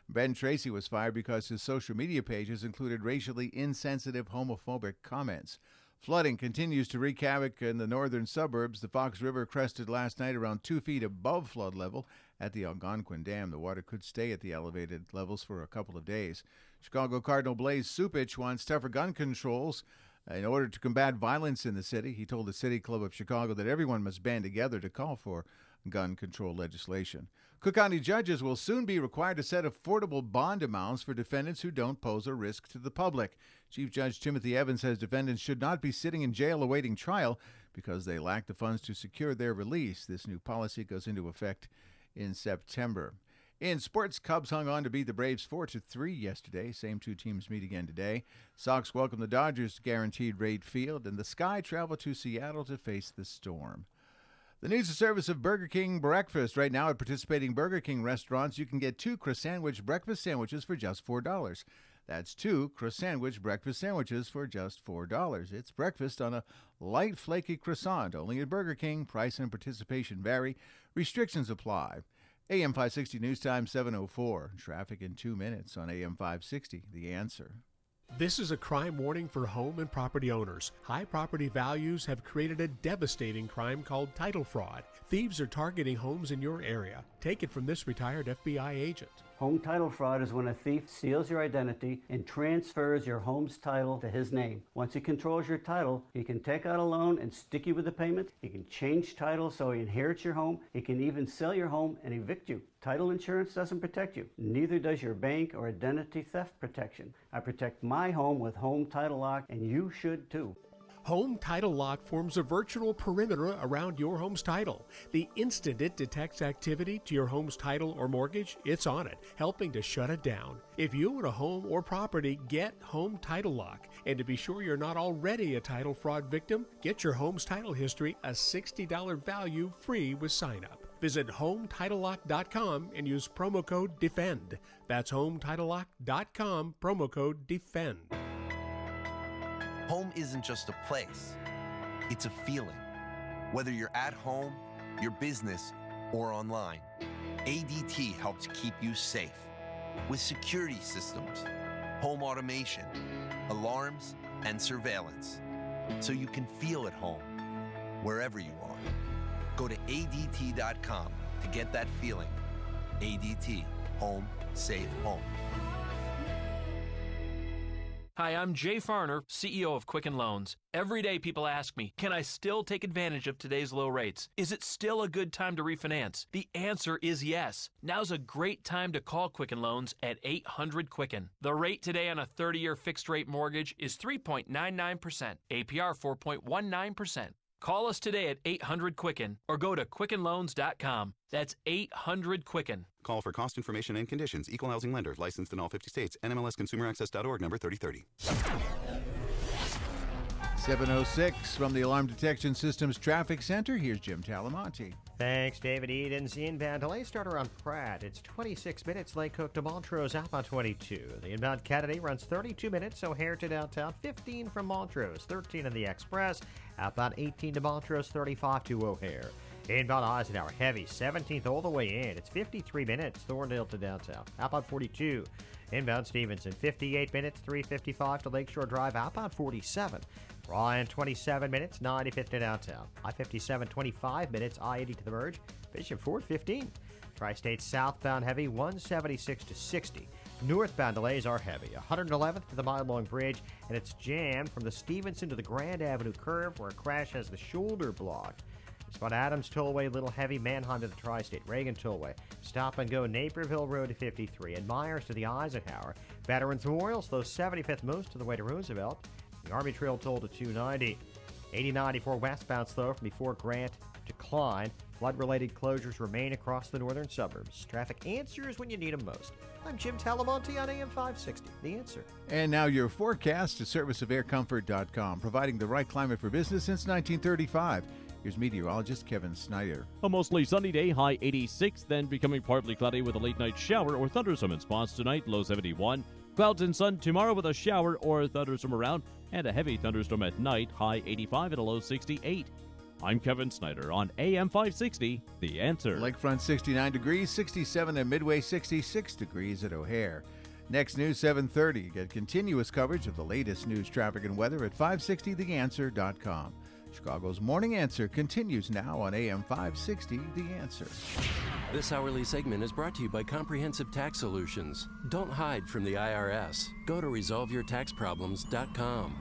Ben Tracy was fired because his social media pages included racially insensitive, homophobic comments. Flooding continues to wreak havoc in the northern suburbs. The Fox River crested last night around 2 feet above flood level at the Algonquin Dam. The water could stay at the elevated levels for a couple of days. Chicago Cardinal Blaise Supich wants tougher gun controls In order to combat violence in the city, he told the City Club of Chicago that everyone must band together to call for gun control legislation. Cook County judges will soon be required to set affordable bond amounts for defendants who don't pose a risk to the public. Chief Judge Timothy Evans says defendants should not be sitting in jail awaiting trial because they lack the funds to secure their release. This new policy goes into effect in September. In sports, Cubs hung on to beat the Braves 4-3 yesterday. Same two teams meet again today. Sox welcome the Dodgers to guaranteed rate field, and the Sky travel to Seattle to face the Storm. The news and service of Burger King breakfast. Right now at participating Burger King restaurants, you can get 2 croissant breakfast sandwiches for just $4. That's 2 croissant breakfast sandwiches for just $4. It's breakfast on a light, flaky croissant. Only at Burger King. Price and participation vary. Restrictions apply. AM 560 News Time 7:04. Traffic in 2 minutes on AM 560. The Answer. This is a crime warning for home and property owners. High property values have created a devastating crime called title fraud. Thieves are targeting homes in your area. Take it from this retired FBI agent. Home title fraud is when a thief steals your identity and transfers your home's title to his name. Once he controls your title, he can take out a loan and stick you with the payment. He can change title so he inherits your home. He can even sell your home and evict you. Title insurance doesn't protect you. Neither does your bank or identity theft protection. I protect my home with Home Title Lock, and you should too. Home Title Lock forms a virtual perimeter around your home's title. The instant it detects activity to your home's title or mortgage, it's on it, helping to shut it down. If you own a home or property, get Home Title Lock. And to be sure you're not already a title fraud victim, get your home's title history, a $60 value, free with sign-up. Visit HomeTitleLock.com and use promo code DEFEND. That's HomeTitleLock.com, promo code DEFEND. Home isn't just a place, it's a feeling. Whether you're at home, your business, or online, ADT helps keep you safe with security systems, home automation, alarms, and surveillance, so you can feel at home wherever you are. Go to ADT.com to get that feeling. ADT, home, safe home. Hi, I'm Jay Farner, CEO of Quicken Loans. Every day people ask me, can I still take advantage of today's low rates? Is it still a good time to refinance? The answer is yes. Now's a great time to call Quicken Loans at 800-QUICKEN. The rate today on a 30-year fixed-rate mortgage is 3.99%, APR 4.19%. Call us today at 800-QUICKEN or go to QuickenLoans.com. That's 800-QUICKEN. Call for cost information and conditions. Equal housing lender. Licensed in all 50 states. NMLSConsumerAccess.org, number 3030. 7:06 from the Alarm Detection Systems Traffic Center. Here's Jim Talamonte. Thanks, David Edens. Inbound delay starter on Pratt. It's 26 minutes. Lake Cook to Montrose, outbound 22. The inbound Kennedy runs 32 minutes. O'Hare to downtown, 15 from Montrose, 13 in the Express. Outbound 18 to Montrose, 35 to O'Hare. Inbound Eisenhower, heavy, 17th all the way in. It's 53 minutes. Thorndale to downtown, outbound 42. Inbound Stevenson, 58 minutes, 3:55 to Lakeshore Drive, outbound 47. Ryan, 27 minutes, 95th to downtown. I-57, 25 minutes, I-80 to the merge. Bishop Ford, 15. Tri-State southbound heavy, 176 to 60. Northbound delays are heavy, 111th to the mile-long bridge, and it's jammed from the Stevenson to the Grand Avenue curve where a crash has the shoulder blocked. Spot Adams Tollway, Little Heavy, Manheim to the Tri-State, Reagan Tollway, Stop and Go, Naperville Road to 53, and Myers to the Eisenhower. Veterans Memorial slows 75th most to the way to Roosevelt. The Army Trail toll to 290. 8094 westbound slow from before Grant to Klein. Flood-related closures remain across the northern suburbs. Traffic answers when you need them most. I'm Jim Talamonte on AM 560. The Answer. And now your forecast, a service of aircomfort.com, providing the right climate for business since 1935. Here's meteorologist Kevin Snyder. A mostly sunny day, high 86, then becoming partly cloudy with a late-night shower or thunderstorm in spots tonight, low 71. Clouds and sun tomorrow with a shower or thunderstorm around, and a heavy thunderstorm at night, high 85 and a low 68. I'm Kevin Snyder on AM 560, The Answer. Lakefront 69 degrees, 67 at Midway, 66 degrees at O'Hare. Next news, 7:30. Get continuous coverage of the latest news, traffic, and weather at 560theanswer.com. Chicago's Morning Answer continues now on AM 560, The Answer. This hourly segment is brought to you by Comprehensive Tax Solutions. Don't hide from the IRS. Go to resolveyourtaxproblems.com.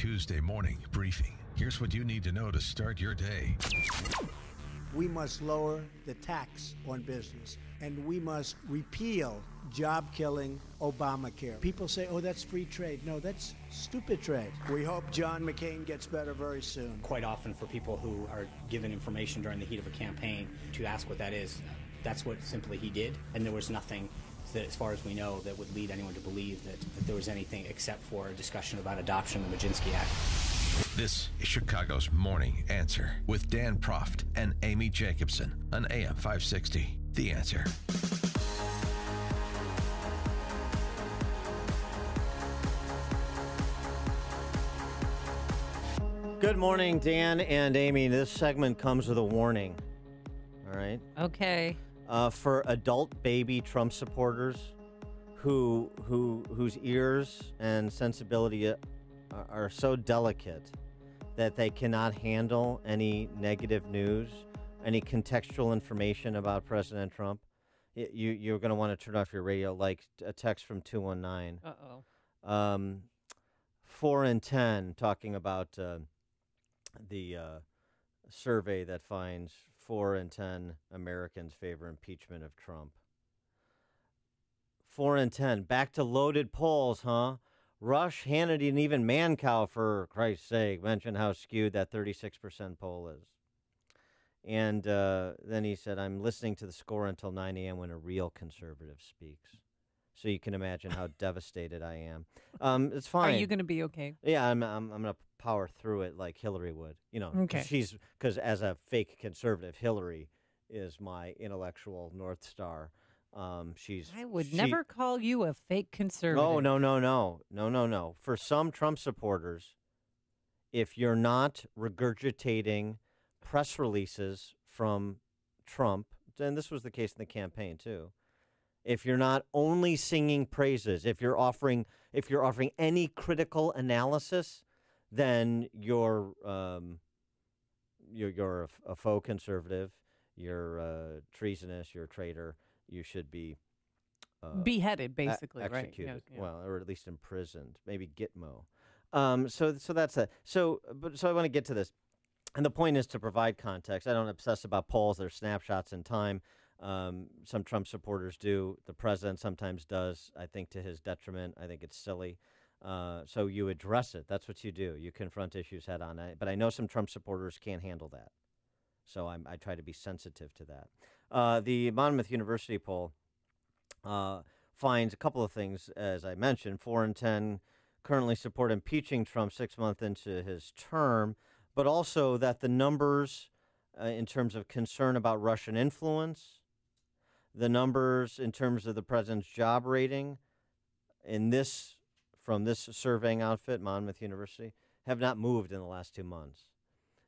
Tuesday morning briefing. Here's what you need to know to start your day. We must lower the tax on business, and we must repeal job-killing Obamacare. People say, oh, that's free trade. No, that's stupid trade. We hope John McCain gets better very soon. Quite often for people who are given information during the heat of a campaign to ask what that is, that's what simply he did, and there was nothing that, as far as we know, that would lead anyone to believe that there was anything except for a discussion about adoption of the Majinsky Act. This is Chicago's Morning Answer with Dan Proft and Amy Jacobson on AM 560. The Answer. Good morning, Dan and Amy. This segment comes with a warning. All right. Okay. For adult baby Trump supporters whose ears and sensibility are so delicate that they cannot handle any negative news, any contextual information about President Trump, you're going to want to turn off your radio, like a text from 219. Uh-oh. 4 in 10, talking about the survey that finds 4 in 10 Americans favor impeachment of Trump. 4 in 10. Back to loaded polls, huh? Rush, Hannity, and even Mancow, for Christ's sake, mentioned how skewed that 36% poll is. And then he said, I'm listening to the score until 9 a.m. when a real conservative speaks. So you can imagine how devastated I am. It's fine. Are you going to be okay? Yeah, I'm going to power through it like Hillary would. You know, okay. Because as a fake conservative, Hillary is my intellectual North Star. I would never call you a fake conservative. No. For some Trump supporters, if you're not regurgitating press releases from Trump, and this was the case in the campaign too, if you're not only singing praises, if you're offering any critical analysis, then you're a faux conservative, you're treasonous, you're a traitor. You should be beheaded, basically, executed, right? Yeah. Well, or at least imprisoned, maybe Gitmo. So that's it. So I want to get to this, and the point is to provide context. I don't obsess about polls; they're snapshots in time. Some Trump supporters do. The president sometimes does. I think to his detriment. I think it's silly. So you address it. That's what you do. You confront issues head on. But I know some Trump supporters can't handle that. So I try to be sensitive to that. The Monmouth University poll finds a couple of things, as I mentioned. 4 in 10 currently support impeaching Trump 6 months into his term, but also that the numbers in terms of concern about Russian influence, the numbers in terms of the president's job rating from this surveying outfit, Monmouth University, have not moved in the last 2 months.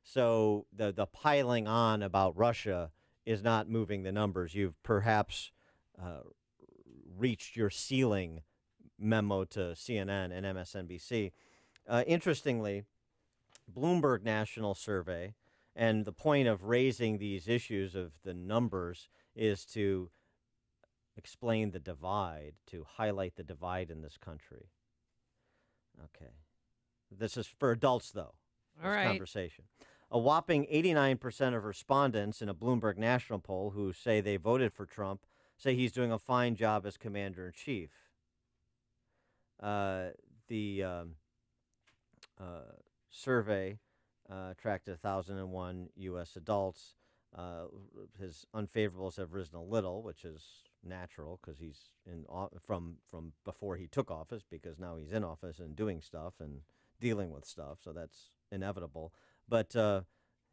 So the piling on about Russia is not moving the numbers. You've perhaps reached your ceiling, memo to CNN and MSNBC. Interestingly, Bloomberg National Survey, and the point of raising these issues of the numbers is to explain the divide, to highlight the divide in this country. Okay. This is for adults, though. All right. Conversation. A whopping 89% of respondents in a Bloomberg National poll who say they voted for Trump say he's doing a fine job as commander-in-chief. The survey tracked 1,001 U.S. adults. His unfavorables have risen a little, which is natural because he's from before he took office, because now he's in office and doing stuff and dealing with stuff, so that's inevitable. But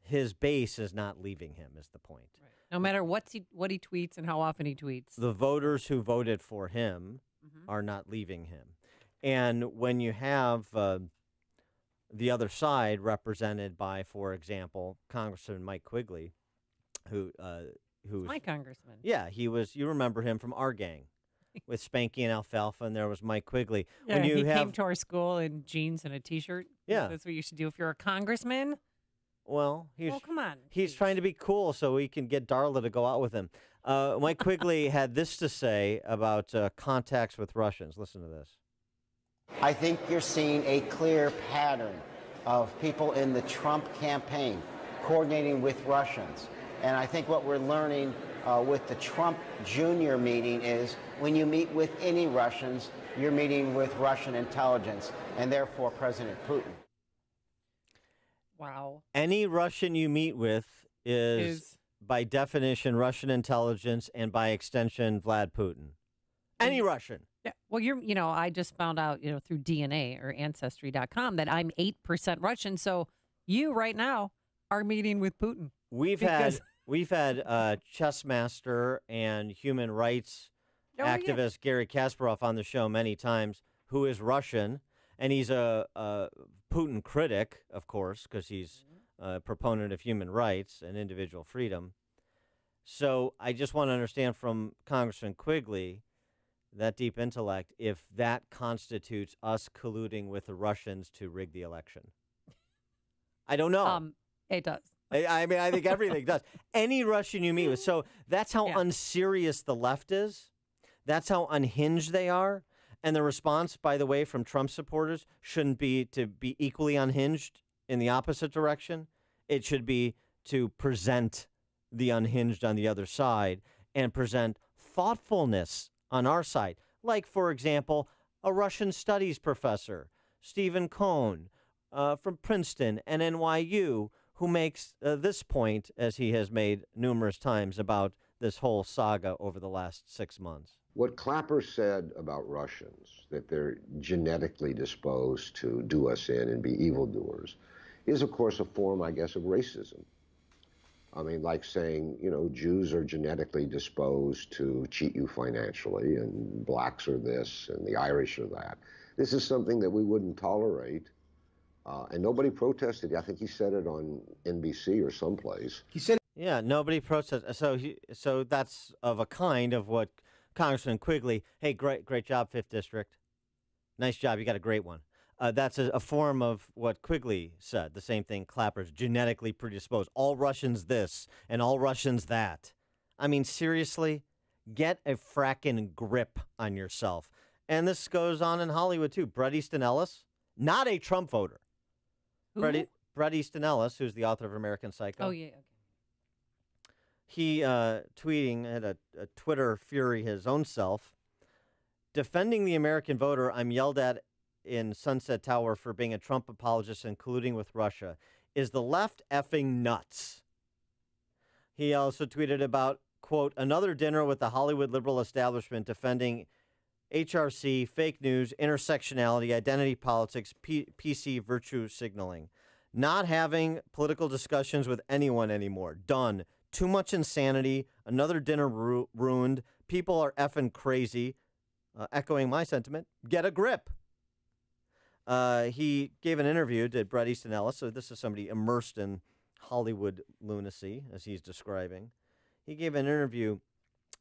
his base is not leaving him, is the point. Right. No matter what he tweets and how often he tweets. The voters who voted for him are not leaving him. And when you have the other side represented by, for example, Congressman Mike Quigley, who's my congressman. Yeah, he was. You remember him from our gang with Spanky and Alfalfa, and there was Mike Quigley. Yeah, he came to our school in jeans and a T-shirt. Yeah. That's what you should do if you're a congressman. Well, come on. He's trying to be cool so he can get Darla to go out with him. Mike Quigley had this to say about contacts with Russians. Listen to this. I think you're seeing a clear pattern of people in the Trump campaign coordinating with Russians. And I think what we're learning with the Trump Jr. meeting is when you meet with any Russians, you're meeting with Russian intelligence and therefore President Putin. Wow. Any Russian you meet with is by definition Russian intelligence and by extension Vlad Putin. Any Russian. Yeah. Well, I just found out, through DNA or Ancestry.com that I'm 8% Russian. So you right now are meeting with Putin. We've had chess master and human rights activist Gary Kasparov on the show many times, who is Russian, and he's a Putin critic, of course, because he's a proponent of human rights and individual freedom. So I just want to understand from Congressman Quigley, that deep intellect, if that constitutes us colluding with the Russians to rig the election. I don't know. It does. I mean, I think everything does. Any Russian you meet with. So that's how unserious the left is. That's how unhinged they are. And the response, by the way, from Trump supporters shouldn't be to be equally unhinged in the opposite direction. It should be to present the unhinged on the other side and present thoughtfulness on our side. Like, for example, a Russian studies professor, Stephen Cohn, from Princeton and NYU, who makes this point, as he has made numerous times, about this whole saga over the last 6 months. What Clapper said about Russians, that they're genetically disposed to do us in and be evildoers, is, of course, a form, I guess, of racism. I mean, like saying, Jews are genetically disposed to cheat you financially, and blacks are this, and the Irish are that. This is something that we wouldn't tolerate. And nobody protested. I think he said it on NBC or someplace. He said, "Yeah, nobody protested." So that's of a kind of what Congressman Quigley. Hey, great job, 5th District. Nice job. You got a great one. That's a form of what Quigley said. The same thing. Clapper's genetically predisposed. All Russians this and all Russians that. I mean, seriously, get a frackin' grip on yourself. And this goes on in Hollywood too. Bret Easton Ellis, not a Trump voter. Bret Easton Ellis, who's the author of American Psycho. Oh, yeah. Okay. He tweeting, had a Twitter fury his own self. Defending the American voter, I'm yelled at in Sunset Tower for being a Trump apologist and colluding with Russia. Is the left effing nuts? He also tweeted about, quote, another dinner with the Hollywood liberal establishment defending HRC, fake news, intersectionality, identity politics, PC virtue signaling. Not having political discussions with anyone anymore. Done. Too much insanity. Another dinner ruined. People are effing crazy. Echoing my sentiment. Get a grip. He gave an interview to Bret Easton Ellis. So this is somebody immersed in Hollywood lunacy, as he's describing. He gave an interview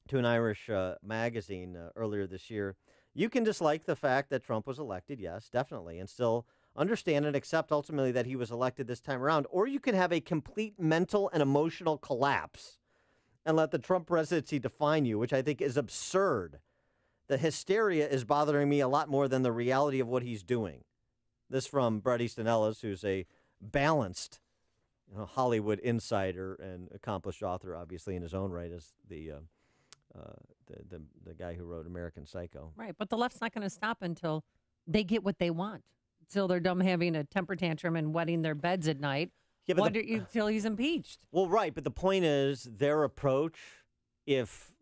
to an Irish magazine earlier this year. You can dislike the fact that Trump was elected, yes, definitely, and still understand and accept ultimately that he was elected this time around. Or you can have a complete mental and emotional collapse and let the Trump presidency define you, which I think is absurd. The hysteria is bothering me a lot more than the reality of what he's doing. This from Bret Easton Ellis, who's a balanced Hollywood insider and accomplished author, obviously, in his own right, as the guy who wrote American Psycho. Right, but the left's not going to stop until they get what they want. Until they're done having a temper tantrum and wetting their beds at night. Yeah, but until he's impeached. Well, right, but the point is their approach, if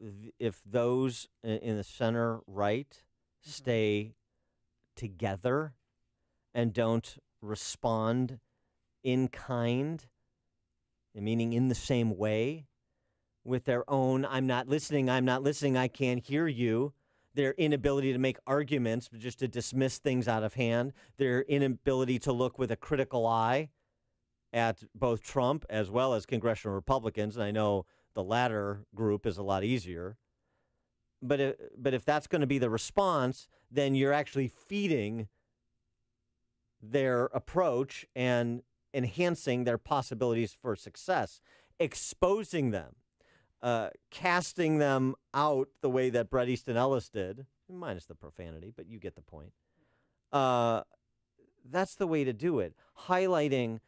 those in the center right stay together and don't respond in kind, meaning in the same way, with their own, I'm not listening, I can't hear you, their inability to make arguments, but just to dismiss things out of hand, their inability to look with a critical eye at both Trump as well as congressional Republicans, and I know the latter group is a lot easier. But if that's going to be the response, then you're actually feeding their approach and enhancing their possibilities for success, exposing them, casting them out the way that Bret Easton Ellis did, minus the profanity, but you get the point. That's the way to do it. Highlighting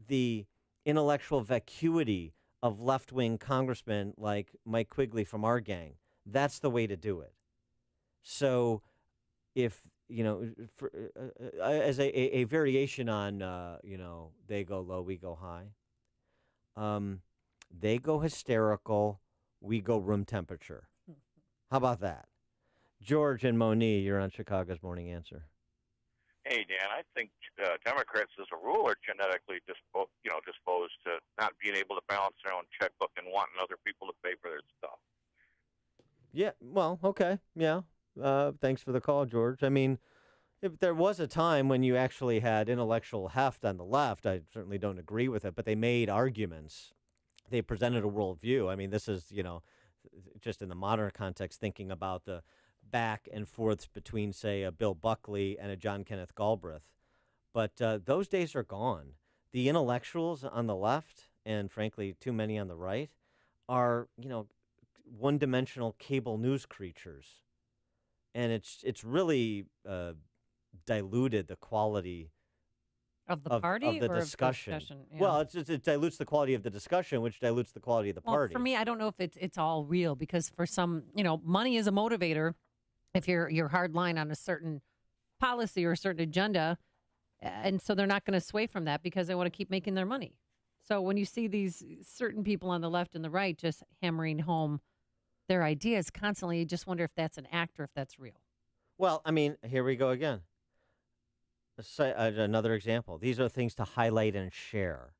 the intellectual vacuity of left-wing congressmen like Mike Quigley from our gang. That's the way to do it. So if, as a variation on, they go low, we go high, they go hysterical, we go room temperature. How about that? George and Moni, you're on Chicago's Morning Answer. Hey, Dan, I think Democrats as a rule are genetically disposed to not being able to balance their own checkbook and wanting other people to pay for their stuff. Yeah, well, okay, yeah. Thanks for the call, George. I mean, if there was a time when you actually had intellectual heft on the left, I certainly don't agree with it, but they made arguments. They presented a worldview. I mean, this is, just in the modern context, thinking about the back and forths between, say, a Bill Buckley and a John Kenneth Galbraith. But those days are gone. The intellectuals on the left, and frankly, too many on the right, are, one-dimensional cable news creatures. And it's really diluted the quality of the party of the or discussion. Of the discussion? Yeah. Well, it dilutes the quality of the discussion, which dilutes the quality of the party. For me, I don't know if it's all real, because for some, money is a motivator. If you're hard line on a certain policy or a certain agenda, and so they're not going to sway from that because they want to keep making their money. So when you see these certain people on the left and the right just hammering home their ideas constantly, you just wonder if that's an act or if that's real. Well, I mean, here we go again. Another example. These are things to highlight and share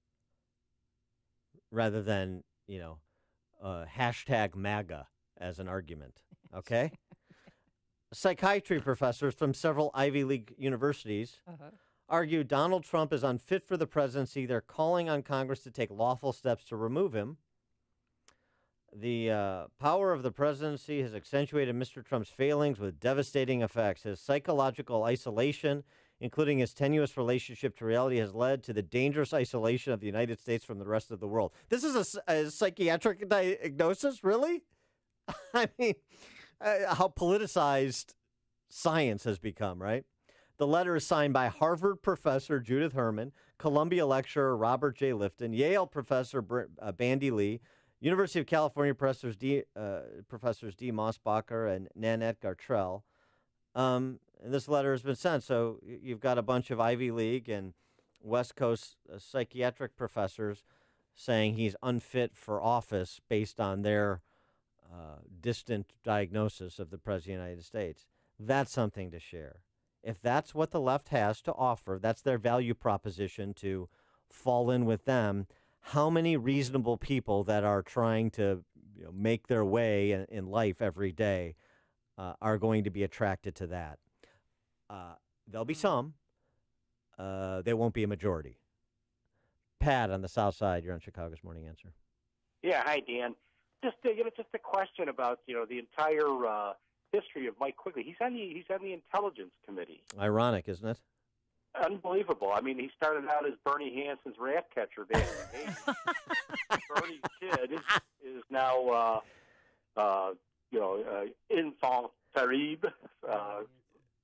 rather than, hashtag MAGA as an argument. Okay? Psychiatry professors from several Ivy League universities argue Donald Trump is unfit for the presidency. They're calling on Congress to take lawful steps to remove him. The power of the presidency has accentuated Mr. Trump's failings with devastating effects. His psychological isolation, including his tenuous relationship to reality, has led to the dangerous isolation of the United States from the rest of the world. This is a psychiatric diagnosis, really? I mean, how politicized science has become, right? The letter is signed by Harvard professor Judith Herman, Columbia lecturer Robert J. Lifton, Yale professor Bandy Lee, University of California professors D. Mossbacher and Nanette Gartrell. And this letter has been sent. So you've got a bunch of Ivy League and West Coast psychiatric professors saying he's unfit for office based on their distant diagnosis of the President of the United States. That's something to share. If that's what the left has to offer, that's their value proposition to fall in with them, how many reasonable people that are trying to make their way in life every day are going to be attracted to that? There'll be some. They won't be a majority. Pat on the South Side, you're on Chicago's Morning Answer. Yeah, hi, Dan. Just a question about the entire history of Mike Quigley. He's on the Intelligence Committee. Ironic, isn't it? Unbelievable. I mean, he started out as Bernie Hanson's rat catcher back in the 80s. Bernie's kid is now, enfant terrible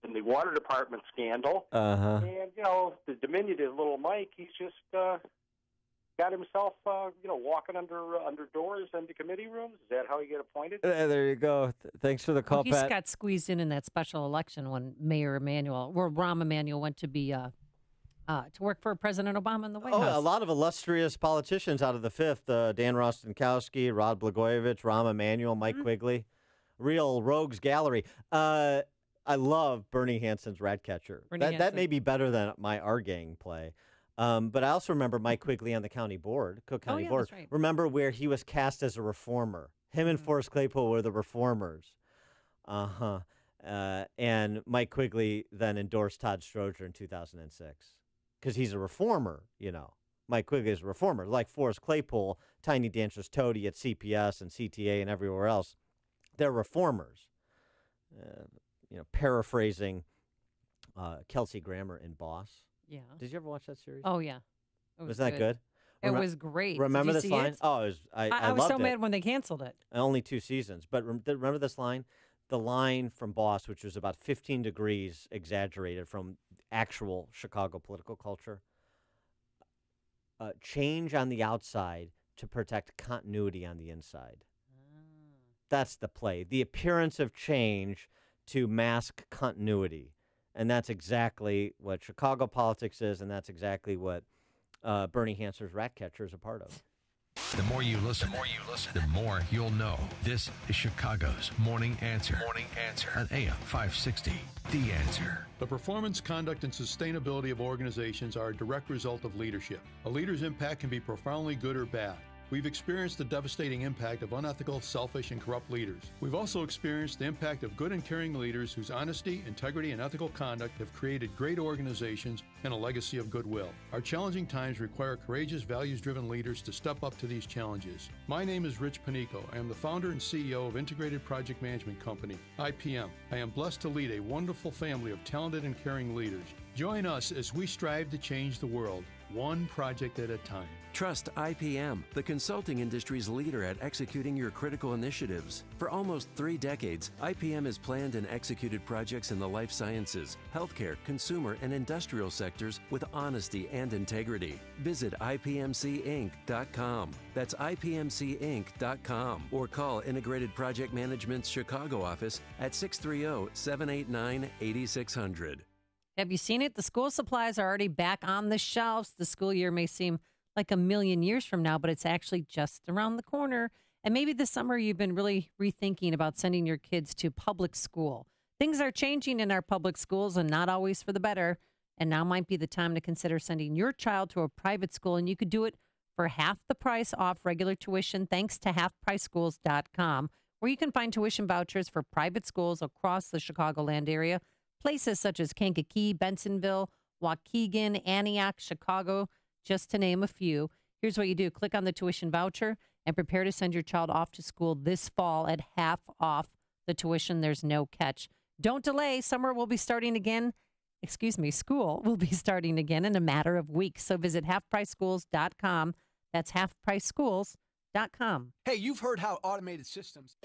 in the water department scandal. And, the diminutive little Mike, he's just got himself, walking under doors into committee rooms. Is that how he got appointed? There you go. Thanks for the call, He Pat. got squeezed in that special election when Rahm Emanuel went to be to work for President Obama in the White House. A lot of illustrious politicians out of the fifth: Dan Rostenkowski, Rod Blagojevich, Rahm Emanuel, Mike Quigley. Real rogues gallery. I love Bernie Hanson's rat catcher. That may be better than my Our Gang play. But I also remember Mike Quigley on the county board, Cook County board. That's right. Remember where he was cast as a reformer. Him and Forrest Claypool were the reformers. And Mike Quigley then endorsed Todd Stroger in 2006 because he's a reformer, Mike Quigley is a reformer. Like Forrest Claypool, Tiny Dancer's Toady at CPS and CTA and everywhere else. They're reformers. Paraphrasing Kelsey Grammer in Boss. Yeah. Did you ever watch that series? Oh, yeah. Was that good? It was great. Remember Did you this see line? it? Oh, I was loved so it. mad when they canceled it. Only 2 seasons. But remember this line? The line from Boss, which was about 15 degrees exaggerated from actual Chicago political culture. Change on the outside to protect continuity on the inside. That's the play. The appearance of change to mask continuity. And that's exactly what Chicago politics is, and that's exactly what Bernie Hanser's Ratcatcher is a part of. The more you listen, the more you'll know. This is Chicago's Morning Answer. Morning Answer on AM 560. The Answer. The performance, conduct, and sustainability of organizations are a direct result of leadership. A leader's impact can be profoundly good or bad. We've experienced the devastating impact of unethical, selfish, and corrupt leaders. We've also experienced the impact of good and caring leaders whose honesty, integrity, and ethical conduct have created great organizations and a legacy of goodwill. Our challenging times require courageous, values-driven leaders to step up to these challenges. My name is Rich Panico. I am the founder and CEO of Integrated Project Management Company, IPM. I am blessed to lead a wonderful family of talented and caring leaders. Join us as we strive to change the world, one project at a time. Trust IPM, the consulting industry's leader at executing your critical initiatives. For almost 3 decades, IPM has planned and executed projects in the life sciences, healthcare, consumer, and industrial sectors with honesty and integrity. Visit IPMCinc.com. That's IPMCinc.com. Or call Integrated Project Management's Chicago office at 630-789-8600. Have you seen it? The school supplies are already back on the shelves. The school year may seem like a million years from now, but it's actually just around the corner. And maybe this summer you've been really rethinking about sending your kids to public school. Things are changing in our public schools and not always for the better. And now might be the time to consider sending your child to a private school. And you could do it for half the price off regular tuition thanks to halfpriceschools.com, where you can find tuition vouchers for private schools across the Chicagoland area. Places such as Kankakee, Bensonville, Waukegan, Antioch, Chicago, just to name a few. Here's what you do. Click on the tuition voucher and prepare to send your child off to school this fall at half off the tuition. There's no catch. Don't delay. School will be starting again in a matter of weeks. So visit halfpriceschools.com. That's halfpriceschools.com. Hey, you've heard how automated systems...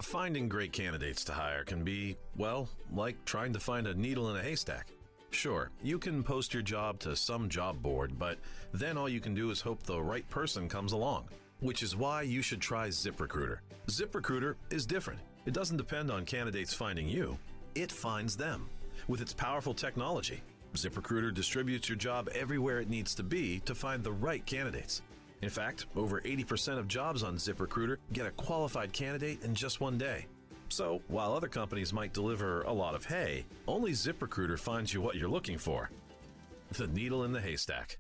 Finding great candidates to hire can be, well, like trying to find a needle in a haystack. Sure, you can post your job to some job board, but then all you can do is hope the right person comes along, which is why you should try ZipRecruiter. ZipRecruiter is different. It doesn't depend on candidates finding you. It finds them. With its powerful technology, ZipRecruiter distributes your job everywhere it needs to be to find the right candidates. In fact, over 80% of jobs on ZipRecruiter get a qualified candidate in just one day. So, while other companies might deliver a lot of hay, only ZipRecruiter finds you what you're looking for. The needle in the haystack.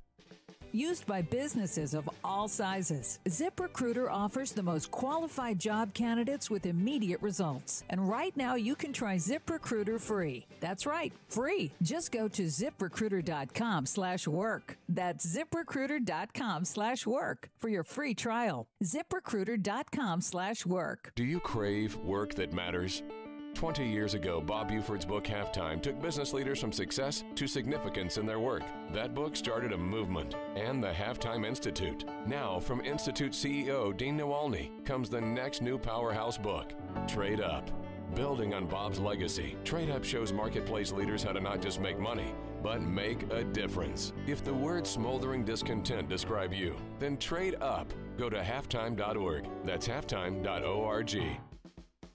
Used by businesses of all sizes, ZipRecruiter offers the most qualified job candidates with immediate results. And right now, you can try ZipRecruiter free. That's right, free. Just go to ZipRecruiter.com/work. That's ZipRecruiter.com/work for your free trial. ZipRecruiter.com/work. Do you crave work that matters? 20 years ago, Bob Buford's book, Halftime, took business leaders from success to significance in their work. That book started a movement and the Halftime Institute. Now, from Institute CEO Dean Nawalny comes the next new powerhouse book, Trade Up. Building on Bob's legacy, Trade Up shows marketplace leaders how to not just make money, but make a difference. If the word smoldering discontent describe you, then trade up. Go to halftime.org. That's halftime.org.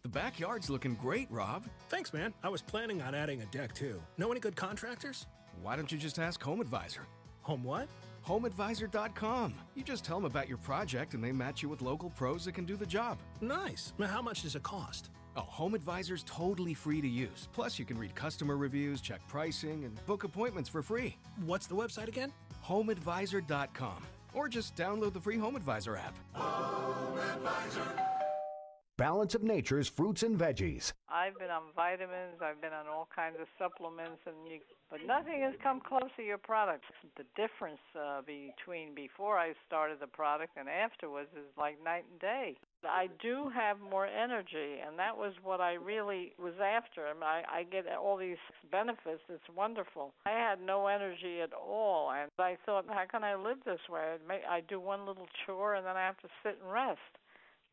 The backyard's looking great, Rob. Thanks, man. I was planning on adding a deck, too. Know any good contractors? Why don't you just ask Home Advisor? Home what? HomeAdvisor.com. You just tell them about your project and they match you with local pros that can do the job. Nice. Now, how much does it cost? Oh, Home Advisor's totally free to use. Plus, you can read customer reviews, check pricing, and book appointments for free. What's the website again? HomeAdvisor.com. Or just download the free Home Advisor app. Home Advisor. Balance of Nature's fruits and veggies. I've been on vitamins, I've been on all kinds of supplements, but nothing has come close to your product. The difference between before I started the product and afterwards is like night and day. I do have more energy, and that was what I really was after. I get all these benefits. It's wonderful. I had no energy at all, and I thought, how can I live this way? I do one little chore, and then I have to sit and rest.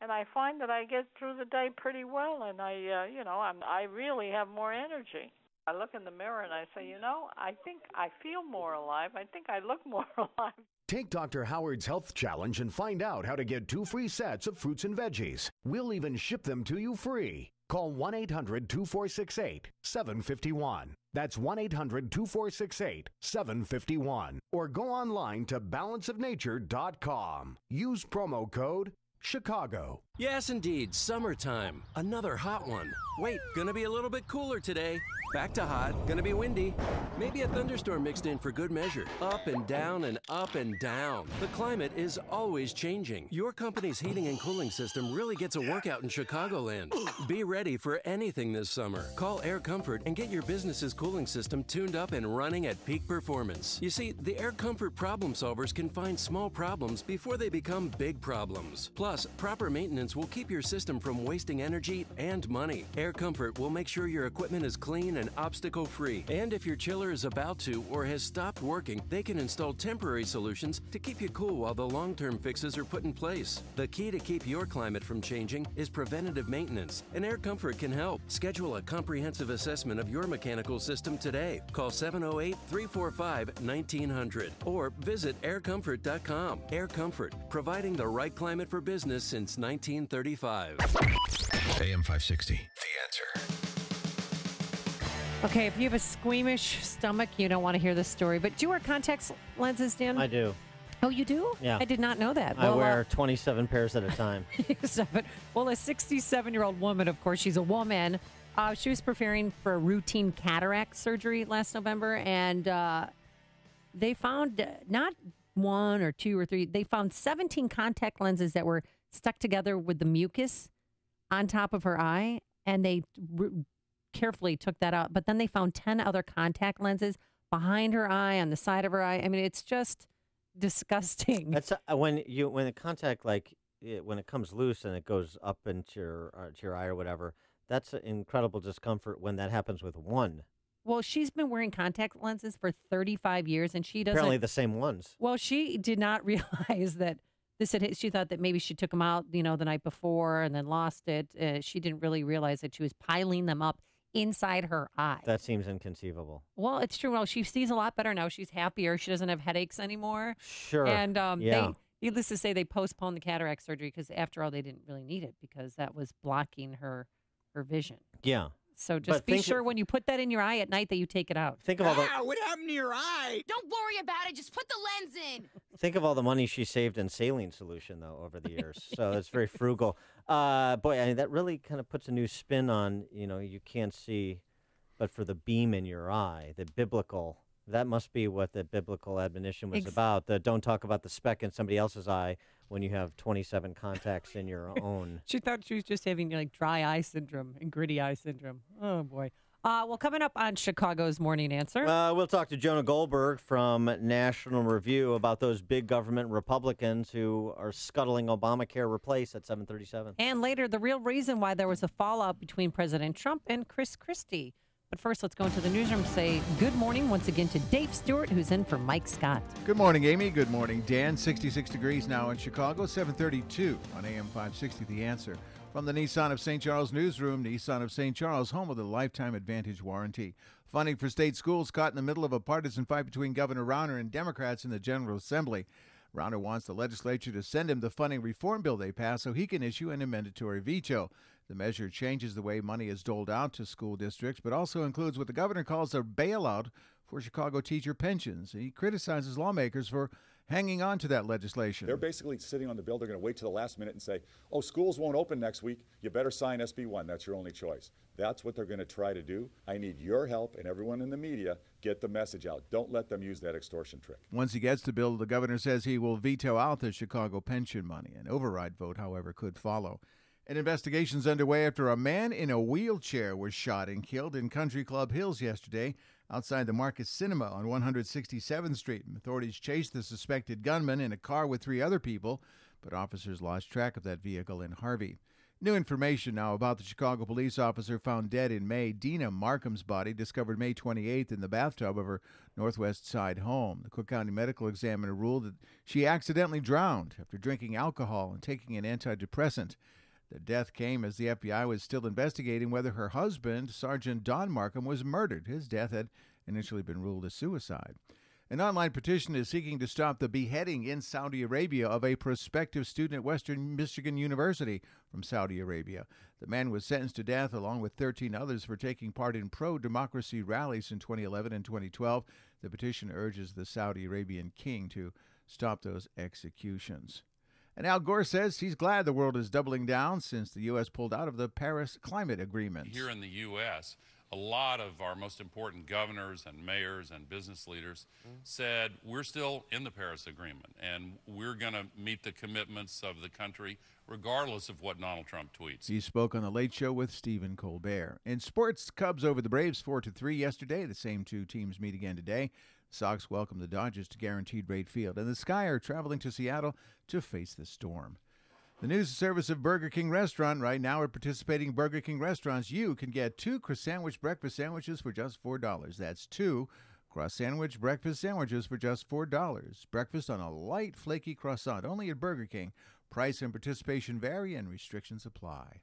And I find that I get through the day pretty well, and I really have more energy. I look in the mirror and I say, I think I feel more alive. I think I look more alive. Take Dr. Howard's Health Challenge and find out how to get 2 free sets of fruits and veggies. We'll even ship them to you free. Call 1-800-2468-751. That's 1-800-2468-751. Or go online to balanceofnature.com. Use promo code Chicago. Yes, indeed, summertime. Another hot one. Wait, gonna be a little bit cooler today. Back to hot, gonna be windy. Maybe a thunderstorm mixed in for good measure. Up and down and up and down. The climate is always changing. Your company's heating and cooling system really gets a workout in Chicagoland. Be ready for anything this summer. Call Air Comfort and get your business's cooling system tuned up and running at peak performance. You see, the Air Comfort problem solvers can find small problems before they become big problems. Plus, proper maintenance will keep your system from wasting energy and money. Air Comfort will make sure your equipment is clean and obstacle-free. And if your chiller is about to or has stopped working, they can install temporary solutions to keep you cool while the long-term fixes are put in place. The key to keep your climate from changing is preventative maintenance, and Air Comfort can help. Schedule a comprehensive assessment of your mechanical system today. Call 708-345-1900 or visit aircomfort.com. Air Comfort, providing the right climate for business since 1935. AM 560, The Answer. Okay, if you have a squeamish stomach, you don't want to hear this story. But do you wear contact lenses, Dan? I do. Oh, you do? Yeah. I did not know that. I wear 27 pairs at a time. Well, a 67-year-old woman, of course, she's a woman. She was preparing for a routine cataract surgery last November, and they found not 1 or 2 or 3, they found 17 contact lenses that were stuck together with the mucus on top of her eye, and they carefully took that out. But then they found 10 other contact lenses behind her eye, on the side of her eye. I mean, it's just disgusting. That's when the contact, when it comes loose and it goes up into your eye or whatever. That's an incredible discomfort when that happens with one. Well, she's been wearing contact lenses for 35 years, and she doesn't. Apparently the same ones. Well, she did not realize that this had. She thought that maybe she took them out, the night before, and then lost it. She didn't really realize that she was piling them up inside her eye. That seems inconceivable. Well, it's true. Well, she sees a lot better now. She's happier. She doesn't have headaches anymore. Sure. And yeah. needless to say, they postponed the cataract surgery because, after all, they didn't really need it because that was blocking her vision. Yeah. So just be sure when you put that in your eye at night that you take it out. Think of all what happened to your eye? Don't worry about it. Just put the lens in. Think of all the money she saved in saline solution, though, over the years. So it's very frugal. Boy, I mean, that really kind of puts a new spin on, you can't see, but for the beam in your eye, the biblical, that must be what the biblical admonition was about. The don't talk about the speck in somebody else's eye when you have 27 contacts in your own. She thought she was just having dry eye syndrome and gritty eye syndrome. Oh, boy. Well, coming up on Chicago's Morning Answer. We'll talk to Jonah Goldberg from National Review about those big government Republicans who are scuttling Obamacare replace at 7:37. And later, the real reason why there was a fallout between President Trump and Chris Christie. But first, let's go into the newsroom. Say good morning once again to Dave Stewart, who's in for Mike Scott. Good morning, Amy. Good morning, Dan. 66 degrees now in Chicago, 732 on AM 560, The Answer. From the Nissan of St. Charles newsroom, Nissan of St. Charles, home of the Lifetime Advantage warranty. Funding for state schools caught in the middle of a partisan fight between Governor Rauner and Democrats in the General Assembly. Rauner wants the legislature to send him the funding reform bill they passed so he can issue an amendatory veto. The measure changes the way money is doled out to school districts, but also includes what the governor calls a bailout for Chicago teacher pensions. He criticizes lawmakers for hanging on to that legislation. They're basically sitting on the bill. They're going to wait to the last minute and say, oh, schools won't open next week. You better sign SB 1. That's your only choice. That's what they're going to try to do. I need your help and everyone in the media. Get the message out. Don't let them use that extortion trick. Once he gets the bill, the governor says he will veto out the Chicago pension money. An override vote, however, could follow. An investigation's underway after a man in a wheelchair was shot and killed in Country Club Hills yesterday outside the Marcus Cinema on 167th Street. Authorities chased the suspected gunman in a car with 3 other people, but officers lost track of that vehicle in Harvey. New information now about the Chicago police officer found dead in May. Dina Markham's body discovered May 28th in the bathtub of her Northwest Side home. The Cook County Medical Examiner ruled that she accidentally drowned after drinking alcohol and taking an antidepressant. The death came as the FBI was still investigating whether her husband, Sergeant Don Markham, was murdered. His death had initially been ruled as suicide. An online petition is seeking to stop the beheading in Saudi Arabia of a prospective student at Western Michigan University from Saudi Arabia. The man was sentenced to death along with 13 others for taking part in pro-democracy rallies in 2011 and 2012. The petition urges the Saudi Arabian king to stop those executions. And Al Gore says he's glad the world is doubling down since the U.S. pulled out of the Paris Climate Agreement. Here in the U.S., a lot of our most important governors and mayors and business leaders said we're still in the Paris Agreement and we're going to meet the commitments of the country regardless of what Donald Trump tweets. He spoke on The Late Show with Stephen Colbert. In sports, Cubs over the Braves 4-3 yesterday. The same two teams meet again today. Sox welcome the Dodgers to Guaranteed Rate Field. And the Sky are traveling to Seattle to face the Storm. The news service of Burger King Restaurant. Right now at participating Burger King restaurants, you can get 2 cross sandwich breakfast sandwiches for just $4. That's 2 cross sandwich breakfast sandwiches for just $4. Breakfast on a light, flaky croissant, only at Burger King. Price and participation vary and restrictions apply.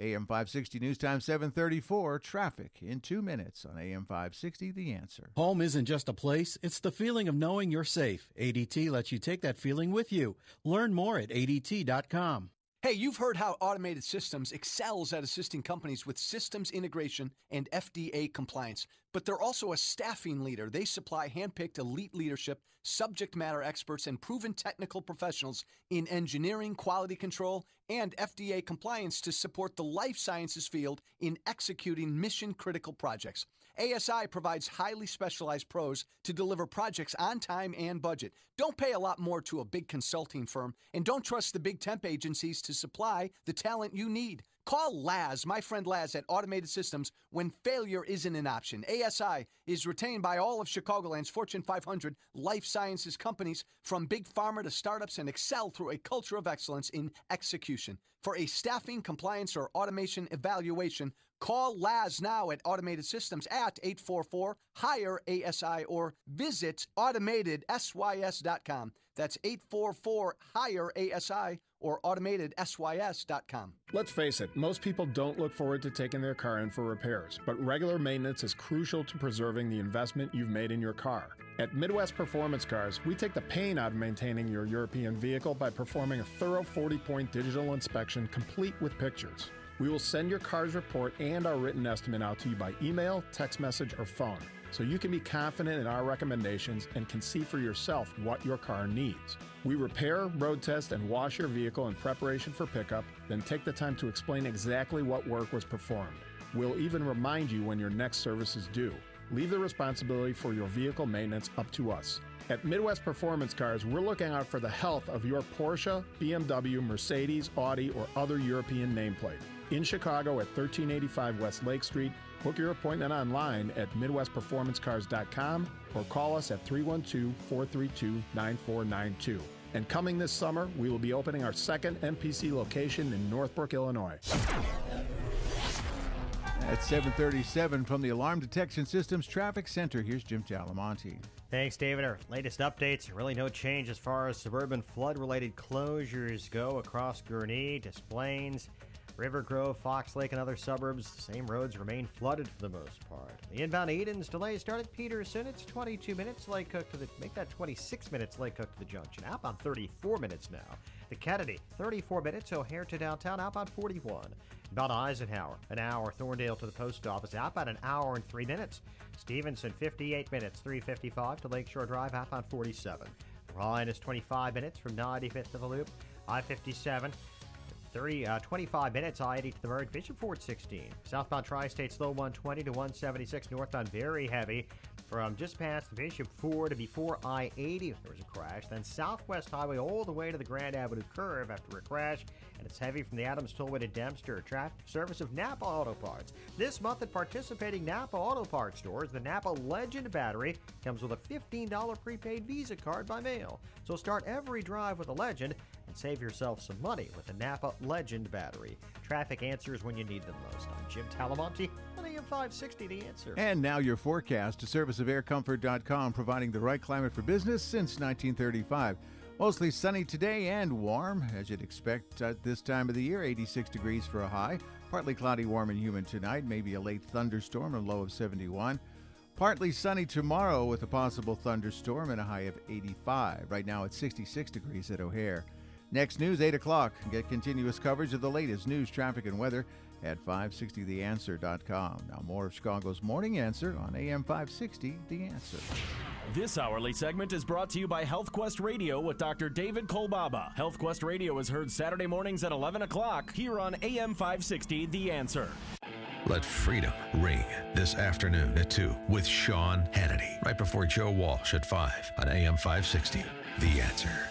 AM 560 News Time 7:34. Traffic in 2 minutes on AM 560. The Answer. Home isn't just a place, it's the feeling of knowing you're safe. ADT lets you take that feeling with you. Learn more at ADT.com. Hey, you've heard how Automated Systems excels at assisting companies with systems integration and FDA compliance. But they're also a staffing leader. They supply handpicked elite leadership, subject matter experts, and proven technical professionals in engineering, quality control, and FDA compliance to support the life sciences field in executing mission-critical projects. ASI provides highly specialized pros to deliver projects on time and budget. Don't pay a lot more to a big consulting firm, and don't trust the big temp agencies to supply the talent you need. Call Laz, my friend Laz at Automated Systems, when failure isn't an option. ASI is retained by all of Chicagoland's Fortune 500 life sciences companies, from big pharma to startups, and excel through a culture of excellence in execution. For a staffing, compliance, or automation evaluation, call Laz now at Automated Systems at 844-HIRE-ASI or visit AutomatedSYS.com. That's 844-HIRE-ASI or AutomatedSYS.com. Let's face it, most people don't look forward to taking their car in for repairs, but regular maintenance is crucial to preserving the investment you've made in your car. At Midwest Performance Cars, we take the pain out of maintaining your European vehicle by performing a thorough 40-point digital inspection complete with pictures. We will send your car's report and our written estimate out to you by email, text message, or phone, so you can be confident in our recommendations and can see for yourself what your car needs. We repair, road test, and wash your vehicle in preparation for pickup, then take the time to explain exactly what work was performed. We'll even remind you when your next service is due. Leave the responsibility for your vehicle maintenance up to us. At Midwest Performance Cars, we're looking out for the health of your Porsche, BMW, Mercedes, Audi, or other European nameplate. In Chicago at 1385 West Lake Street, book your appointment online at MidwestPerformanceCars.com or call us at 312-432-9492. And coming this summer, we will be opening our second MPC location in Northbrook, Illinois. At 7:37 from the Alarm Detection Systems Traffic Center, here's Jim Talamonte. Thanks, David. Our latest updates, really no change as far as suburban flood-related closures go across Gurnee, Des Plaines, River Grove, Fox Lake, and other suburbs. The same roads remain flooded for the most part. The inbound Edens delay started Peterson. It's 22 minutes Lake Cook to the, make that 26 minutes Lake Cook to the junction. Outbound 34 minutes now. The Kennedy, 34 minutes O'Hare to downtown. Outbound 41. About Eisenhower, an hour. Thorndale to the post office. Outbound an hour and 3 minutes. Stevenson, 58 minutes. 355 to Lakeshore Drive. Outbound 47. Ryan is 25 minutes from 95th to the Loop. I-57. 25 minutes, I-80 to the Merg, Bishop Ford 16. Southbound Tri-State slow 120 to 176, northbound very heavy from just past the Bishop Ford to before I-80. There was a crash. Then Southwest Highway all the way to the Grand Avenue curve after a crash, and it's heavy from the Adams Tollway to Dempster. Traffic service of Napa Auto Parts. This month at participating Napa Auto Parts stores, the Napa Legend battery comes with a $15 prepaid Visa card by mail. So start every drive with a Legend and save yourself some money with the Napa Legend battery. Traffic answers when you need them most. I'm Jim Talamonte on AM 560, The Answer. And now your forecast, a service of aircomfort.com, providing the right climate for business since 1935. Mostly sunny today and warm, as you'd expect at this time of the year. 86 degrees for a high. Partly cloudy, warm and humid tonight. Maybe a late thunderstorm, a low of 71. Partly sunny tomorrow with a possible thunderstorm and a high of 85. Right now it's 66 degrees at O'Hare. Next news, 8 o'clock. Get continuous coverage of the latest news, traffic, and weather at 560theanswer.com. Now more of Chicago's Morning Answer on AM 560, The Answer. This hourly segment is brought to you by Health Quest Radio with Dr. David Kolbaba. Health Quest Radio is heard Saturday mornings at 11 o'clock here on AM 560, The Answer. Let freedom ring this afternoon at 2 with Sean Hannity, right before Joe Walsh at 5 on AM 560, The Answer.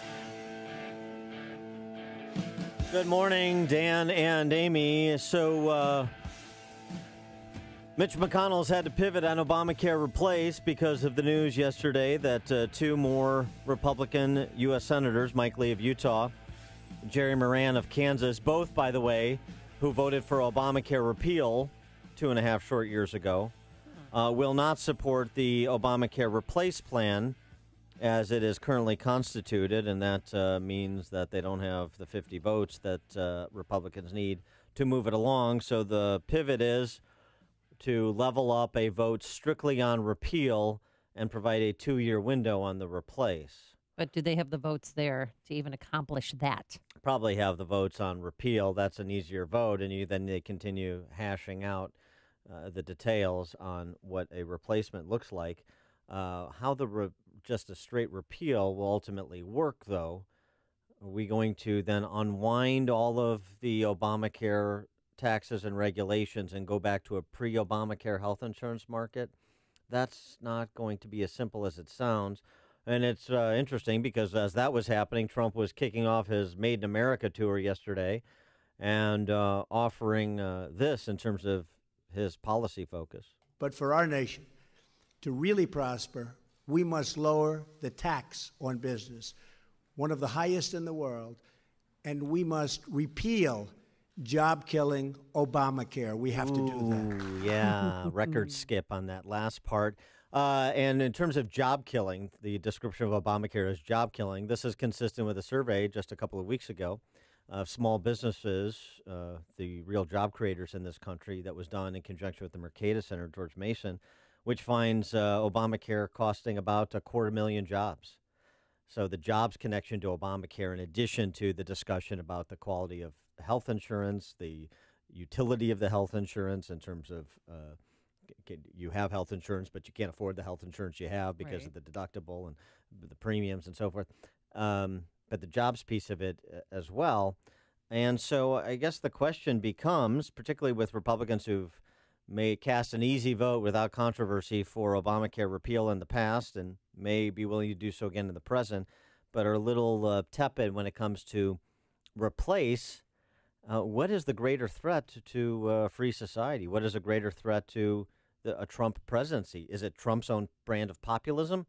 Good morning, Dan and Amy. So, Mitch McConnell's had to pivot on Obamacare replace because of the news yesterday that two more Republican U.S. senators, Mike Lee of Utah, Jerry Moran of Kansas, both, by the way, who voted for Obamacare repeal 2.5 short years ago, will not support the Obamacare replace plan as it is currently constituted, and that means that they don't have the 50 votes that Republicans need to move it along. So the pivot is to level up a vote strictly on repeal and provide a 2-year window on the replace. But do they have the votes there to even accomplish that? Probably have the votes on repeal. That's an easier vote, and then they continue hashing out the details on what a replacement looks like. How just a straight repeal will ultimately work, though. Are we going to then unwind all of the Obamacare taxes and regulations and go back to a pre-Obamacare health insurance market? That's not going to be as simple as it sounds. And it's interesting because as that was happening, Trump was kicking off his Made in America tour yesterday and offering this in terms of his policy focus. But for our nation to really prosper, we must lower the tax on business, one of the highest in the world, and we must repeal job-killing Obamacare. We have to do that. Yeah, record skip on that last part. And in terms of job killing, the description of Obamacare as job killing, this is consistent with a survey just a couple of weeks ago of small businesses, the real job creators in this country, that was done in conjunction with the Mercatus Center, George Mason, which finds Obamacare costing about 250,000 jobs. So the jobs connection to Obamacare, in addition to the discussion about the quality of health insurance, the utility of the health insurance in terms of you have health insurance, but you can't afford the health insurance you have because of the deductible and the premiums and so forth. But the jobs piece of it as well. And so I guess the question becomes, particularly with Republicans who've may cast an easy vote without controversy for Obamacare repeal in the past and may be willing to do so again in the present, but are a little tepid when it comes to replace. What is the greater threat to free society? What is a greater threat to a Trump presidency? Is it Trump's own brand of populism,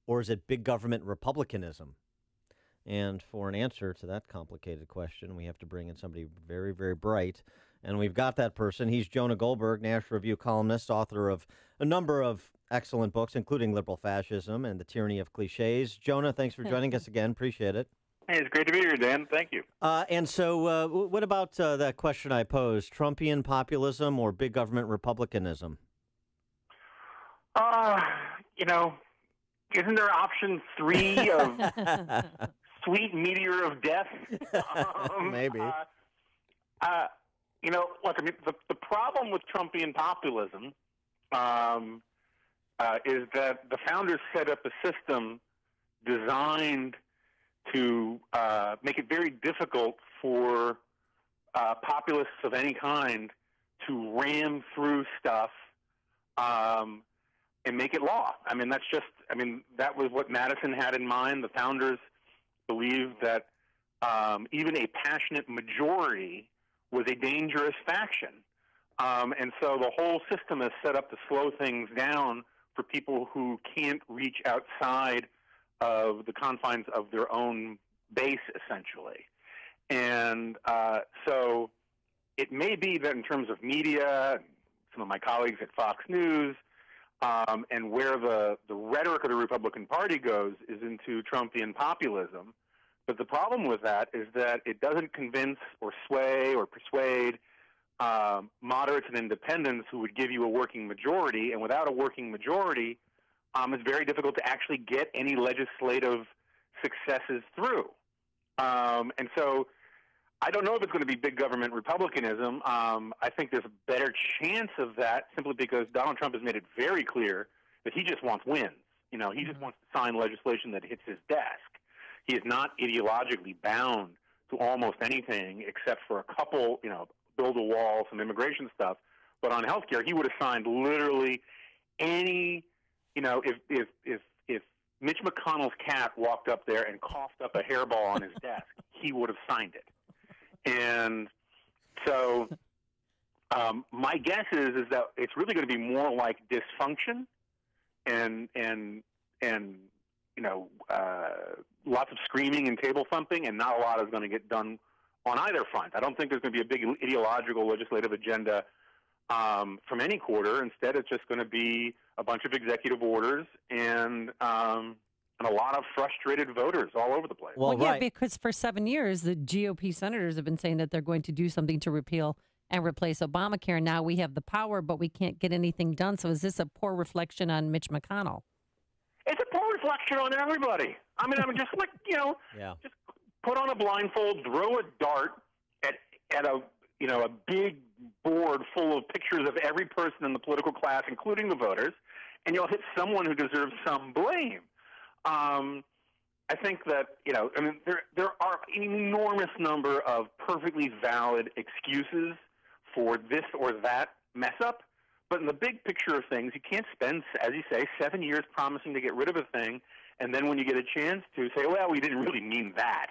or is it big government republicanism? And for an answer to that complicated question, we have to bring in somebody very, very bright. And we've got that person. He's Jonah Goldberg, National Review columnist, author of a number of excellent books, including Liberal Fascism and The Tyranny of Cliches. Jonah, thanks for joining us again. Appreciate it. Hey, it's great to be here, Dan. Thank you. And so what about that question I posed, Trumpian populism or big government republicanism? Isn't there option 3 of sweet meteor of death? Maybe. Look, I mean, the problem with Trumpian populism is that the founders set up a system designed to make it very difficult for populists of any kind to ram through stuff and make it law. I mean, that was what Madison had in mind. The founders believed that even a passionate majority was a dangerous faction. And so the whole system is set up to slow things down for people who can't reach outside of the confines of their own base, essentially. And so it may be that in terms of media, some of my colleagues at Fox News, and where the rhetoric of the Republican Party goes is into Trumpian populism, But the problem with that is that it doesn't convince or sway or persuade moderates and independents who would give you a working majority. And without a working majority, it's very difficult to actually get any legislative successes through. And so I don't know if it's going to be big government republicanism. I think there's a better chance of that simply because Donald Trump has made it very clear that he just wants wins. You know, he just wants to sign legislation that hits his desk. He is not ideologically bound to almost anything except for a couple, you know, build a wall, some immigration stuff. But on health care, he would have signed literally any, you know, if Mitch McConnell's cat walked up there and coughed up a hairball on his desk, he would have signed it. And so my guess is that it's really going to be more like dysfunction and you know, lots of screaming and table thumping, and not a lot is going to get done on either front. I don't think there's going to be a big ideological legislative agenda from any quarter. Instead, it's just going to be a bunch of executive orders and a lot of frustrated voters all over the place. Well, yeah, because for 7 years, the GOP senators have been saying that they're going to do something to repeal and replace Obamacare. Now we have the power, but we can't get anything done. So is this a poor reflection on Mitch McConnell? It's a poor reflection on everybody. I mean, just like, you know, just put on a blindfold, throw a dart at a, you know, a big board full of pictures of every person in the political class, including the voters, and you'll hit someone who deserves some blame. I think that, you know, I mean, there are an enormous number of perfectly valid excuses for this or that mess up. But in the big picture of things, you can't spend, as you say, 7 years promising to get rid of a thing, and then when you get a chance to say, well, we didn't really mean that.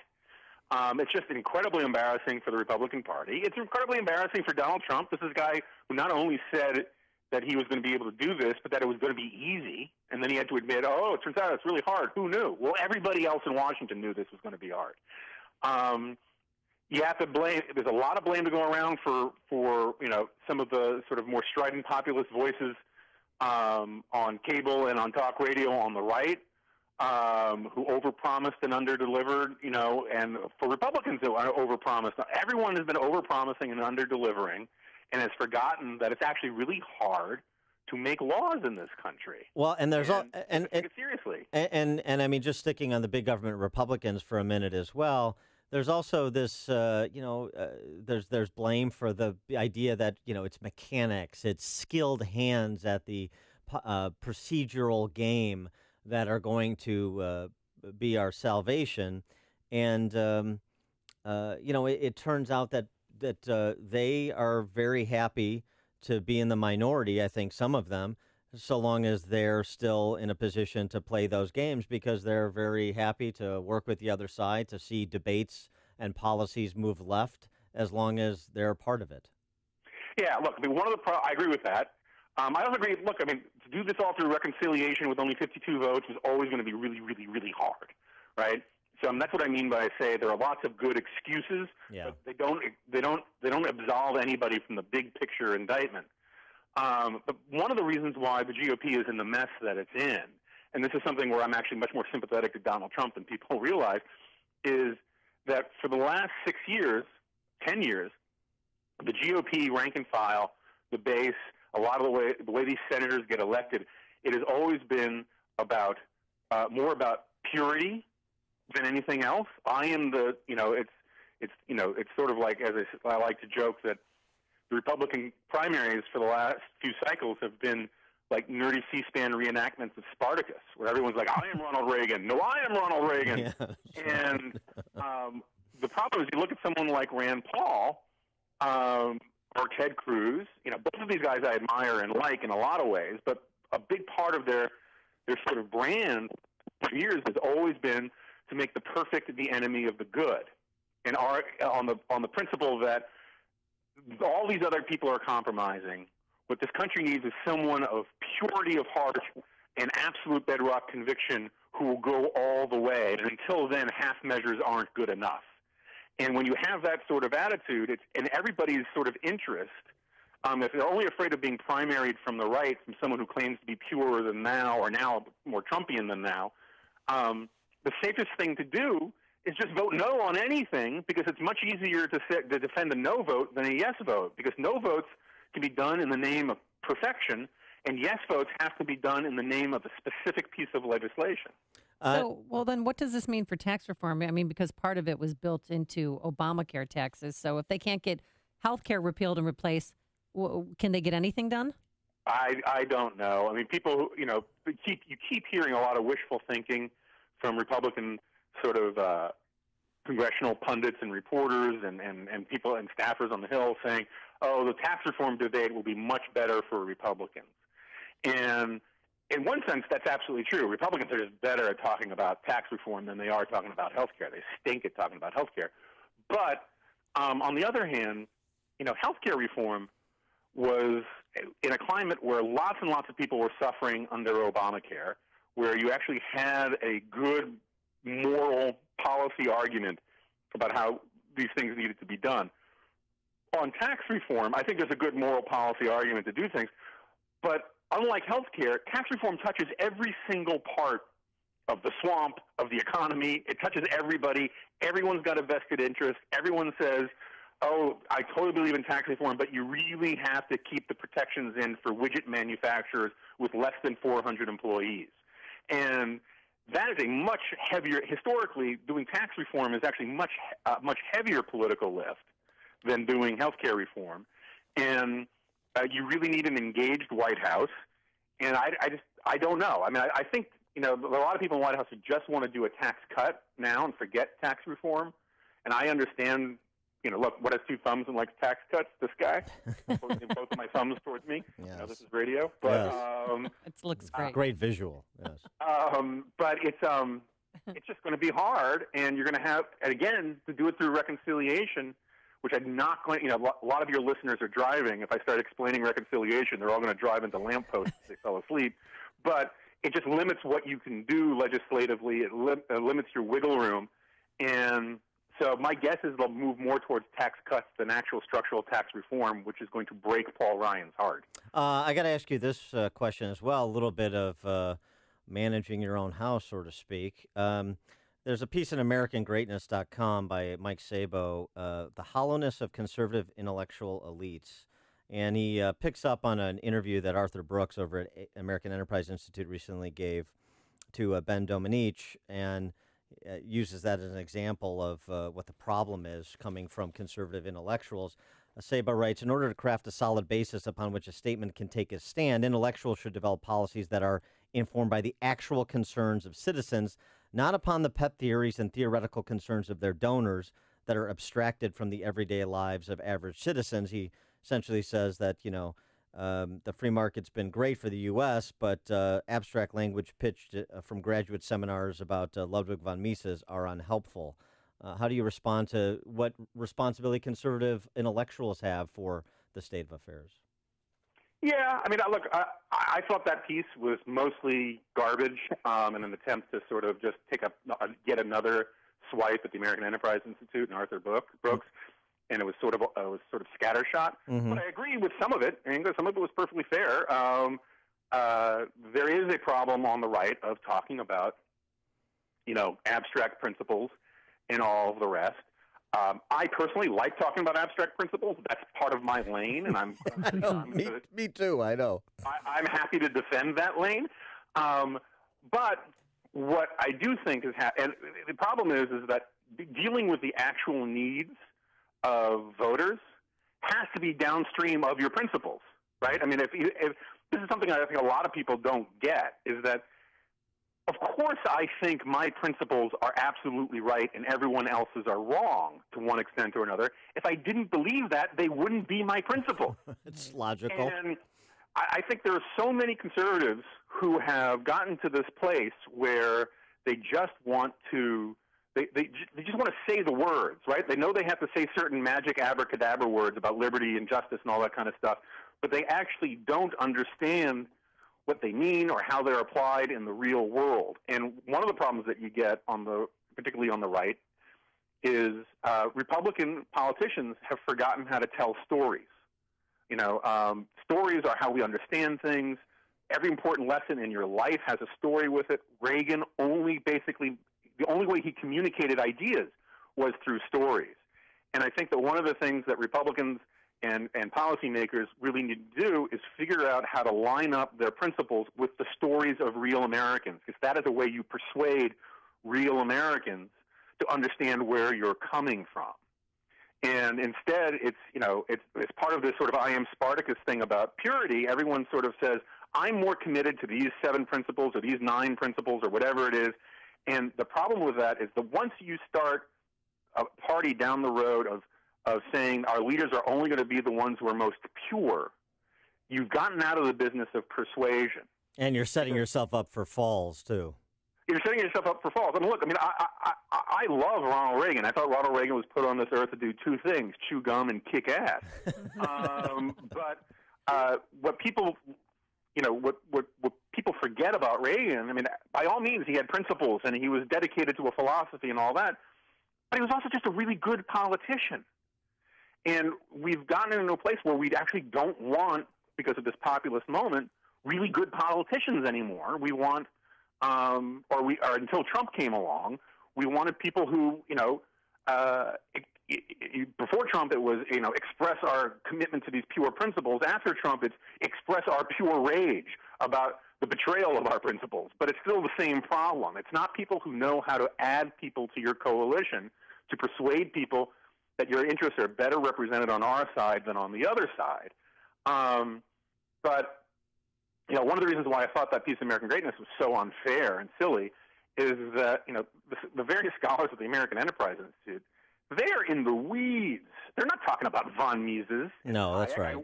It's just incredibly embarrassing for the Republican Party. It's incredibly embarrassing for Donald Trump. This is a guy who not only said that he was going to be able to do this, but that it was going to be easy, and then he had to admit, oh, it turns out it's really hard. Who knew? Well, everybody else in Washington knew this was going to be hard. You have to blame. There's a lot of blame to go around for you know, some of the sort of more strident populist voices on cable and on talk radio on the right who overpromised and underdelivered. You know, and for Republicans who overpromised, everyone has been overpromising and underdelivering, and has forgotten that it's actually really hard to make laws in this country. Well, and there's take it seriously. And I mean, just sticking on the big government Republicans for a minute as well. There's also this, you know, there's blame for the idea that, you know, it's mechanics, it's skilled hands at the procedural game that are going to be our salvation. And, you know, it turns out that they are very happy to be in the minority, I think some of them, so long as they're still in a position to play those games, because they're very happy to work with the other side, to see debates and policies move left, as long as they're a part of it. Yeah, look, I mean, I agree with that. I also agree, look, I mean, to do this all through reconciliation with only 52 votes is always going to be really, really, really hard, right? So that's what I mean by I say there are lots of good excuses, but they don't absolve anybody from the big picture indictment. But one of the reasons why the GOP is in the mess that it's in, and this is something where I'm actually much more sympathetic to Donald Trump than people realize, is that for the last 6 years, 10 years, the GOP rank and file, the base, a lot of the way these senators get elected, it has always been about more about purity than anything else. I am the, you know, it's sort of like, as I like to joke, that the Republican primaries for the last few cycles have been like nerdy C-SPAN reenactments of Spartacus, where everyone's like, I am Ronald Reagan. No, I am Ronald Reagan. Yeah, and the problem is you look at someone like Rand Paul or Ted Cruz. You know, both of these guys I admire and like in a lot of ways, but a big part of their sort of brand for years has always been to make the perfect the enemy of the good, and on the principle that all these other people are compromising. What this country needs is someone of purity of heart and absolute bedrock conviction who will go all the way. And until then, half measures aren't good enough. And when you have that sort of attitude, it's in everybody's sort of interest. If they're only afraid of being primaried from the right, from someone who claims to be purer than now, or now more Trumpian than now, the safest thing to do is just vote no on anything, because it's much easier to defend a no vote than a yes vote, because no votes can be done in the name of perfection, and yes votes have to be done in the name of a specific piece of legislation. Well, then what does this mean for tax reform? I mean, because part of it was built into Obamacare taxes. So if they can't get health care repealed and replaced, can they get anything done? I don't know. I mean, people, you keep hearing a lot of wishful thinking from Republican sort of congressional pundits and reporters and people and staffers on the Hill saying, oh, the tax reform debate will be much better for Republicans. And in one sense, that's absolutely true. Republicans are just better at talking about tax reform than they are talking about health care. They stink at talking about health care. But on the other hand, health care reform was in a climate where lots and lots of people were suffering under Obamacare, where you actually had a good moral policy argument about how these things needed to be done. On tax reform, I think there's a good moral policy argument to do things, but unlike health care, tax reform touches every single part of the swamp, of the economy. It touches everybody. Everyone's got a vested interest. Everyone says, oh, I totally believe in tax reform, but you really have to keep the protections in for widget manufacturers with less than 400 employees. And that is a much heavier, historically, doing tax reform is actually much heavier political lift than doing health care reform. And you really need an engaged White House. And I don't know. I mean, I think, a lot of people in the White House who just want to do a tax cut now and forget tax reform. And I understand, look, what has two thumbs and likes tax cuts? This guy, both of my thumbs towards me. Yes. This is radio, but yes. It looks great. Great visual. Yes. But it's just going to be hard, and you're going to have, and again, to do it through reconciliation, which I'm not going. A lot of your listeners are driving. If I start explaining reconciliation, they're all going to drive into lampposts if they fell asleep. But it just limits what you can do legislatively. It limits your wiggle room, and so my guess is they'll move more towards tax cuts than actual structural tax reform, which is going to break Paul Ryan's heart. I got to ask you this question as well, a little bit of managing your own house, so to speak. There's a piece in AmericanGreatness.com by Mike Sabo, The Hollowness of Conservative Intellectual Elites. And he picks up on an interview that Arthur Brooks over at American Enterprise Institute recently gave to Ben Domenech, and uses that as an example of what the problem is coming from conservative intellectuals. Saba writes, in order to craft a solid basis upon which a statement can take a stand, intellectuals should develop policies that are informed by the actual concerns of citizens, not upon the pet theories and theoretical concerns of their donors that are abstracted from the everyday lives of average citizens. He essentially says that, the free market's been great for the U.S., but abstract language pitched from graduate seminars about Ludwig von Mises are unhelpful. How do you respond to what responsibility conservative intellectuals have for the state of affairs? Yeah, I mean, look, I thought that piece was mostly garbage in an attempt to sort of just take yet another swipe at the American Enterprise Institute and Arthur Brooks, and it was sort of scattershot. Mm-hmm. But I agree with some of it, and some of it was perfectly fair. There is a problem on the right of talking about, abstract principles and all of the rest. I personally like talking about abstract principles. That's part of my lane, and me too. I know. I'm happy to defend that lane. But what I do think is, and the problem is that dealing with the actual needs of voters has to be downstream of your principles, right? I mean, if this is something I think a lot of people don't get, is that, of course, I think my principles are absolutely right and everyone else's are wrong to one extent or another. If I didn't believe that, they wouldn't be my principles. It's logical. And I think there are so many conservatives who have gotten to this place where they just want to they just want to say the words, right? They know they have to say certain magic abracadabra words about liberty and justice and all that kind of stuff, but they actually don't understand what they mean or how they're applied in the real world. And one of the problems that you get particularly on the right, is Republican politicians have forgotten how to tell stories. Stories are how we understand things. Every important lesson in your life has a story with it. Reagan only basically the only way he communicated ideas was through stories. And I think that one of the things that Republicans and policymakers really need to do is figure out how to line up their principles with the stories of real Americans, because that is a way you persuade real Americans to understand where you're coming from. And instead, it's part of this sort of I am Spartacus thing about purity. Everyone sort of says, I'm more committed to these 7 principles or these 9 principles or whatever it is. And the problem with that is that once you start a party down the road of saying our leaders are only going to be the ones who are most pure, you've gotten out of the business of persuasion. And you're setting yourself up for falls, too. You're setting yourself up for falls. I mean, look, I love Ronald Reagan. I thought Ronald Reagan was put on this earth to do 2 things, chew gum and kick ass. But what people, what people forget about Reagan, I mean, by all means, he had principles and he was dedicated to a philosophy and all that, but he was also just a really good politician. And we've gotten into a place where we actually don't want, because of this populist moment, really good politicians anymore. We want, or until Trump came along, we wanted people who, before Trump it was, express our commitment to these pure principles. After Trump, it's express our pure rage about the betrayal of our principles. But it's still the same problem. It's not people who know how to add people to your coalition to persuade people that your interests are better represented on our side than on the other side. But one of the reasons why I thought that piece of American Greatness was so unfair and silly is that the various scholars of the American Enterprise Institute, they're in the weeds. They're not talking about von Mises. No, that's right.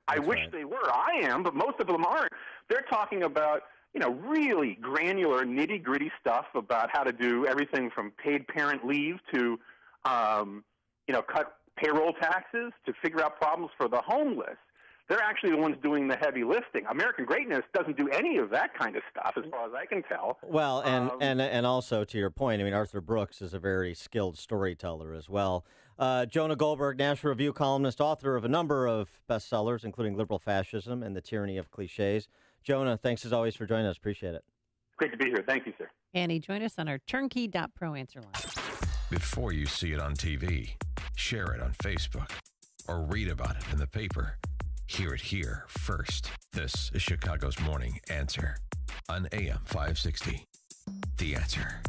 I wish they were. I am, but most of them aren't. They're talking about really granular, nitty-gritty stuff about how to do everything from paid parent leave to cut payroll taxes, to figure out problems for the homeless. They're actually the ones doing the heavy lifting. American Greatness doesn't do any of that kind of stuff, as far as I can tell. Well, and also to your point, I mean, Arthur Brooks is a very skilled storyteller as well. Jonah Goldberg, National Review columnist, author of a number of bestsellers, including Liberal Fascism and The Tyranny of Cliches. Jonah, thanks as always for joining us. Appreciate it. Great to be here. Thank you, sir. Annie, join us on our turnkey.pro answer line. Before you see it on TV, share it on Facebook, or read about it in the paper. Hear it here first. This is Chicago's Morning Answer on AM 560. The Answer.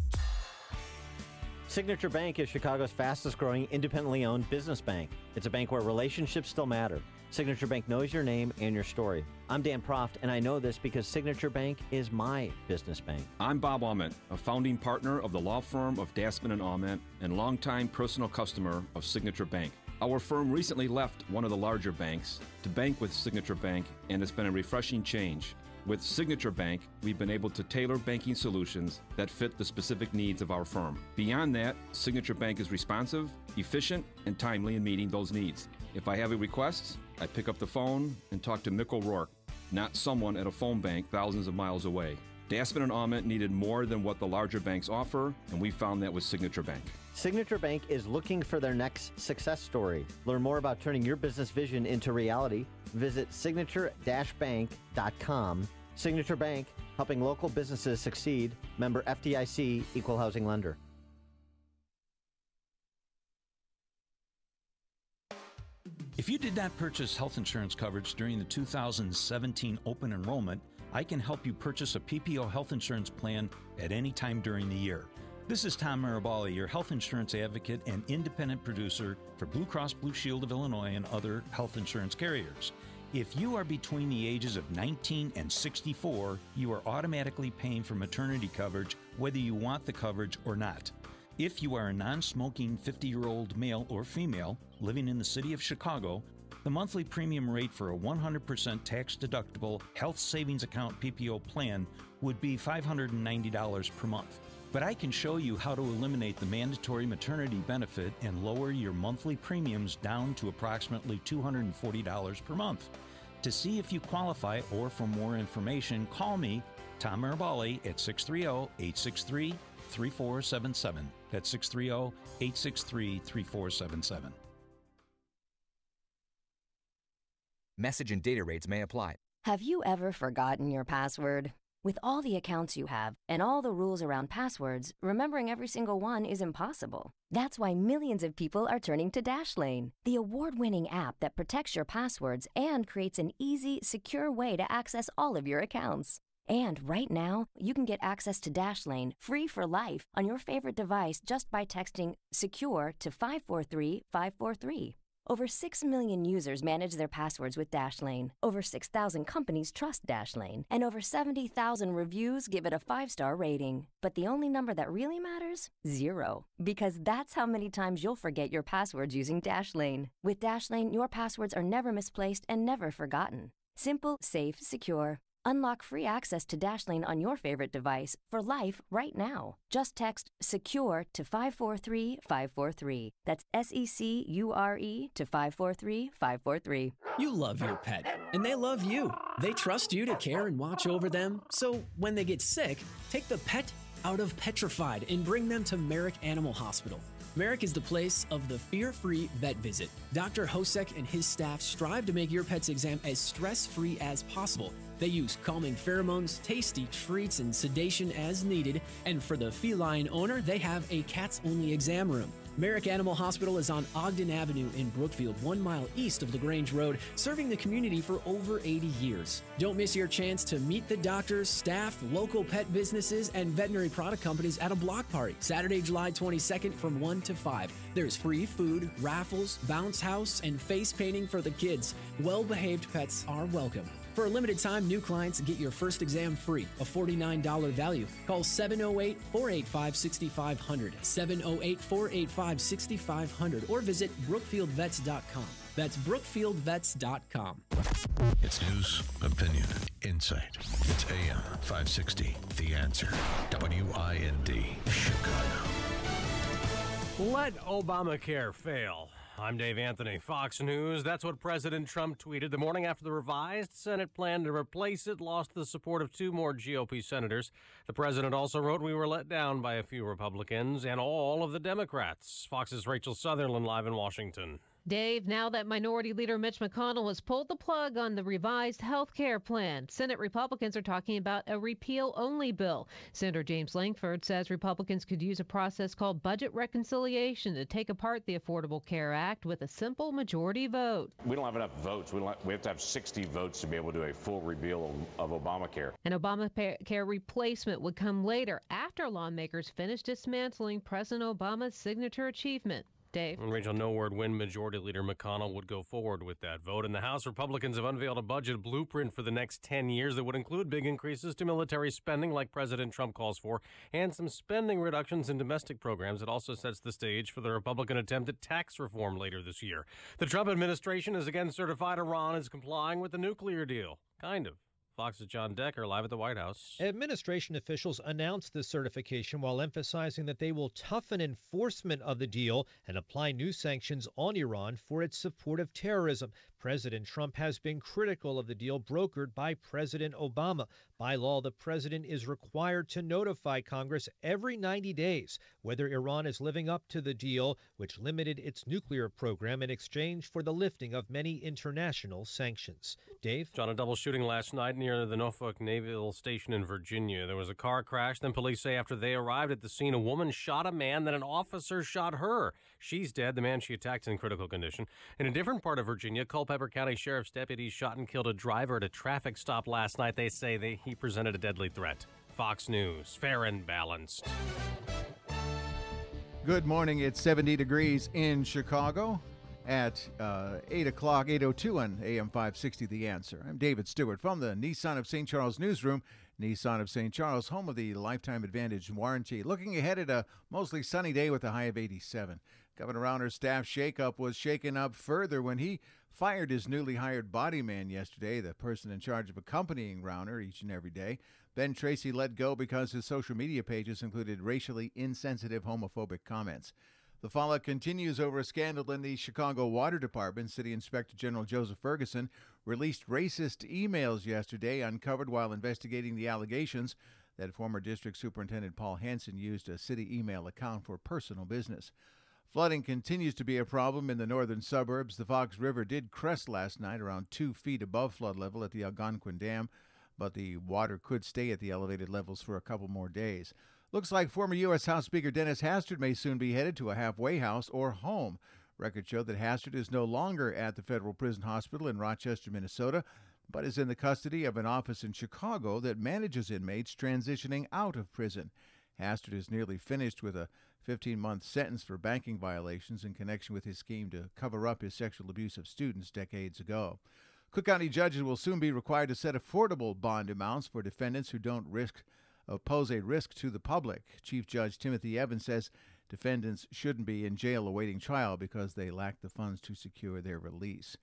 Signature Bank is Chicago's fastest growing independently owned business bank. It's a bank where relationships still matter. Signature Bank knows your name and your story. I'm Dan Proft, and I know this because Signature Bank is my business bank. I'm Bob Aument, a founding partner of the law firm of Dassman & Aument and longtime personal customer of Signature Bank. Our firm recently left one of the larger banks to bank with Signature Bank, and it's been a refreshing change. With Signature Bank, we've been able to tailor banking solutions that fit the specific needs of our firm. Beyond that, Signature Bank is responsive, efficient, and timely in meeting those needs. If I have a request, I pick up the phone and talk to Mick O'Rourke, not someone at a phone bank thousands of miles away. Dassman & Aument needed more than what the larger banks offer, and we found that with Signature Bank. Signature Bank is looking for their next success story. Learn more about turning your business vision into reality. Visit signature-bank.com. Signature Bank, helping local businesses succeed. Member FDIC, Equal Housing Lender. If you did not purchase health insurance coverage during the 2017 open enrollment, I can help you purchase a PPO health insurance plan at any time during the year. This is Tom Marabali, your health insurance advocate and independent producer for Blue Cross Blue Shield of Illinois and other health insurance carriers. If you are between the ages of 19 and 64, you are automatically paying for maternity coverage whether you want the coverage or not. If you are a non-smoking 50-year-old male or female living in the city of Chicago, the monthly premium rate for a 100% tax-deductible health savings account PPO plan would be $590 per month. But I can show you how to eliminate the mandatory maternity benefit and lower your monthly premiums down to approximately $240 per month. To see if you qualify or for more information, call me, Tom Marabali, at 630-863-3477. That's 630-863-3477. Message and data rates may apply. Have you ever forgotten your password? With all the accounts you have and all the rules around passwords, remembering every single one is impossible. That's why millions of people are turning to Dashlane, the award-winning app that protects your passwords and creates an easy, secure way to access all of your accounts. And right now, you can get access to Dashlane free for life on your favorite device just by texting SECURE to 543-543. Over 6 million users manage their passwords with Dashlane. Over 6,000 companies trust Dashlane. And over 70,000 reviews give it a 5-star rating. But the only number that really matters? 0. Because that's how many times you'll forget your passwords using Dashlane. With Dashlane, your passwords are never misplaced and never forgotten. Simple, safe, secure. Unlock free access to Dashlane on your favorite device for life right now. Just text SECURE to 543-543. That's SECURE to 543-543. You love your pet, and they love you. They trust you to care and watch over them, so when they get sick, take the pet out of Petrified and bring them to Merrick Animal Hospital. Merrick is the place of the fear-free vet visit. Dr. Hosek and his staff strive to make your pet's exam as stress-free as possible. They use calming pheromones, tasty treats, and sedation as needed. And for the feline owner, they have a cats-only exam room. Merrick Animal Hospital is on Ogden Avenue in Brookfield, 1 mile east of LaGrange Road, serving the community for over 80 years. Don't miss your chance to meet the doctors, staff, local pet businesses, and veterinary product companies at a block party, Saturday, July 22nd from 1 to 5. There's free food, raffles, bounce house, and face painting for the kids. Well-behaved pets are welcome. For a limited time, new clients get your first exam free, a $49 value. Call 708-485-6500, 708-485-6500, or visit brookfieldvets.com. That's brookfieldvets.com. It's news, opinion, insight. It's AM 560, The Answer. WIND, Chicago. Let Obamacare fail. I'm Dave Anthony, Fox News. That's what President Trump tweeted the morning after the revised Senate plan to replace it lost the support of 2 more GOP senators. The president also wrote, "We were let down by a few Republicans and all of the Democrats." Fox's Rachel Sutherland live in Washington. Dave, now that Minority Leader Mitch McConnell has pulled the plug on the revised health care plan, Senate Republicans are talking about a repeal-only bill. Senator James Lankford says Republicans could use a process called budget reconciliation to take apart the Affordable Care Act with a simple majority vote. We don't have enough votes. We have to have 60 votes to be able to do a full repeal of Obamacare. An Obamacare replacement would come later after lawmakers finish dismantling President Obama's signature achievement. Dave. And Rachel, no word when Majority Leader McConnell would go forward with that vote. In the House, Republicans have unveiled a budget blueprint for the next 10 years that would include big increases to military spending like President Trump calls for, and some spending reductions in domestic programs. It also sets the stage for the Republican attempt at tax reform later this year. The Trump administration has again certified Iran is complying with the nuclear deal. Kind of. Fox's John Decker live at the White House. Administration officials announced the certification while emphasizing that they will toughen enforcement of the deal and apply new sanctions on Iran for its support of terrorism. President Trump has been critical of the deal brokered by President Obama. By law, the president is required to notify Congress every 90 days whether Iran is living up to the deal, which limited its nuclear program in exchange for the lifting of many international sanctions. Dave? John, a double shooting last night near the Norfolk Naval Station in Virginia. There was a car crash. Then police say after they arrived at the scene, a woman shot a man, then an officer shot her. She's dead. The man she attacked is in critical condition. In a different part of Virginia, Culpeper County Sheriff's deputies shot and killed a driver at a traffic stop last night. They say he presented a deadly threat. Fox News, fair and balanced. Good morning. It's 70 degrees in Chicago at 8 o'clock, 8:02 on AM 560, The Answer. I'm David Stewart from the Nissan of St. Charles newsroom. Nissan of St. Charles, home of the Lifetime Advantage warranty. Looking ahead at a mostly sunny day with a high of 87. Governor Rauner's staff shakeup was shaken up further when he fired his newly hired body man yesterday, the person in charge of accompanying Rauner each and every day. Ben Tracy let go because his social media pages included racially insensitive homophobic comments. The fallout continues over a scandal in the Chicago Water Department. City Inspector General Joseph Ferguson released racist emails yesterday, uncovered while investigating the allegations that former District Superintendent Paul Hansen used a city email account for personal business. Flooding continues to be a problem in the northern suburbs. The Fox River did crest last night around 2 feet above flood level at the Algonquin Dam. but the water could stay at the elevated levels for a couple more days. Looks like former U.S. House Speaker Dennis Hastert may soon be headed to a halfway house or home. Records show that Hastert is no longer at the Federal Prison Hospital in Rochester, Minnesota, but is in the custody of an office in Chicago that manages inmates transitioning out of prison. Hastert is nearly finished with a 15-month sentence for banking violations in connection with his scheme to cover up his sexual abuse of students decades ago. Cook County judges will soon be required to set affordable bond amounts for defendants who don't pose a risk to the public. Chief Judge Timothy Evans says defendants shouldn't be in jail awaiting trial because they lack the funds to secure their release.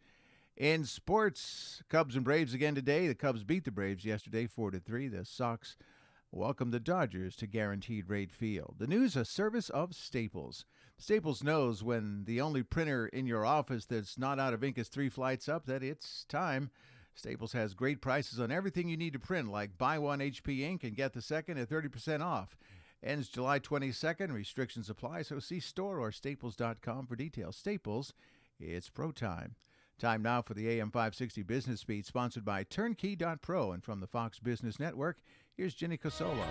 In sports, Cubs and Braves again today. The Cubs beat the Braves yesterday 4-3. The Sox welcome the Dodgers to Guaranteed Rate Field. The news, a service of Staples. Staples knows when the only printer in your office that's not out of ink is 3 flights up that it's time. Staples has great prices on everything you need to print, like buy one HP ink and get the second at 30% off. Ends July 22nd. Restrictions apply, so see store or staples.com for details. Staples, it's pro time. Time now for the AM 560 Business Beat, sponsored by Turnkey.pro. And from the Fox Business Network, here's Ginny Cosola.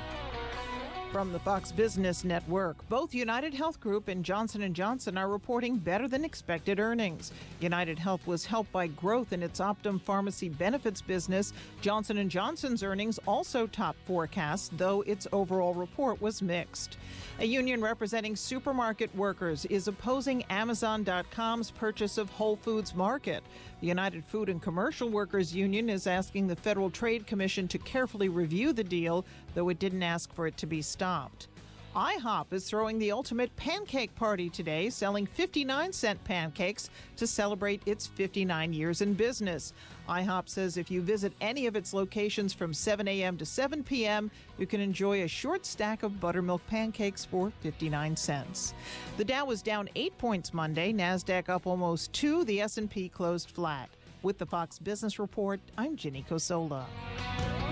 From the Fox Business Network, both United Health Group and Johnson & Johnson are reporting better than expected earnings. United Health was helped by growth in its Optum pharmacy benefits business. Johnson & Johnson's earnings also topped forecasts, though its overall report was mixed. A union representing supermarket workers is opposing Amazon.com's purchase of Whole Foods Market. The United Food and Commercial Workers Union is asking the Federal Trade Commission to carefully review the deal, though it didn't ask for it to be stopped. IHOP is throwing the ultimate pancake party today, selling 59-cent pancakes to celebrate its 59 years in business. IHOP says if you visit any of its locations from 7 a.m. to 7 p.m., you can enjoy a short stack of buttermilk pancakes for 59 cents. The Dow was down 8 points Monday, NASDAQ up almost 2, the S&P closed flat. With the Fox Business Report, I'm Ginny Cosola.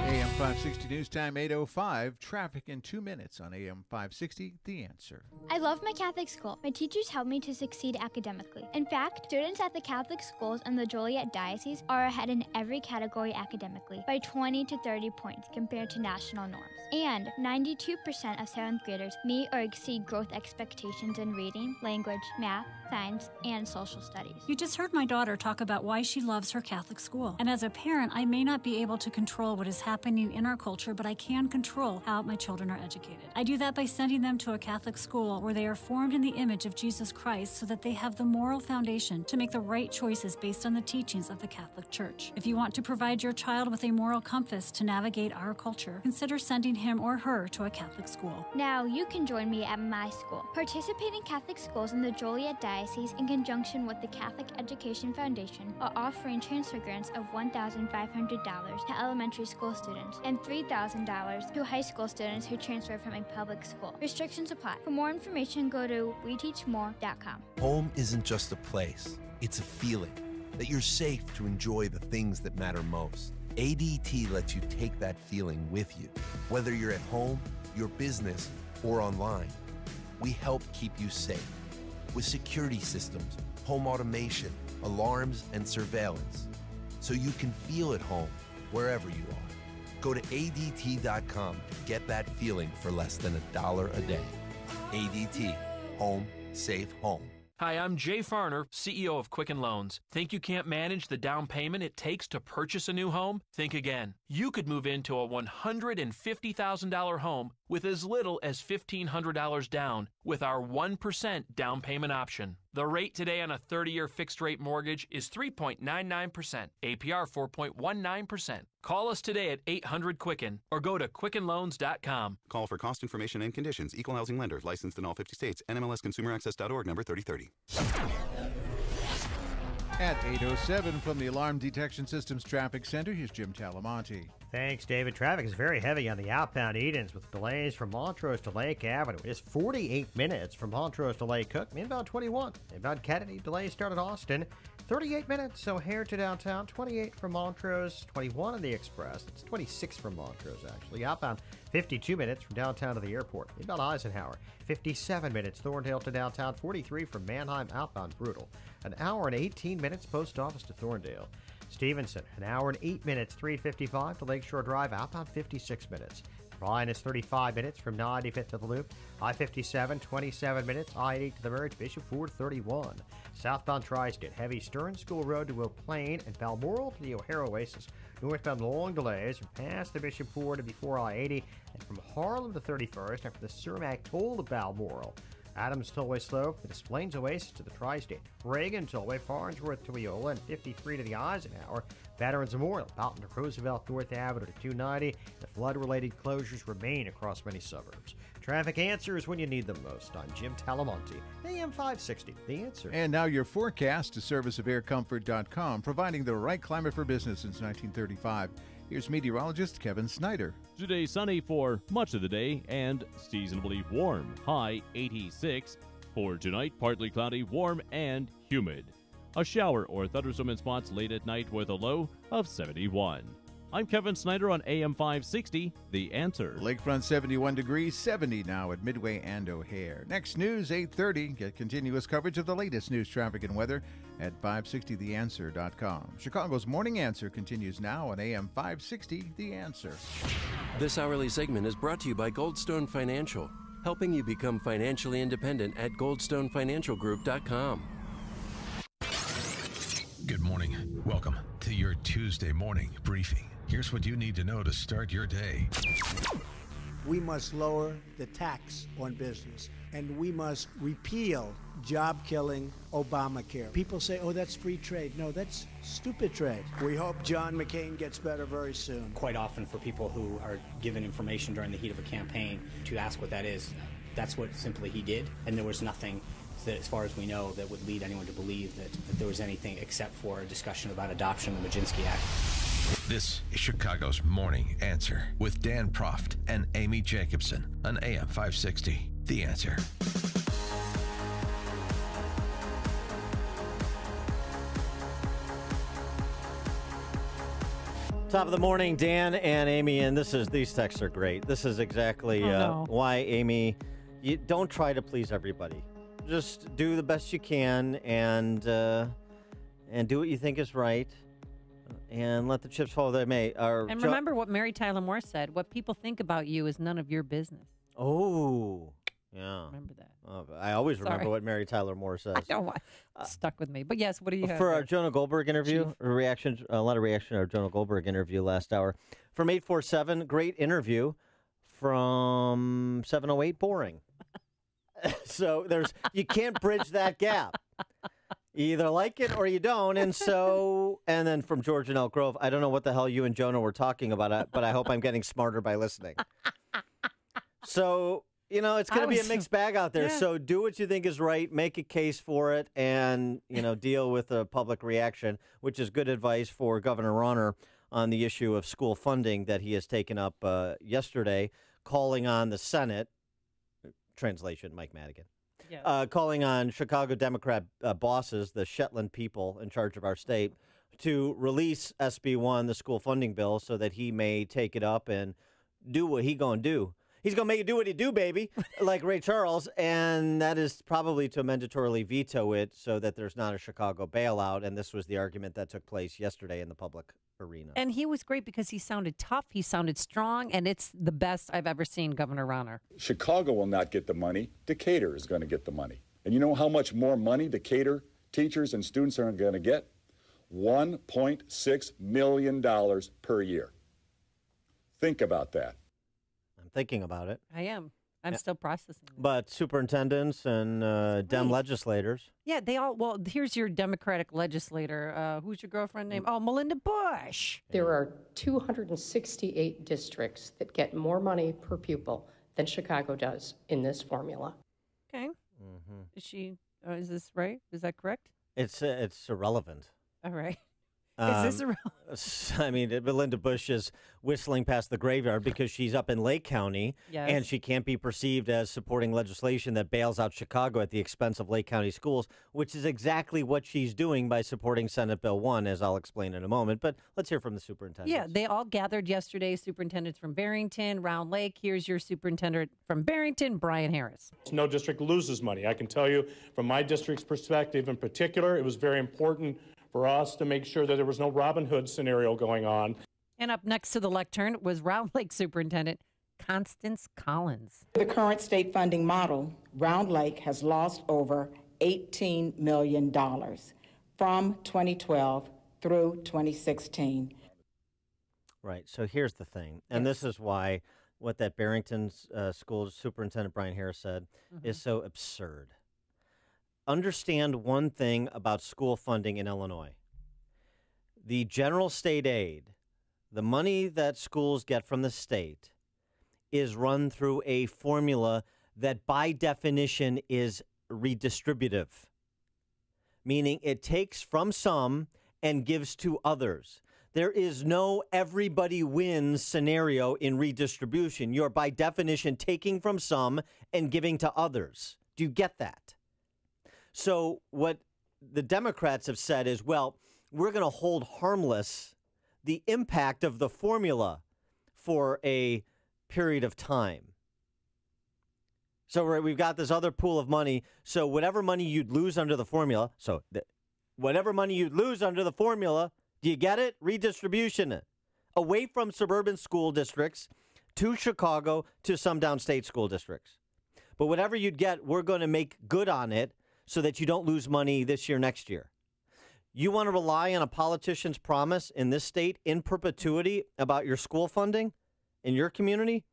AM 560 News Time 8:05. Traffic in 2 minutes on AM 560. The Answer. I love my Catholic school. My teachers help me to succeed academically. In fact, students at the Catholic schools in the Joliet Diocese are ahead in every category academically by 20 to 30 points compared to national norms. And 92% of 7th graders meet or exceed growth expectations in reading, language, math, science, and social studies. You just heard my daughter talk about why she loves her Catholic school. And as a parent, I may not be able to control what is happening in our culture, but I can control how my children are educated. I do that by sending them to a Catholic school where they are formed in the image of Jesus Christ so that they have the moral foundation to make the right choices based on the teachings of the Catholic Church. If you want to provide your child with a moral compass to navigate our culture, consider sending him or her to a Catholic school. Now you can join me at my school. Participating Catholic schools in the Joliet Diocese, in conjunction with the Catholic Education Foundation, are offering transfer grants of $1,500 to elementary school students and $3,000 to high school students who transfer from a public school. Restrictions apply. For more information, go to weteachmore.com. Home isn't just a place, it's a feeling that you're safe to enjoy the things that matter most. ADT lets you take that feeling with you, whether you're at home, your business, or online. We help keep you safe with security systems, home automation, alarms, and surveillance, so you can feel at home wherever you are. Go to ADT.com to get that feeling for less than $1 a day. ADT. Home. Safe home. Hi, I'm Jay Farner, CEO of Quicken Loans. Think you can't manage the down payment it takes to purchase a new home? Think again. You could move into a $150,000 home with as little as $1,500 down with our 1% down payment option. The rate today on a 30-year fixed-rate mortgage is 3.99%, APR 4.19%. Call us today at 800-QUICKEN or go to QuickenLoans.com. Call for cost information and conditions. Equal housing lender. Licensed in all 50 states. NMLSConsumerAccess.org, number 3030. At 8:07 from the Alarm Detection Systems Traffic Center, here's Jim Talamonte. Thanks, David. Traffic is very heavy on the outbound Edens with delays from Montrose to Lake Avenue. It is 48 minutes from Montrose to Lake Cook. Inbound 21. Inbound Kennedy. Delays start at Austin. 38 minutes O'Hare to downtown. 28 from Montrose. 21 on the Express. It's 26 from Montrose, actually. Outbound 52 minutes from downtown to the airport. Inbound Eisenhower. 57 minutes Thorndale to downtown. 43 from Mannheim. Outbound Brutal. An hour and 18 minutes post office to Thorndale. Stevenson, an hour and 8 minutes, 3:55 to Lakeshore Drive, outbound 56 minutes. Bryan is 35 minutes from 95th to the Loop. I-57, 27 minutes. I-80 to the Merge, Bishop Ford, 31. Southbound Tri-State, heavy Stearns School Road to Will Plain and Balmoral to the O'Hare Oasis. Northbound long delays from past the Bishop Ford to before I-80 and from Harlem to 31st after the Cermak Toll to Balmoral. Adams Tollway Slope, the Des Plaines Oasis to the Tri-State. Reagan Tollway, Farnsworth to Wiola, and 53 to the Eisenhower. Veterans Memorial, Belton to Roosevelt, North Avenue to 290. The flood-related closures remain across many suburbs. Traffic answers when you need them most. I'm Jim Talamonte, AM 560, The Answer. And now your forecast, a service of aircomfort.com, providing the right climate for business since 1935. Here's meteorologist Kevin Snyder. Today sunny for much of the day and seasonably warm. High 86. For tonight, partly cloudy, warm, and humid. A shower or thunderstorm in spots late at night with a low of 71. I'm Kevin Snyder on AM 560, The Answer. Lakefront 71 degrees, 70 now at Midway and O'Hare. Next news, 8:30. Get continuous coverage of the latest news, traffic, and weather at 560theanswer.com. Chicago's Morning Answer continues now on AM 560, The Answer. This hourly segment is brought to you by Goldstone Financial, helping you become financially independent at goldstonefinancialgroup.com. Good morning. Welcome to your Tuesday morning briefing. Here's what you need to know to start your day. We must lower the tax on business, and we must repeal job-killing Obamacare. People say, oh, that's free trade. No, that's stupid trade. We hope John McCain gets better very soon. Quite often for people who are given information during the heat of a campaign to ask what that is, that's what simply he did, and there was nothing that, as far as we know, that would lead anyone to believe that there was anything except for a discussion about adoption of the Majinsky Act. This is Chicago's Morning Answer with Dan Proft and Amy Jacobson on AM 560. The Answer. Top of the morning, Dan and Amy, and these texts are great. This is exactly why, Amy, you don't try to please everybody. Just do the best you can and do what you think is right. And let the chips fall where they may. And remember what Mary Tyler Moore said, what people think about you is none of your business. Oh, yeah. Remember that. I always remember what Mary Tyler Moore says. I know why. It stuck with me. But yes, what do you have? For our Jonah Goldberg interview, a lot of reaction to our Jonah Goldberg interview last hour. From 847, great interview. From 708, boring. So you can't bridge that gap. You either like it or you don't. And then from George in Elk Grove, I don't know what the hell you and Jonah were talking about, but I hope I'm getting smarter by listening. So, it's going to be a mixed bag out there. Yeah. So do what you think is right, make a case for it, and, deal with the public reaction, which is good advice for Governor Rauner on the issue of school funding that he has taken up yesterday, calling on the Senate, translation, Mike Madigan, calling on Chicago Democrat bosses, the Shetland people in charge of our state, to release SB 1, the school funding bill, so that he may take it up and do what he going to do. He's going to make it do what he do, baby, like Ray Charles, and that is probably to mandatorily veto it so that there's not a Chicago bailout, and this was the argument that took place yesterday in the public arena. And he was great because he sounded tough, he sounded strong, and it's the best I've ever seen Governor Rauner. Chicago will not get the money. Decatur is going to get the money. And you know how much more money Decatur teachers and students are going to get? $1.6 million per year. Think about that. I'm thinking about it. I am. I'm still processing it. But superintendents and Dem legislators. Yeah, they all, well, here's your Democratic legislator. Who's your girlfriend name? Oh, Melinda Bush. There are 268 districts that get more money per pupil than Chicago does in this formula. Okay. Mm-hmm. Is this right? Is that correct? It's irrelevant. All right. Is this irrelevant? I mean, Melinda Bush is whistling past the graveyard because she's up in Lake County, and she can't be perceived as supporting legislation that bails out Chicago at the expense of Lake County schools, which is exactly what she's doing by supporting Senate Bill 1, as I'll explain in a moment. But let's hear from the superintendent. Yeah, they all gathered yesterday, superintendents from Barrington, Round Lake. Here's your superintendent from Barrington, Brian Harris. No district loses money. I can tell you from my district's perspective in particular, it was very important for us to make sure that there was no Robin Hood scenario going on. And up next to the lectern was Round Lake Superintendent Constance Collins. The current state funding model, Round Lake has lost over $18 million from 2012 through 2016. Right. So here's the thing, and this is why what that Barrington School Superintendent Brian Harris said is so absurd. Understand one thing about school funding in Illinois. The general state aid, the money that schools get from the state, is run through a formula that by definition is redistributive, meaning it takes from some and gives to others. There is no everybody wins scenario in redistribution. You're by definition taking from some and giving to others. Do you get that? So what the Democrats have said is, well, we're going to hold harmless the impact of the formula for a period of time. So we've got this other pool of money. So whatever money you'd lose under the formula, whatever money you'd lose under the formula, do you get it? Redistribution. Away from suburban school districts to Chicago to some downstate school districts. But whatever you'd get, we're going to make good on it so that you don't lose money this year, next year. You want to rely on a politician's promise in this state in perpetuity about your school funding in your community?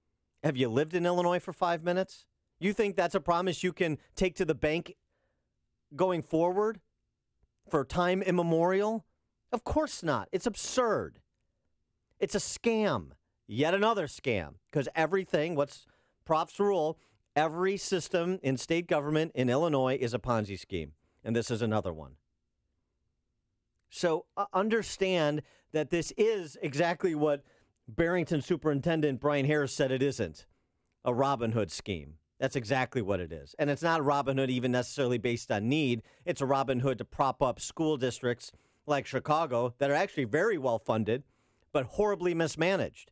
Have you lived in Illinois for 5 minutes? You think that's a promise you can take to the bank going forward for time immemorial? Of course not. It's absurd. It's a scam. Yet another scam. Because everything, what's Prof's rule, every system in state government in Illinois is a Ponzi scheme. And this is another one. So understand that this is exactly what Barrington Superintendent Brian Harris said it isn't. A Robin Hood scheme. That's exactly what it is. And it's not a Robin Hood even necessarily based on need. It's a Robin Hood to prop up school districts like Chicago that are actually very well funded, but horribly mismanaged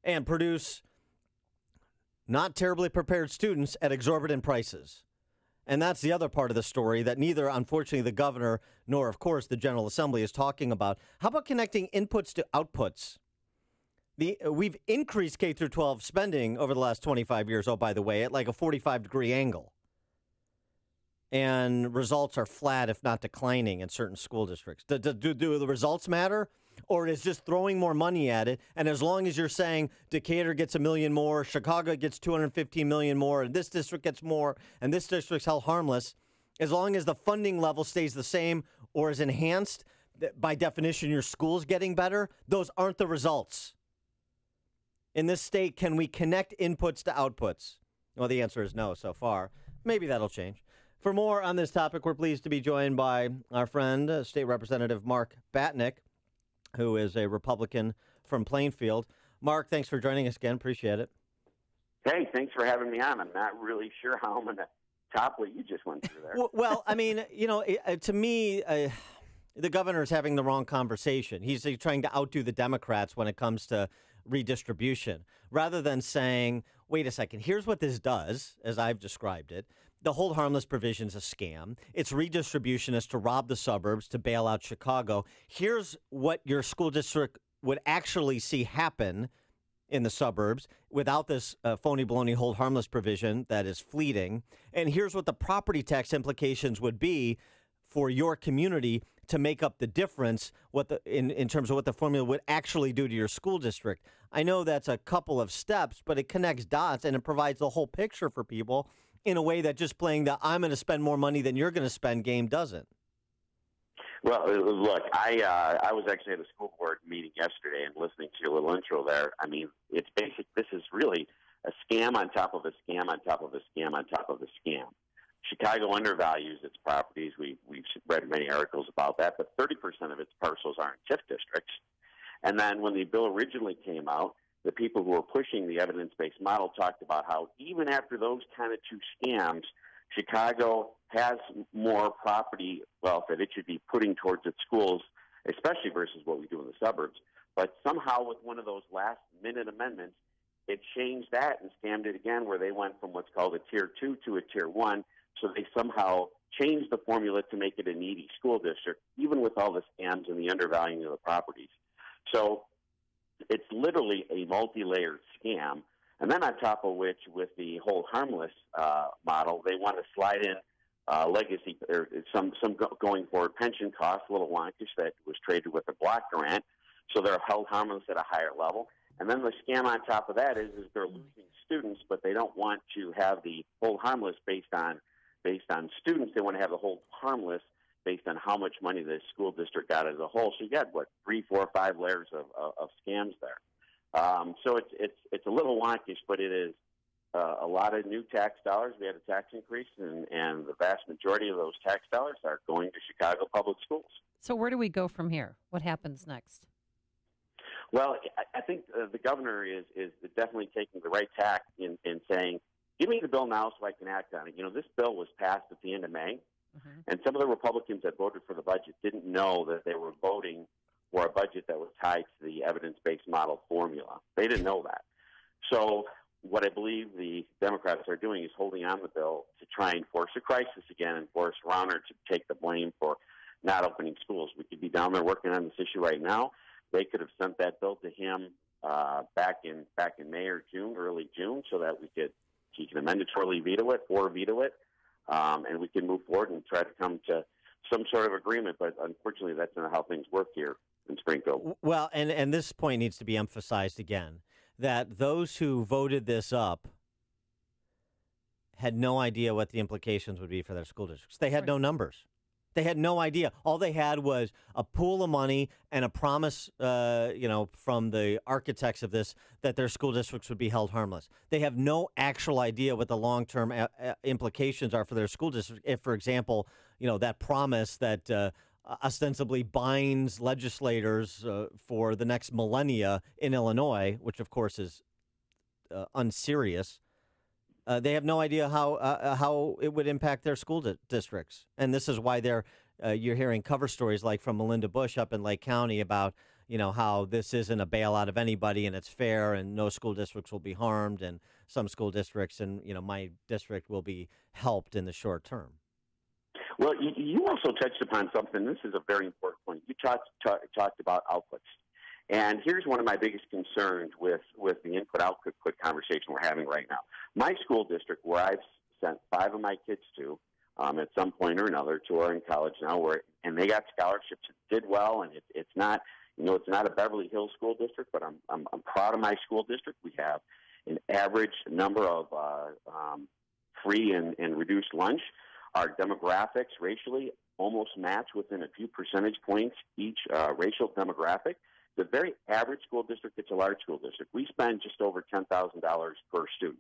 and produce not terribly prepared students at exorbitant prices. And that's the other part of the story that neither, unfortunately, the governor nor, of course, the General Assembly is talking about. How about connecting inputs to outputs? We've increased K through 12 spending over the last 25 years, oh, by the way, at like a 45-degree angle. And results are flat, if not declining, in certain school districts. Do the results matter? Or is just throwing more money at it? And as long as you're saying Decatur gets $1 million more, Chicago gets $215 million more, and this district gets more, and this district's held harmless, as long as the funding level stays the same or is enhanced, by definition, your school's getting better, those aren't the results. In this state, can we connect inputs to outputs? Well, the answer is no so far. Maybe that'll change. For more on this topic, we're pleased to be joined by our friend, State Representative Mark Batnick, who is a Republican from Plainfield. Mark, thanks for joining us again. Appreciate it. Hey, thanks for having me on. I'm not really sure how I'm going to top what you just went through there. Well, I mean, to me, the governor's having the wrong conversation. He's trying to outdo the Democrats when it comes to redistribution, rather than saying, wait a second, here's what this does, as I've described it. The hold harmless provision is a scam. It's redistribution is to rob the suburbs, to bail out Chicago. Here's what your school district would actually see happen in the suburbs without this phony baloney hold harmless provision that is fleeting. And here's what the property tax implications would be for your community to make up the difference in terms of what the formula would actually do to your school district. I know that's a couple of steps, but it connects dots and it provides the whole picture for people in a way that just playing the I'm going to spend more money than you're going to spend game doesn't. Well, look, I was actually at a school board meeting yesterday and listening to your little intro there. I mean, it's basic. This is really a scam on top of a scam on top of a scam on top of a scam. Chicago undervalues its properties. We've read many articles about that, but 30% of its parcels are in TIF districts. And then when the bill originally came out, the people who were pushing the evidence-based model talked about how even after those kind of two scams, Chicago has more property wealth that it should be putting towards its schools, especially versus what we do in the suburbs. But somehow with one of those last-minute amendments, it changed that and scammed it again, where they went from what's called a Tier 2 to a Tier 1. So they somehow changed the formula to make it a needy school district, even with all the scams and the undervaluing of the properties. So it's literally a multi-layered scam. And then on top of which, with the hold harmless model, they want to slide in legacy or some going forward pension costs, a little wonkish, that was traded with a block grant. So they're held harmless at a higher level. And then the scam on top of that is they're losing students, but they don't want to have the hold harmless based on students. They want to have the hold harmless based on how much money the school district got as a whole. So you got, 3, 4, 5 layers of scams there. So it's a little wonkish, but it is a lot of new tax dollars. We had a tax increase, and the vast majority of those tax dollars are going to Chicago public schools. So where do we go from here? What happens next? Well, I think the governor is definitely taking the right tack in saying, give me the bill now so I can act on it. You know, this bill was passed at the end of May, and some of the Republicans that voted for the budget didn't know that they were voting for a budget that was tied to the evidence-based model formula. They didn't know that. So what I believe the Democrats are doing is holding on the bill to try and force a crisis again and force Rauner to take the blame for not opening schools. We could be down there working on this issue right now. They could have sent that bill to him back in May or June, early June, so that he can mandatorily veto it or veto it, and we can move forward and try to come to some sort of agreement. But unfortunately, that's not how things work here in Springfield. Well, and this point needs to be emphasized again, that those who voted this up had no idea what the implications would be for their school districts. They had no numbers. They had no idea. All they had was a pool of money and a promise, from the architects of this, that their school districts would be held harmless. They have no actual idea what the long-term implications are for their school district. If, for example, that promise that ostensibly binds legislators for the next millennia in Illinois, which of course is unserious. They have no idea how it would impact their school districts, and this is why you're hearing cover stories like from Melinda Bush up in Lake County about how this isn't a bailout of anybody and it's fair and no school districts will be harmed and some school districts and my district will be helped in the short term. Well, you also touched upon something. This is a very important point. You talked about outputs. And here's one of my biggest concerns with the input-output conversation we're having right now. My school district, where I've sent 5 of my kids to at some point or another, 2 are in college now, and they got scholarships, did well, and it's not a Beverly Hills school district, but I'm proud of my school district. We have an average number of free and reduced lunch. Our demographics racially almost match within a few percentage points each racial demographic. The very average school district, it's a large school district. We spend just over $10,000 per student.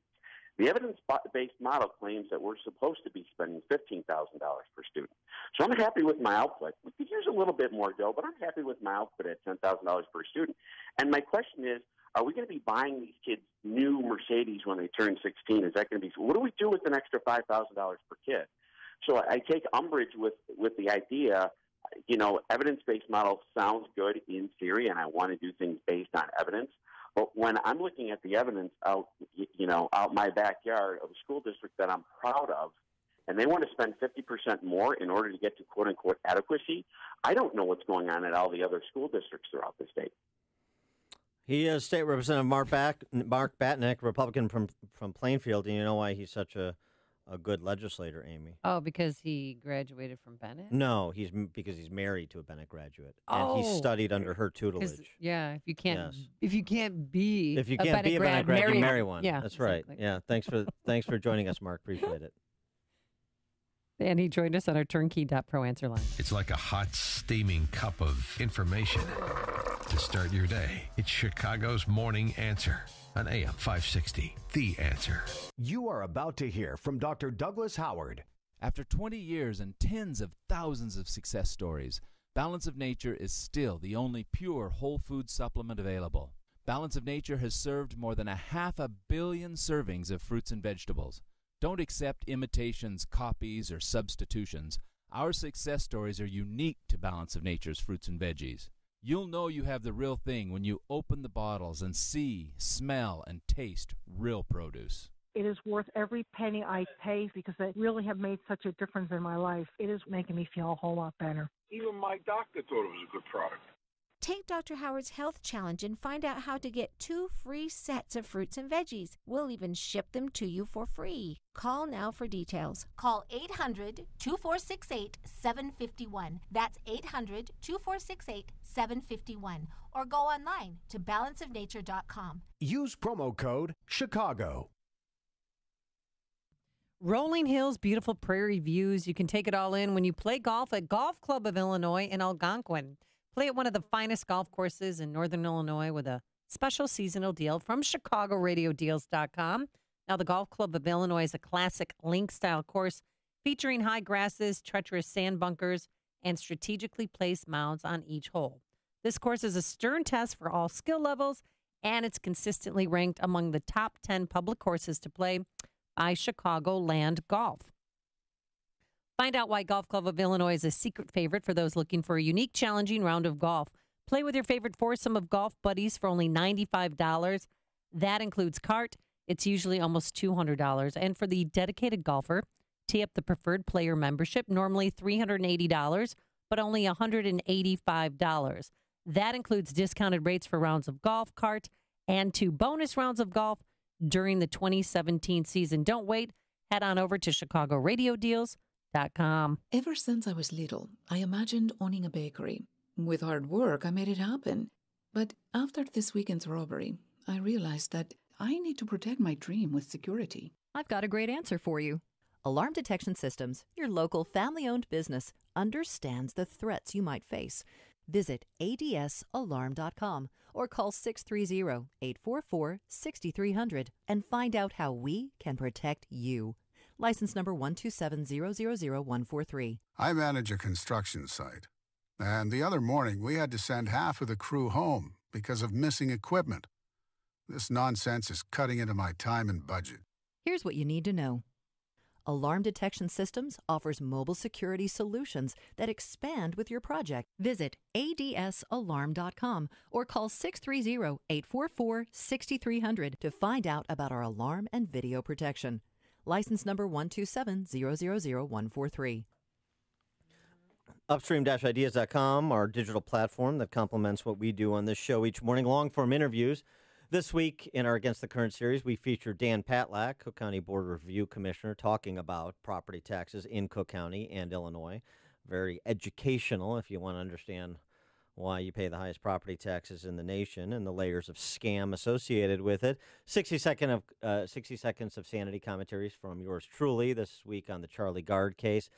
The evidence-based model claims that we're supposed to be spending $15,000 per student. So I'm happy with my output. We could use a little bit more dough, but I'm happy with my output at $10,000 per student. And my question is, are we going to be buying these kids new Mercedes when they turn 16? Is that going to be – what do we do with an extra $5,000 per kid? So I take umbrage with the idea – evidence-based model sounds good in theory, and I want to do things based on evidence. But when I'm looking at the evidence out my backyard of a school district that I'm proud of, and they want to spend 50% more in order to get to quote-unquote adequacy, I don't know what's going on at all the other school districts throughout the state. He is State Representative Mark Batnick, Republican from Plainfield, and you know why he's such a good legislator, Amy? Oh, because he graduated from Bennett? No, because he's married to a Bennett graduate, and he studied under her tutelage. Yeah, if you can't be a Bennett grad, you marry one. Yeah, that's exactly. right. Yeah, thanks for joining us, Mark. Appreciate it. And he joined us on our turnkey.pro answer line. It's like a hot, steaming cup of information to start your day. It's Chicago's Morning Answer on AM 560, The Answer. You are about to hear from Dr. Douglas Howard. After 20 years and tens of thousands of success stories, Balance of Nature is still the only pure whole food supplement available. Balance of Nature has served more than 500 million servings of fruits and vegetables. Don't accept imitations, copies, or substitutions. Our success stories are unique to Balance of Nature's fruits and veggies. You'll know you have the real thing when you open the bottles and see, smell, and taste real produce. It is worth every penny I pay because they really have made such a difference in my life. It is making me feel a whole lot better. Even my doctor thought it was a good product. Take Dr. Howard's Health Challenge and find out how to get 2 free sets of fruits and veggies. We'll even ship them to you for free. Call now for details. Call 800-2468-751. That's 800-2468-751. Or go online to balanceofnature.com. Use promo code Chicago. Rolling hills, beautiful prairie views. You can take it all in when you play golf at Golf Club of Illinois in Algonquin. Play at one of the finest golf courses in northern Illinois with a special seasonal deal from ChicagoRadioDeals.com. Now, the Golf Club of Illinois is a classic link-style course featuring high grasses, treacherous sand bunkers, and strategically placed mounds on each hole. This course is a stern test for all skill levels, and it's consistently ranked among the top 10 public courses to play by Chicagoland Golf. Find out why Golf Club of Illinois is a secret favorite for those looking for a unique, challenging round of golf. Play with your favorite foursome of golf buddies for only $95. That includes cart. It's usually almost $200. And for the dedicated golfer, tee up the preferred player membership, normally $380, but only $185. That includes discounted rates for rounds of golf, cart, and 2 bonus rounds of golf during the 2017 season. Don't wait. Head on over to ChicagoRadioDeals.com. Ever since I was little, I imagined owning a bakery. With hard work, I made it happen. But after this weekend's robbery, I realized that I need to protect my dream with security. I've got a great answer for you. Alarm Detection Systems, your local family-owned business, understands the threats you might face. Visit adsalarm.com or call 630-844-6300 and find out how we can protect you. License number 127000143. I manage a construction site, and the other morning we had to send half of the crew home because of missing equipment. This nonsense is cutting into my time and budget. Here's what you need to know. Alarm Detection Systems offers mobile security solutions that expand with your project. Visit adsalarm.com or call 630-844-6300 to find out about our alarm and video protection. License number 127000143. Upstream-ideas.com, our digital platform that complements what we do on this show each morning. Long-form interviews. This week in our Against the Current series, we feature Dan Patlak, Cook County Board Review Commissioner, talking about property taxes in Cook County and Illinois. Very educational if you want to understand why you pay the highest property taxes in the nation and the layers of scam associated with it. 60 seconds of sanity commentaries from yours truly this week on the Charlie Gard case.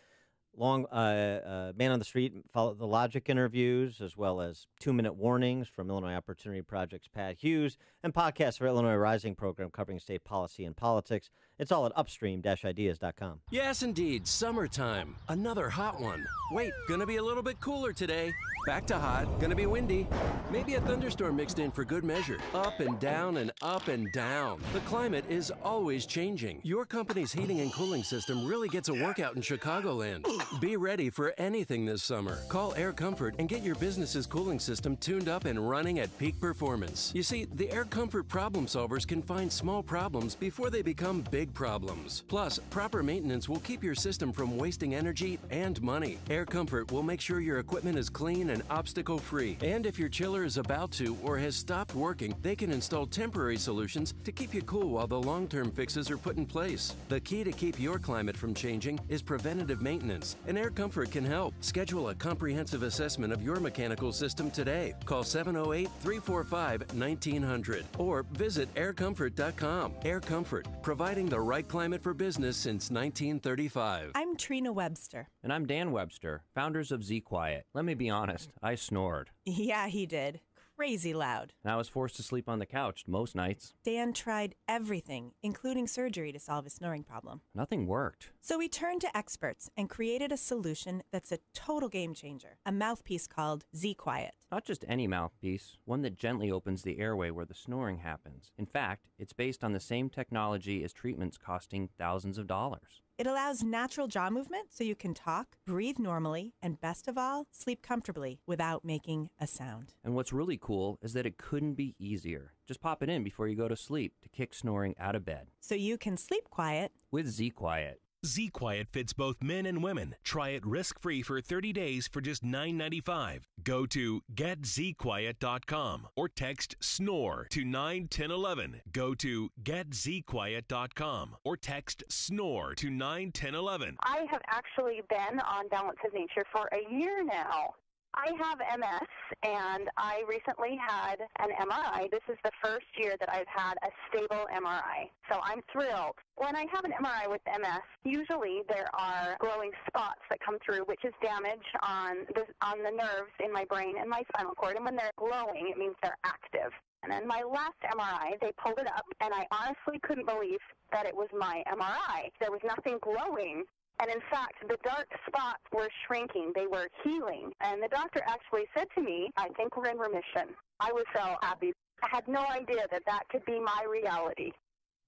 Long Man on the Street, follow the Logic interviews, as well as 2-minute warnings from Illinois Opportunity Project's Pat Hughes, and podcasts for Illinois Rising program covering state policy and politics. It's all at upstream-ideas.com. Yes, indeed. Summertime. Another hot one. Wait, gonna be a little bit cooler today. Back to hot. Gonna be windy. Maybe a thunderstorm mixed in for good measure. Up and down and up and down. The climate is always changing. Your company's heating and cooling system really gets a workout in Chicagoland. Be ready for anything this summer. Call Air Comfort and get your business's cooling system tuned up and running at peak performance. You see, the Air Comfort problem solvers can find small problems before they become big problems. Plus, proper maintenance will keep your system from wasting energy and money. Air Comfort will make sure your equipment is clean and obstacle-free. And if your chiller is about to or has stopped working, they can install temporary solutions to keep you cool while the long-term fixes are put in place. The key to keep your climate from changing is preventative maintenance, and Air Comfort can help. Schedule a comprehensive assessment of your mechanical system today. Call 708-345-1900 or visit aircomfort.com. Air Comfort, providing the right climate for business since 1935. I'm Trina Webster. And I'm Dan Webster, founders of Z Quiet. Let me be honest, I snored. Yeah, he did. Crazy loud. And I was forced to sleep on the couch most nights. Dan tried everything, including surgery, to solve his snoring problem. Nothing worked. So we turned to experts and created a solution that's a total game changer. A mouthpiece called Z Quiet. Not just any mouthpiece, one that gently opens the airway where the snoring happens. In fact, it's based on the same technology as treatments costing thousands of dollars. It allows natural jaw movement so you can talk, breathe normally, and best of all, sleep comfortably without making a sound. And what's really cool is that it couldn't be easier. Just pop it in before you go to sleep to kick snoring out of bed. So you can sleep quiet with Z-Quiet. Z-Quiet fits both men and women. Try it risk-free for 30 days for just $9.95. Go to getzquiet.com or text SNORE to 91011. Go to getzquiet.com or text SNORE to 91011. I have actually been on Balance of Nature for a year now. I have MS, and I recently had an MRI. This is the first year that I've had a stable MRI, so I'm thrilled. When I have an MRI with MS, usually there are glowing spots that come through, which is damage on the nerves in my brain and my spinal cord, and when they're glowing, it means they're active. And then my last MRI, they pulled it up, and I honestly couldn't believe that it was my MRI. There was nothing glowing. And in fact, the dark spots were shrinking. They were healing. And the doctor actually said to me, I think we're in remission. I was so happy. I had no idea that that could be my reality.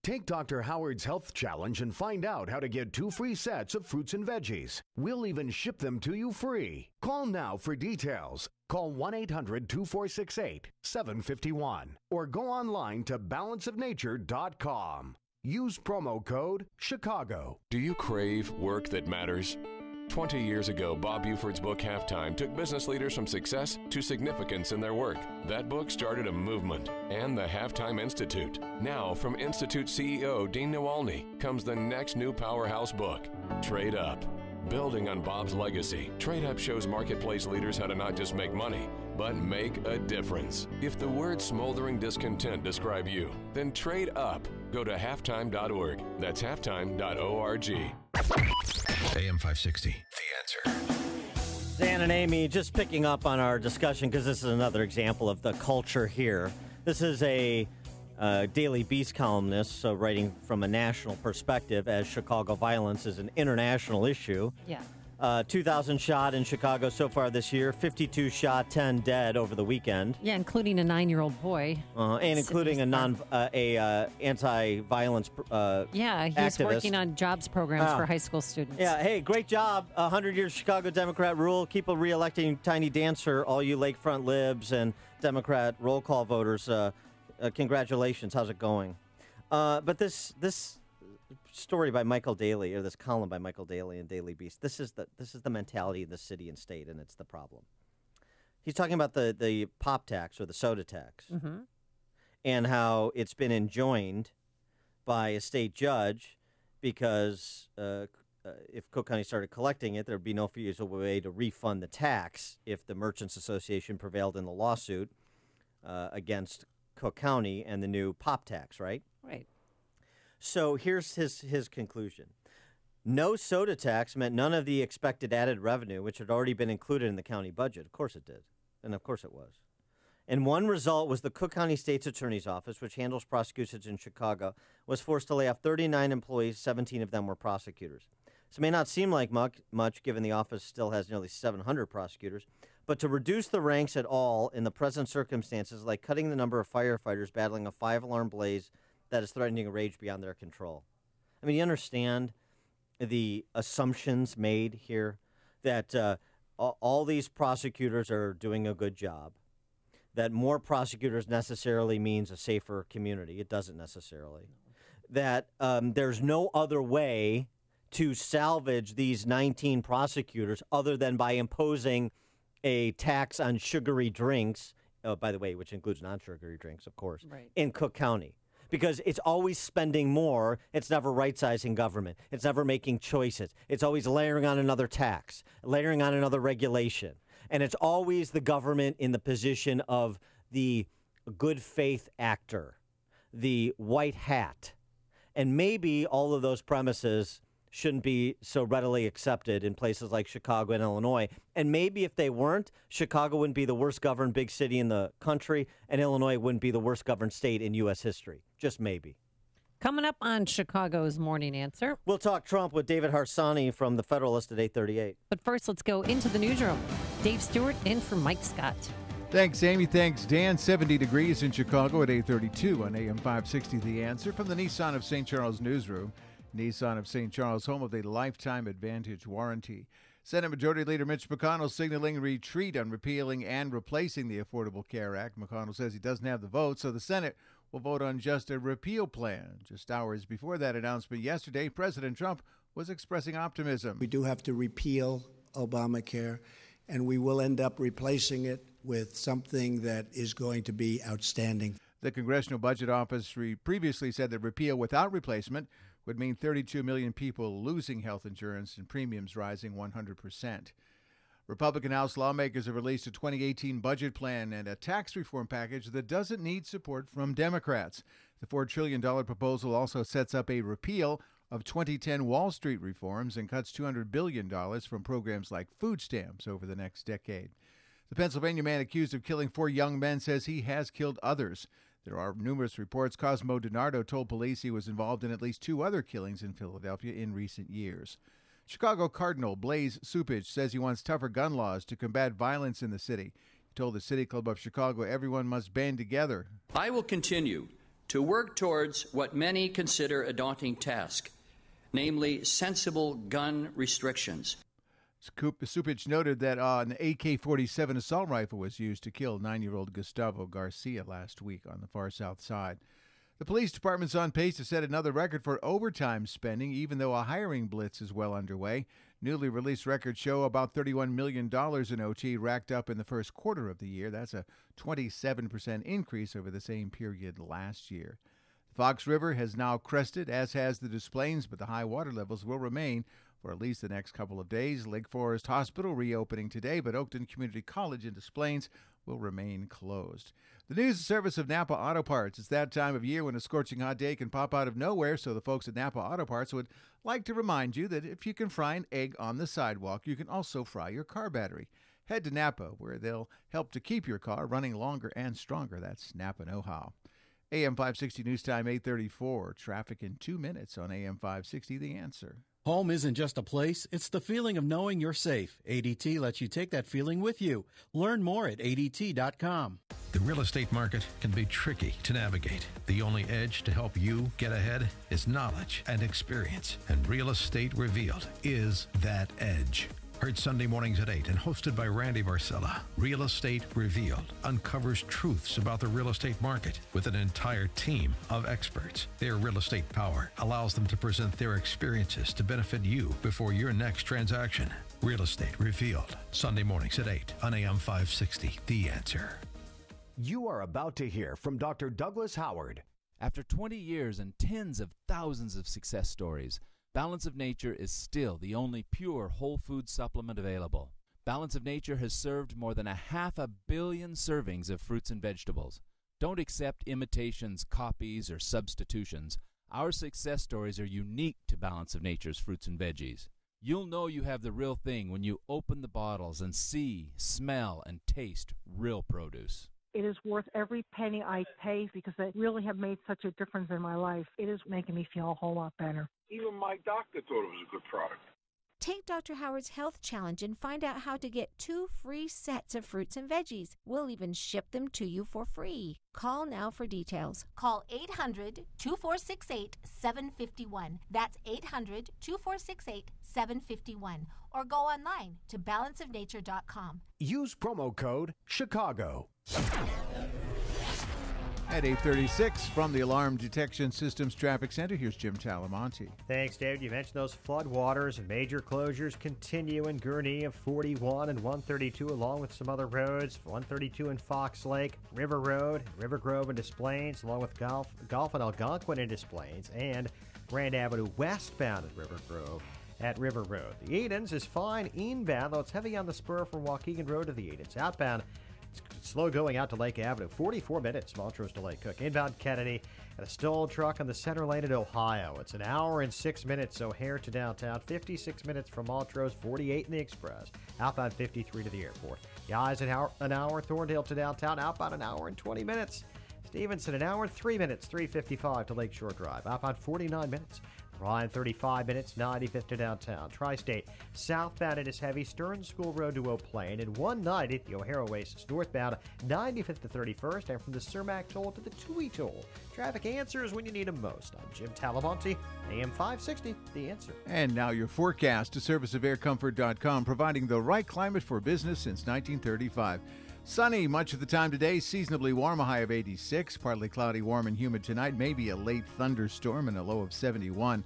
Take Dr. Howard's Health Challenge and find out how to get 2 free sets of fruits and veggies. We'll even ship them to you free. Call now for details. Call 1-800-2468-751 or go online to balanceofnature.com. Use promo code CHICAGO. Do you crave work that matters? 20 years ago, Bob Buford's book Halftime took business leaders from success to significance in their work. That book started a movement and the Halftime Institute. Now, from Institute CEO Dean Nawalny comes the next new powerhouse book, Trade Up. Building on Bob's legacy, Trade Up shows marketplace leaders how to not just make money, but make a difference. If the word smoldering discontent describe you, then trade up. Go to halftime.org. That's halftime.org. AM 560, The Answer. Dan and Amy, just picking up on our discussion, because this is another example of the culture here. This is a Daily Beast columnist, so writing from a national perspective, as Chicago violence is an international issue. Yeah. 2,000 shot in Chicago so far this year, 52 shot, 10 dead over the weekend. Yeah, including a 9-year-old boy. And including anti-violence yeah, he's activist. Working on jobs programs for high school students. Yeah, hey, great job. 100 years Chicago Democrat rule. Keep re-electing Tiny Dancer, all you Lakefront libs and Democrat roll call voters. Congratulations. How's it going? But this story by Michael Daly, or this column by Michael Daly in Daily Beast, this is the mentality of the city and state, and it's the problem. He's talking about the pop tax or the soda tax, and how it's been enjoined by a state judge because if Cook County started collecting it, there'd be no feasible way to refund the tax if the Merchants Association prevailed in the lawsuit against Cook County and the new pop tax, right? Right. So here's his conclusion. No soda tax meant none of the expected added revenue, which had already been included in the county budget. Of course it did. And of course it was. And one result was the Cook County State's Attorney's Office, which handles prosecutions in Chicago, was forced to lay off 39 employees. 17 of them were prosecutors. This may not seem like much, given the office still has nearly 700 prosecutors, but to reduce the ranks at all in the present circumstances, like cutting the number of firefighters battling a 5-alarm blaze that is threatening a rage beyond their control. I mean, you understand the assumptions made here that all these prosecutors are doing a good job, that more prosecutors necessarily means a safer community. It doesn't necessarily. That there's no other way to salvage these 19 prosecutors other than by imposing a tax on sugary drinks, by the way, which includes non-sugary drinks, of course, in Cook County. Because it's always spending more. It's never right-sizing government. It's never making choices. It's always layering on another tax, layering on another regulation. And it's always the government in the position of the good faith actor, the white hat. And maybe all of those premises shouldn't be so readily accepted in places like Chicago and Illinois. And maybe if they weren't, Chicago wouldn't be the worst governed big city in the country, and Illinois wouldn't be the worst governed state in U.S. history. Just maybe. Coming up on Chicago's Morning Answer. We'll talk Trump with David Harsanyi from The Federalist at 8:38. But first, let's go into the newsroom. Dave Stewart in for Mike Scott. Thanks, Amy. Thanks, Dan. 70 degrees in Chicago at 8:32 on AM 560. The Answer from the Nissan of St. Charles newsroom. Nissan of St. Charles, home of the Lifetime Advantage warranty. Senate Majority Leader Mitch McConnell signaling retreat on repealing and replacing the Affordable Care Act. McConnell says he doesn't have the vote, so the Senate will vote on just a repeal plan. Just hours before that announcement yesterday, President Trump was expressing optimism. We do have to repeal Obamacare, and we will end up replacing it with something that is going to be outstanding. The Congressional Budget Office previously said that repeal without replacement would mean 32 million people losing health insurance and premiums rising 100%. Republican House lawmakers have released a 2018 budget plan and a tax reform package that doesn't need support from Democrats. The $4 trillion proposal also sets up a repeal of 2010 Wall Street reforms and cuts $200 billion from programs like food stamps over the next decade. The Pennsylvania man accused of killing 4 young men says he has killed others. There are numerous reports. Cosmo DiNardo told police he was involved in at least 2 other killings in Philadelphia in recent years. Chicago Cardinal Blaise Supich says he wants tougher gun laws to combat violence in the city. He told the City Club of Chicago everyone must band together. I will continue to work towards what many consider a daunting task, namely sensible gun restrictions. Supich noted that an AK-47 assault rifle was used to kill 9-year-old Gustavo Garcia last week on the far south side. The police department's on pace to set another record for overtime spending, even though a hiring blitz is well underway. Newly released records show about $31 million in OT racked up in the first quarter of the year. That's a 27% increase over the same period last year. The Fox River has now crested, as has the Des Plaines, but the high water levels will remain for at least the next couple of days. Lake Forest Hospital reopening today, but Oakton Community College in Des Plaines will remain closed. The news and service of Napa Auto Parts. It's that time of year when a scorching hot day can pop out of nowhere, so the folks at Napa Auto Parts would like to remind you that if you can fry an egg on the sidewalk, you can also fry your car battery. Head to Napa, where they'll help to keep your car running longer and stronger. That's Napa know-how. AM 560 News Time 8:34. Traffic in 2 minutes on AM 560. The Answer. Home isn't just a place, it's the feeling of knowing you're safe. ADT lets you take that feeling with you. Learn more at ADT.com. The real estate market can be tricky to navigate. The only edge to help you get ahead is knowledge and experience. And Real Estate Revealed is that edge. Heard Sunday mornings at 8 and hosted by Randy Barcella. Real Estate Revealed uncovers truths about the real estate market with an entire team of experts. Their real estate power allows them to present their experiences to benefit you before your next transaction. Real Estate Revealed, Sunday mornings at 8 on AM 560. The Answer. You are about to hear from Dr. Douglas Howard. After 20 years and tens of thousands of success stories, Balance of Nature is still the only pure whole food supplement available. Balance of Nature has served more than 500 million servings of fruits and vegetables. Don't accept imitations, copies, or substitutions. Our success stories are unique to Balance of Nature's fruits and veggies. You'll know you have the real thing when you open the bottles and see, smell, and taste real produce. It is worth every penny I pay because they really have made such a difference in my life. It is making me feel a whole lot better. Even my doctor thought it was a good product. Take Dr. Howard's Health Challenge and find out how to get 2 free sets of fruits and veggies. We'll even ship them to you for free. Call now for details. Call 800-2468-751. That's 800-2468-751. Or go online to balanceofnature.com. Use promo code Chicago. At 8:36 from the Alarm Detection Systems Traffic Center, here's Jim Talamonte. Thanks, David. You mentioned those flood waters and major closures continue in Gurnee of 41 and 132, along with some other roads. 132 in Fox Lake, River Road, River Grove and Des Plaines, along with Golf and Algonquin and Des Plaines, and Grand Avenue westbound at River Grove at River Road. The Edens is fine inbound, though it's heavy on the spur from Waukegan Road to the Edens. Outbound, it's slow going out to Lake Avenue. 44 minutes, Montrose to Lake Cook. Inbound Kennedy, and a stalled truck on the center lane at Ohio. It's an hour and 6 minutes, O'Hare to downtown. 56 minutes from Montrose, 48 in the Express. Outbound 53 to the airport. The Eyes an hour, Thorndale to downtown. Outbound an hour and 20 minutes. Stevenson, an hour and 3 minutes, 3:55 to Lakeshore Drive. Outbound 49 minutes. Ryan 35 minutes, 95th to downtown. Tri-State southbound it is heavy. Stearns School Road to Eau Plaine. And 190th, the O'Hare Oasis northbound, 95th to 31st. And from the Cermak Toll to the Tui Toll. Traffic answers when you need them most. I'm Jim Talamonte, AM 560, The Answer. And now your forecast, a service of aircomfort.com, providing the right climate for business since 1935. Sunny much of the time today, seasonably warm, a high of 86. Partly cloudy, warm and humid tonight. Maybe a late thunderstorm and a low of 71.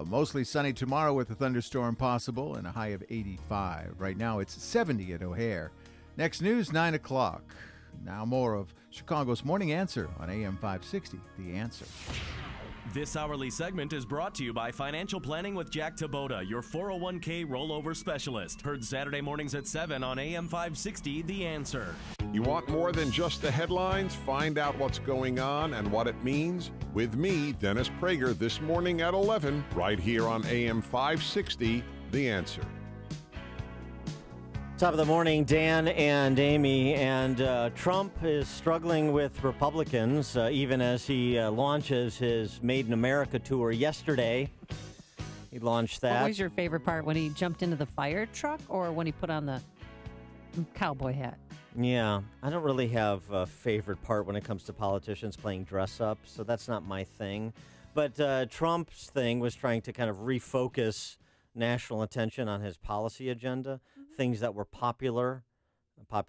Mostly sunny tomorrow with a thunderstorm possible and a high of 85. Right now it's 70 at O'Hare. Next news, 9 o'clock. Now more of Chicago's Morning Answer on AM 560, The Answer. This hourly segment is brought to you by Financial Planning with Jack Taboda, your 401k rollover specialist. Heard Saturday mornings at 7 on AM 560, The Answer. You want more than just the headlines? Find out what's going on and what it means with me, Dennis Prager, this morning at 11, right here on AM 560, The Answer. Top of the morning, Dan and Amy. And Trump is struggling with Republicans, even as he launches his Made in America tour yesterday. He launched that. What was your favorite part, when he jumped into the fire truck or when he put on the cowboy hat? Yeah, I don't really have a favorite part when it comes to politicians playing dress up, so that's not my thing. But Trump's thing was trying to kind of refocus national attention on his policy agenda, things that were popular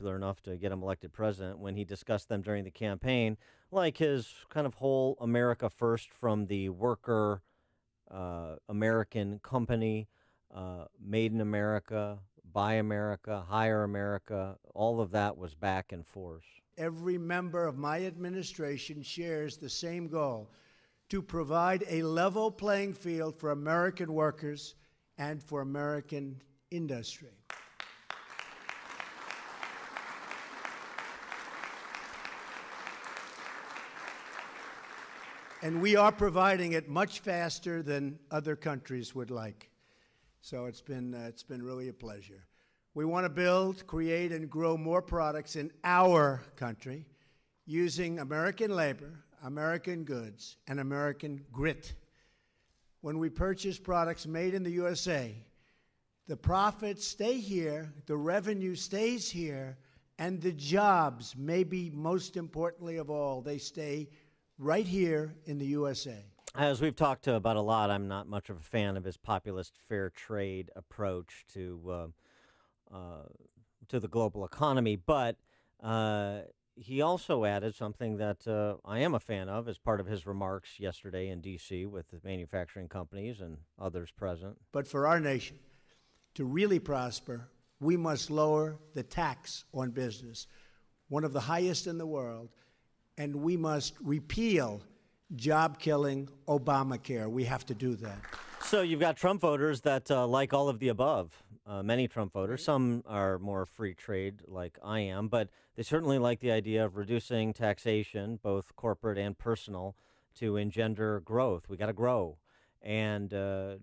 enough to get him elected president when he discussed them during the campaign, like his kind of whole America First from the worker American company, Made in America, Buy America, Hire America. All of that was back in force. Every member of my administration shares the same goal, to provide a level playing field for American workers and for American industry. And we are providing it much faster than other countries would like. So it's been really a pleasure. We want to build, create, and grow more products in our country using American labor, American goods, and American grit. When we purchase products made in the USA, the profits stay here, the revenue stays here, and the jobs, maybe most importantly of all, they stay right here in the USA. As we've talked about a lot, I'm not much of a fan of his populist fair trade approach to the global economy, but he also added something that I am a fan of as part of his remarks yesterday in D.C. with the manufacturing companies and others present. But for our nation to really prosper, we must lower the tax on business, one of the highest in the world, and we must repeal job-killing Obamacare. We have to do that. So you've got Trump voters that like all of the above. Many Trump voters. Some are more free trade like I am, but they certainly like the idea of reducing taxation, both corporate and personal, to engender growth. We got to grow. And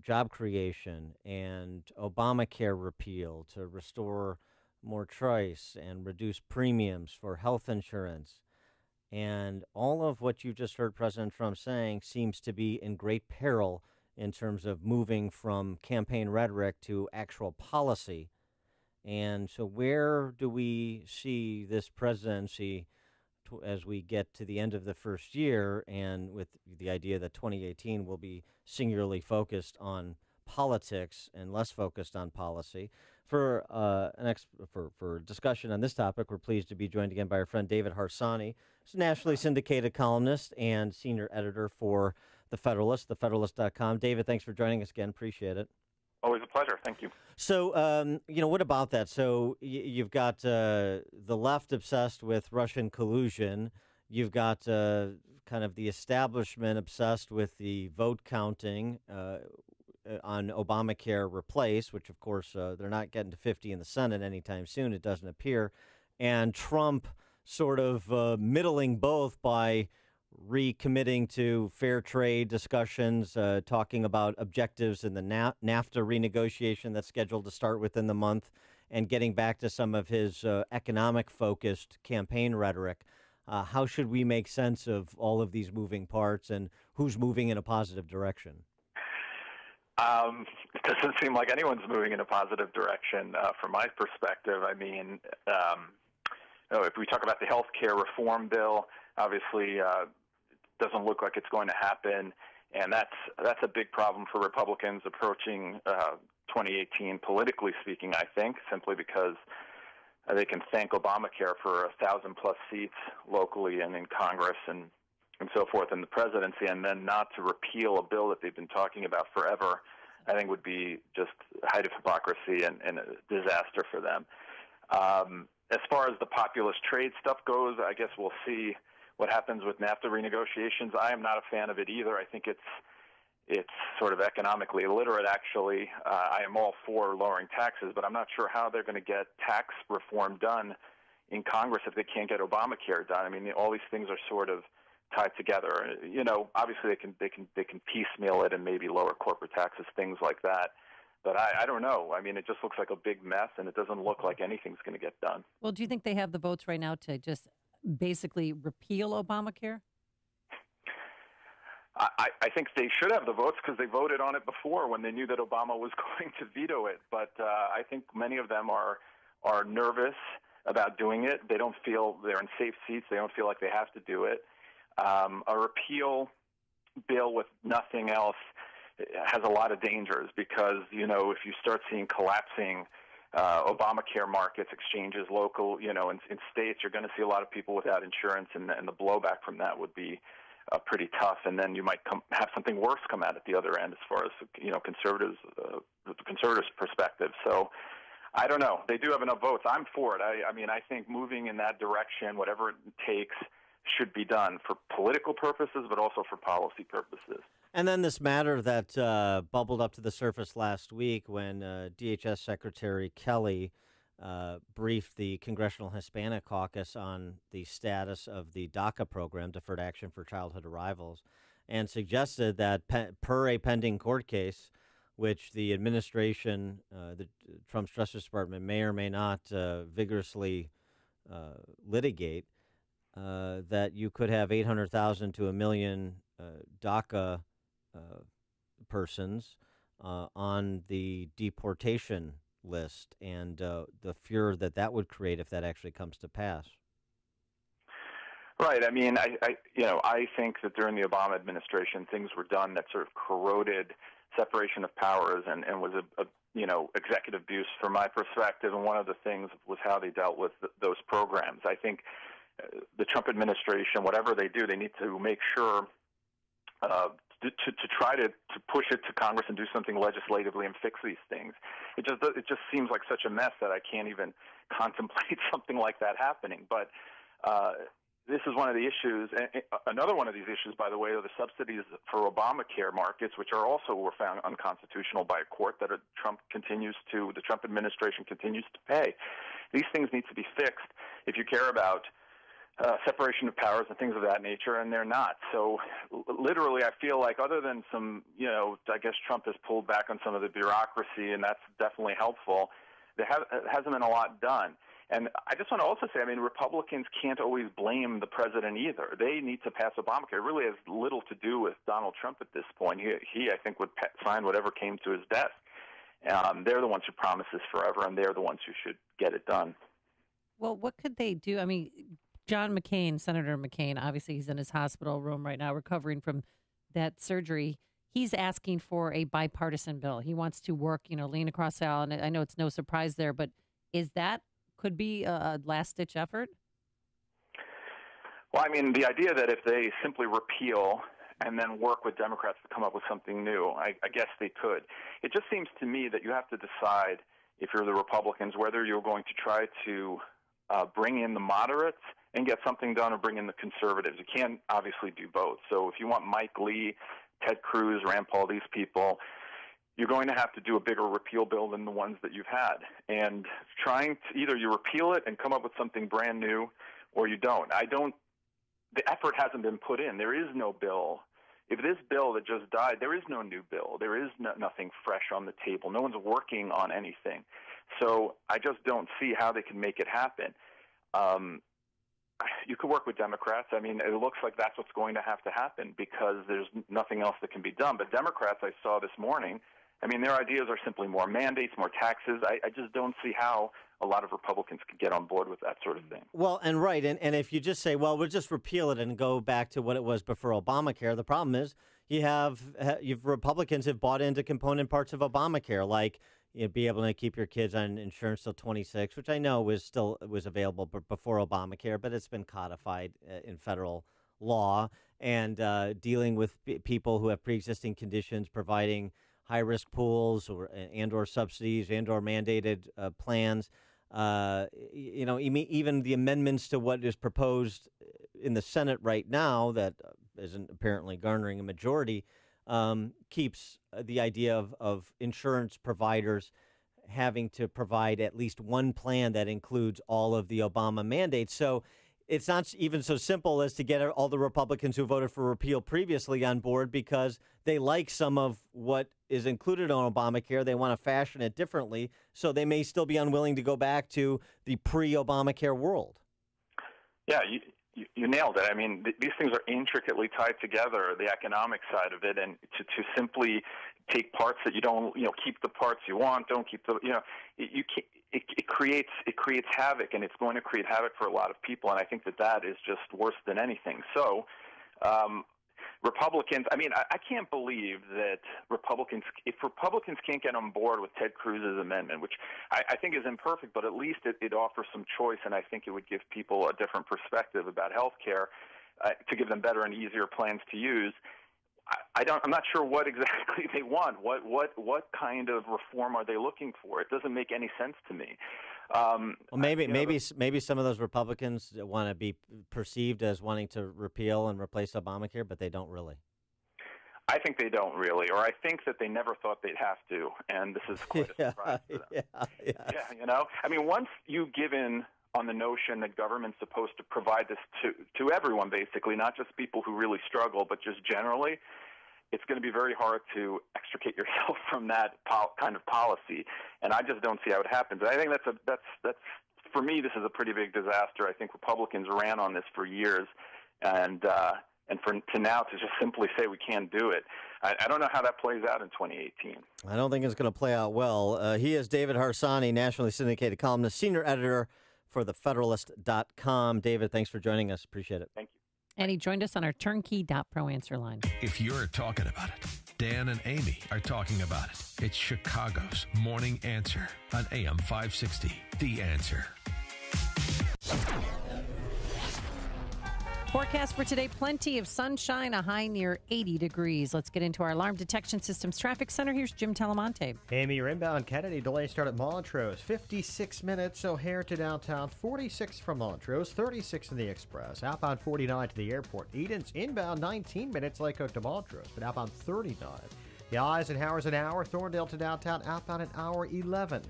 job creation and Obamacare repeal to restore more choice and reduce premiums for health insurance. And all of what you just heard President Trump saying seems to be in great peril in terms of moving from campaign rhetoric to actual policy. And so where do we see this presidency as we get to the end of the first year, and with the idea that 2018 will be singularly focused on politics and less focused on policy? For discussion on this topic, we're pleased to be joined again by our friend David Harsanyi, who's a nationally syndicated columnist and senior editor for The Federalist, thefederalist.com. David, thanks for joining us again. Appreciate it. Always a pleasure. Thank you. So, what about that? So you've got the left obsessed with Russian collusion. You've got kind of the establishment obsessed with the vote counting on Obamacare replace, which, of course, they're not getting to 50 in the Senate anytime soon, it doesn't appear. And Trump sort of middling both by recommitting to fair trade discussions, talking about objectives in the NAFTA renegotiation that's scheduled to start within the month, and getting back to some of his economic-focused campaign rhetoric. How should we make sense of all of these moving parts and who's moving in a positive direction? It doesn't seem like anyone's moving in a positive direction from my perspective. I mean, if we talk about the health care reform bill, obviously it doesn't look like it's going to happen, and that's a big problem for Republicans approaching 2018, politically speaking, I think, simply because they can thank Obamacare for 1,000+ seats locally and in Congress and so forth in the presidency, and then not to repeal a bill that they've been talking about forever, I think would be just height of hypocrisy and a disaster for them. As far as the populist trade stuff goes, I guess we'll see what happens with NAFTA renegotiations. I am not a fan of it either. I think it's sort of economically illiterate, actually. I am all for lowering taxes, but I'm not sure how they're going to get tax reform done in Congress if they can't get Obamacare done. I mean, all these things are sort of tied together. You know, obviously they can piecemeal it and maybe lower corporate taxes, things like that. But I don't know. I mean, it just looks like a big mess, and it doesn't look like anything's going to get done. Well, do you think they have the votes right now to just basically repeal Obamacare? I think they should have the votes because they voted on it before when they knew that Obama was going to veto it. But I think many of them are nervous about doing it. They don't feel they're in safe seats. They don't feel like they have to do it. A repeal bill with nothing else has a lot of dangers because, you know, if you start seeing collapsing Obamacare markets, exchanges, local, you know, in states, you're going to see a lot of people without insurance, and the blowback from that would be pretty tough. And then you might have something worse come out at the other end as far as, you know, the conservatives' perspective. So I don't know. They do have enough votes. I'm for it. I mean, I think moving in that direction, whatever it takes, should be done for political purposes, but also for policy purposes. And then this matter that bubbled up to the surface last week when DHS Secretary Kelly briefed the Congressional Hispanic Caucus on the status of the DACA program, Deferred Action for Childhood Arrivals, and suggested that per a pending court case, which the administration, the Trump's Justice Department, may or may not vigorously litigate, that you could have 800,000 to 1 million DACA persons on the deportation list, and the fear that would create if that actually comes to pass. Right. I mean, I think that during the Obama administration, things were done that sort of corroded separation of powers and was a executive abuse from my perspective. And one of the things was how they dealt with those programs. I think the Trump administration, whatever they do, they need to make sure to try to push it to Congress and do something legislatively and fix these things. It just seems like such a mess that I can't even contemplate something like that happening. But this is one of the issues. Another one of these issues, by the way, are the subsidies for Obamacare markets, which were found unconstitutional by a court that the Trump administration continues to pay. These things need to be fixed if you care about separation of powers and things of that nature, and they're not. So literally, I feel like other than some, I guess Trump has pulled back on some of the bureaucracy, and that's definitely helpful, there hasn't been a lot done. And I just want to also say, I mean, Republicans can't always blame the president either. They need to pass Obamacare. It really has little to do with Donald Trump at this point. He I think, would sign whatever came to his desk. They're the ones who promise this forever, and they're the ones who should get it done. Well, what could they do? I mean, John McCain, Senator McCain, obviously he's in his hospital room right now recovering from that surgery. He's asking for a bipartisan bill. He wants to work, lean across the aisle. And I know it's no surprise there, but could be a last-ditch effort? Well, I mean, the idea that if they simply repeal and then work with Democrats to come up with something new, I guess they could. It just seems to me that you have to decide, if you're the Republicans, whether you're going to try to bring in the moderates and get something done, or bring in the conservatives. You can't obviously do both. So if you want Mike Lee, Ted Cruz, Rand Paul, these people, you're going to have to do a bigger repeal bill than the ones that you've had. And trying to either you repeal it and come up with something brand new, or you don't. The effort hasn't been put in. There is no bill. If this bill that just died, there is no new bill. There is nothing fresh on the table. No one's working on anything. So I just don't see how they can make it happen. You could work with Democrats. I mean, it looks like that's what's going to happen because there's nothing else that can be done. But Democrats, I saw this morning, I mean, their ideas are simply more mandates, more taxes. I just don't see how a lot of Republicans could get on board with that sort of thing. Well, and right, and if you just say, well, we'll just repeal it and go back to what it was before Obamacare, the problem is you've Republicans have bought into component parts of Obamacare, like be able to keep your kids on insurance till 26, which I know was available before Obamacare, but it's been codified in federal law, and dealing with people who have pre-existing conditions, providing high-risk pools or subsidies or mandated plans. Even the amendments to what is proposed in the Senate right now that isn't apparently garnering a majority keeps the idea of insurance providers having to provide at least one plan that includes all of the Obama mandates. So it's not even so simple as to get all the Republicans who voted for repeal previously on board because they like some of what is included on Obamacare. They want to fashion it differently, so they may still be unwilling to go back to the pre-Obamacare world. Yeah, you nailed it. I mean, these things are intricately tied together, the economic side of it, and to simply take parts that you don't, keep the parts you want, don't keep the, you can't. It creates havoc, and it's going to create havoc for a lot of people, and I think that is just worse than anything. So Republicans, I mean, I can't believe that if Republicans can't get on board with Ted Cruz's amendment, which I think is imperfect, but at least it offers some choice, and I think it would give people a different perspective about health care to give them better and easier plans to use. I'm not sure what exactly they want. What kind of reform are they looking for? It doesn't make any sense to me. Well, maybe some of those Republicans want to be perceived as wanting to repeal and replace Obamacare, but they don't really. I think they don't really, or I think that they never thought they'd have to, and this is quite a surprise for them. Yeah, I mean, once you give in on the notion that government's supposed to provide this to everyone, basically, not just people who really struggle, but just generally, it's going to be very hard to extricate yourself from that kind of policy. And I just don't see how it happens. I think that's for me, this is a pretty big disaster. I think Republicans ran on this for years, and to now to just simply say we can't do it, I don't know how that plays out in 2018. I don't think it's going to play out well. He is David Harsanyi, nationally syndicated columnist, senior editor for thefederalist.com. David, thanks for joining us. Appreciate it. Thank you. And he joined us on our turnkey.pro answer line. If you're talking about it, Dan and Amy are talking about it. It's Chicago's Morning Answer on AM 560. The Answer. Forecast for today, plenty of sunshine, a high near 80 degrees. Let's get into our Alarm Detection Systems Traffic Center. Here's Jim Talamonte. Amy, your inbound Kennedy delay start at Montrose, 56 minutes. O'Hare to downtown, 46 from Montrose, 36 in the Express. Outbound 49 to the airport. Edens inbound 19 minutes, Lake Oak to Montrose, but outbound 39. The Eisenhower's an hour, Thorndale to downtown, outbound an hour 11.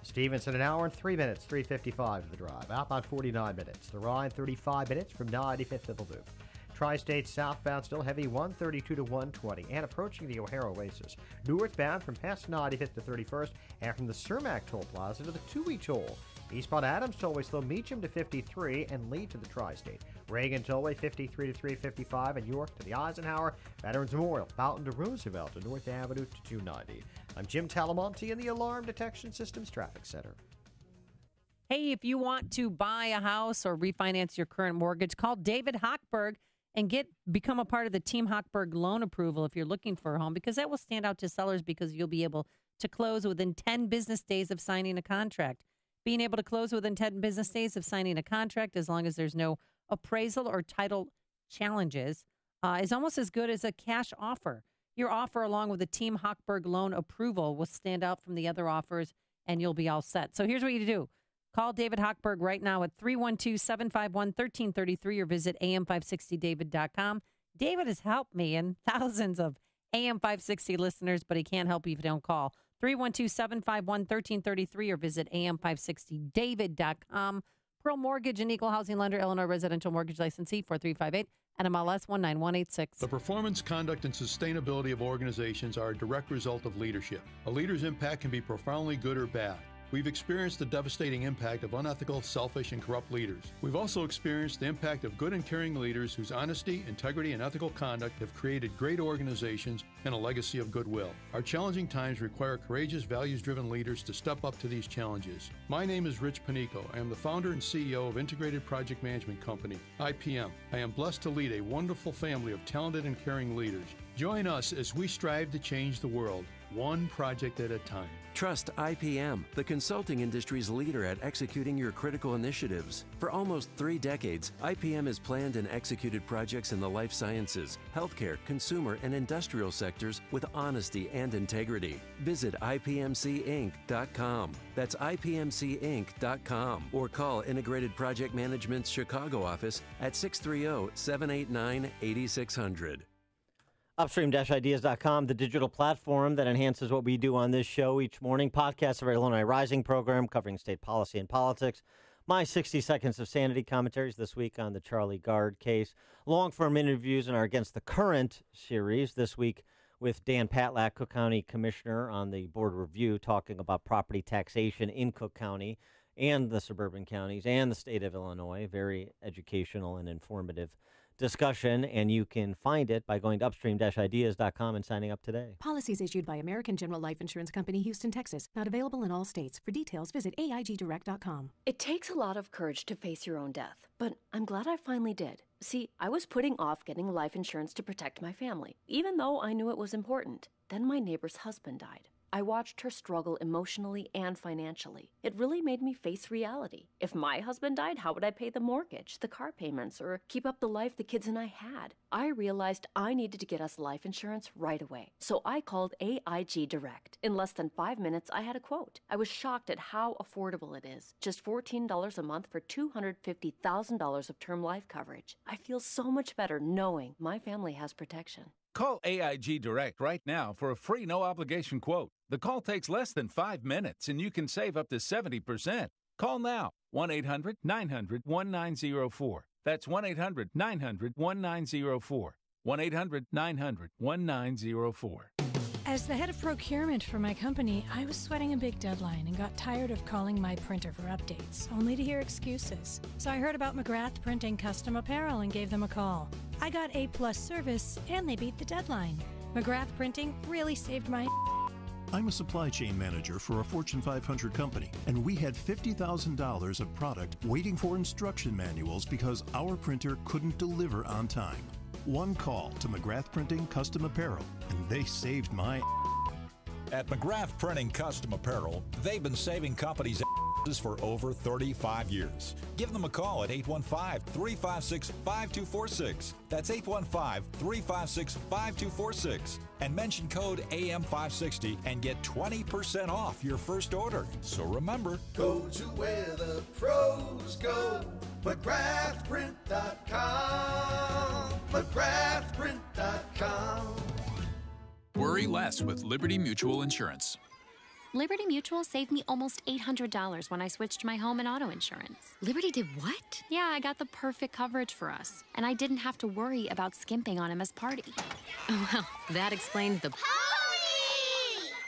Stevenson, an hour and 3 minutes, 3:55 of the drive. Outbound 49 minutes. The Rhine, 35 minutes from 95th to the Loop. Tri-State southbound still heavy, 132 to 120, and approaching the O'Hare Oasis. Northbound from past 95th to 31st, and from the Cermak Toll Plaza to the Toohey Toll. Eastbound Adams Tollway slow, Meacham to 53 and lead to the Tri-State. Reagan Tollway 53 to 355 and York to the Eisenhower. Veterans Memorial, Fountain to Roosevelt to North Avenue to 290. I'm Jim Talamonte in the Alarm Detection Systems Traffic Center. Hey, if you want to buy a house or refinance your current mortgage, call David Hochberg and become a part of the Team Hochberg loan approval if you're looking for a home, because that will stand out to sellers because you'll be able to close within 10 business days of signing a contract. Being able to close within 10 business days of signing a contract, as long as there's no appraisal or title challenges, is almost as good as a cash offer. Your offer, along with the Team Hochberg loan approval, will stand out from the other offers, and you'll be all set. So here's what you do. Call David Hochberg right now at 312-751-1333 or visit am560david.com. David has helped me and thousands of AM560 listeners, but he can't help you if you don't call. 312-751-1333 or visit am560david.com. Pearl Mortgage and Equal Housing Lender, Illinois Residential Mortgage Licensee 4358 and MLS 19186. The performance, conduct, and sustainability of organizations are a direct result of leadership. A leader's impact can be profoundly good or bad. we've experienced the devastating impact of unethical, selfish, and corrupt leaders. We've also experienced the impact of good and caring leaders whose honesty, integrity, and ethical conduct have created great organizations and a legacy of goodwill. Our challenging times require courageous, values-driven leaders to step up to these challenges. My name is Rich Panico. I am the founder and CEO of Integrated Project Management Company, IPM. I am blessed to lead a wonderful family of talented and caring leaders. Join us as we strive to change the world, one project at a time. Trust IPM, the consulting industry's leader at executing your critical initiatives. For almost 3 decades, IPM has planned and executed projects in the life sciences, healthcare, consumer, and industrial sectors with honesty and integrity. Visit IPMCinc.com. That's IPMCinc.com. Or call Integrated Project Management's Chicago office at 630-789-8600. Upstream-ideas.com, the digital platform that enhances what we do on this show each morning. Podcasts of our Illinois Rising program covering state policy and politics. My 60 Seconds of Sanity commentaries this week on the Charlie Gard case. Long-form interviews in our Against the Current series this week with Dan Patlak, Cook County Commissioner on the Board of Review, talking about property taxation in Cook County and the suburban counties and the state of Illinois. Very educational and informative discussion, and you can find it by going to upstream-ideas.com and signing up today. Policies issued by American General Life Insurance Company, Houston, Texas. Not available in all states. For details, visit AIGdirect.com. It takes a lot of courage to face your own death, but I'm glad I finally did. See, I was putting off getting life insurance to protect my family, even though I knew it was important. Then my neighbor's husband died. I watched her struggle emotionally and financially. It really made me face reality. If my husband died, how would I pay the mortgage, the car payments, or keep up the life the kids and I had? I realized I needed to get us life insurance right away. So I called AIG Direct. In less than 5 minutes, I had a quote. I was shocked at how affordable it is. Just $14 a month for $250,000 of term life coverage. I feel so much better knowing my family has protection. Call AIG Direct right now for a free no-obligation quote. The call takes less than 5 minutes, and you can save up to 70%. Call now, 1-800-900-1904. That's 1-800-900-1904. 1-800-900-1904. As the head of procurement for my company, I was sweating a big deadline and got tired of calling my printer for updates, only to hear excuses. So I heard about McGrath Printing Custom Apparel and gave them a call. I got A+ service, and they beat the deadline. McGrath Printing really saved my... I'm a supply chain manager for a Fortune 500 company, and we had $50,000 of product waiting for instruction manuals because our printer couldn't deliver on time. One call to McGrath Printing Custom Apparel, and they saved my... At McGrath Printing Custom Apparel, they've been saving companies for over 35 years. Give them a call at 815-356-5246. That's 815-356-5246. And mention code AM560 and get 20% off your first order. So remember, go to where the pros go. McGrathPrint.com. McGrathPrint.com. Worry less with Liberty Mutual Insurance. Liberty Mutual saved me almost $800 when I switched my home and auto insurance. Liberty did what? Yeah, I got the perfect coverage for us, and I didn't have to worry about skimping on Emma's party. Oh, well, that explains the... Pony!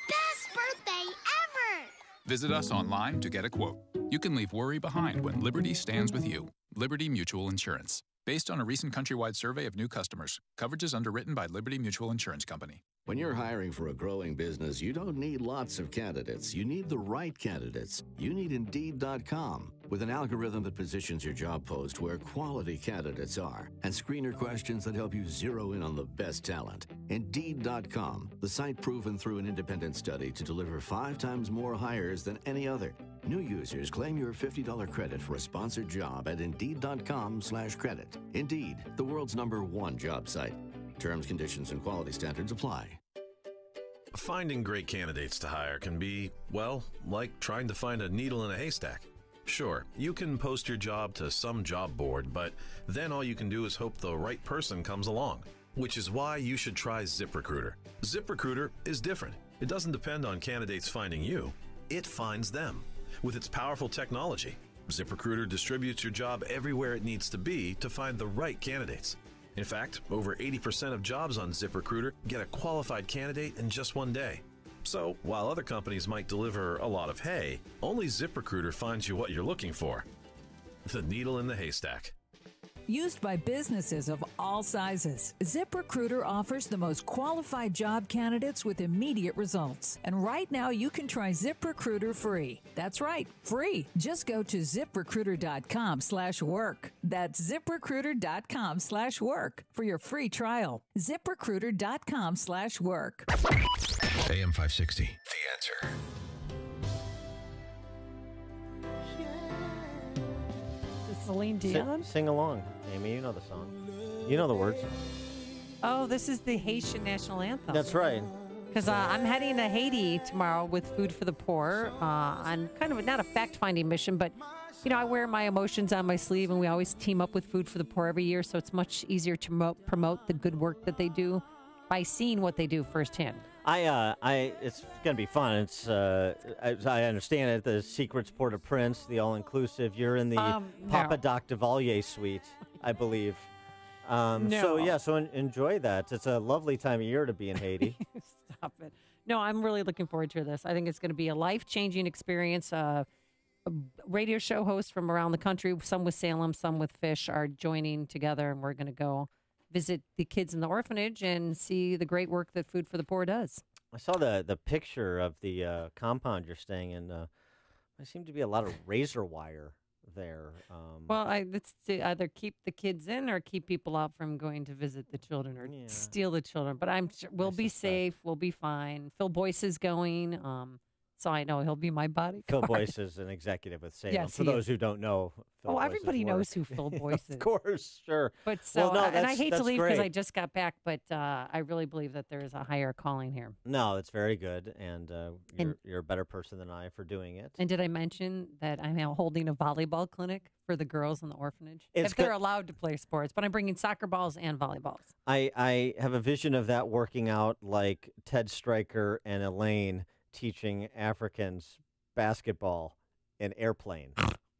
Best birthday ever! Visit us online to get a quote. You can leave worry behind when Liberty stands with you. Liberty Mutual Insurance. Based on a recent countrywide survey of new customers. Coverage is underwritten by Liberty Mutual Insurance Company. When you're hiring for a growing business, you don't need lots of candidates. You need the right candidates. You need Indeed.com. With an algorithm that positions your job post where quality candidates are and screener questions that help you zero in on the best talent. Indeed.com, the site proven through an independent study to deliver 5 times more hires than any other. New users claim your $50 credit for a sponsored job at Indeed.com/credit. Indeed, the world's #1 job site. Terms, conditions, and quality standards apply. Finding great candidates to hire can be, well, like trying to find a needle in a haystack. Sure, you can post your job to some job board, but then all you can do is hope the right person comes along, which is why you should try ZipRecruiter. ZipRecruiter is different. It doesn't depend on candidates finding you. It finds them. With its powerful technology, ZipRecruiter distributes your job everywhere it needs to be to find the right candidates. In fact, over 80% of jobs on ZipRecruiter get a qualified candidate in just one day. So, while other companies might deliver a lot of hay, only ZipRecruiter finds you what you're looking for. The needle in the haystack. Used by businesses of all sizes, ZipRecruiter offers the most qualified job candidates with immediate results. And right now, you can try ZipRecruiter free. That's right, free. Just go to ZipRecruiter.com/work. That's ZipRecruiter.com/work for your free trial. ZipRecruiter.com/work. AM 560, The Answer. Celine Dion? Sing along, Amy. You know the song. You know the words. Oh, this is the Haitian national anthem. That's right. Because I'm heading to Haiti tomorrow with Food for the Poor on kind of not a fact-finding mission, but, I wear my emotions on my sleeve, and we always team up with Food for the Poor every year, so it's much easier to promote the good work that they do by seeing what they do firsthand. It's going to be fun. It's, as I understand it, the Secrets Port-au-Prince, the all-inclusive. You're in the Papa Doc Duvalier suite, I believe. No. So enjoy that. It's a lovely time of year to be in Haiti. Stop it. No, I'm really looking forward to this. I think it's going to be a life-changing experience. A radio show hosts from around the country, some with Salem, some with Fish, are joining together, and we're going to go visit the kids in the orphanage and see the great work that Food for the Poor does. I saw the picture of the compound you're staying in. There seemed to be a lot of razor wire there. It's to either keep the kids in or keep people out from going to visit the children or steal the children. But I'm sure we'll be safe. We'll be fine. Phil Boyce is going. So I know he'll be my bodyguard. Phil Boyce is an executive with Salem. Yes, for those who don't know, Phil Boyce's everybody work. knows who Phil Boyce is. Of course, sure. But and I hate to leave because I just got back, but I really believe that there is a higher calling here. No, it's very good, and you're a better person than I for doing it. And did I mention that I'm now holding a volleyball clinic for the girls in the orphanage? If they're allowed to play sports, but I'm bringing soccer balls and volleyballs. I have a vision of that working out like Ted Stryker and Elaine teaching Africans basketball in Airplane.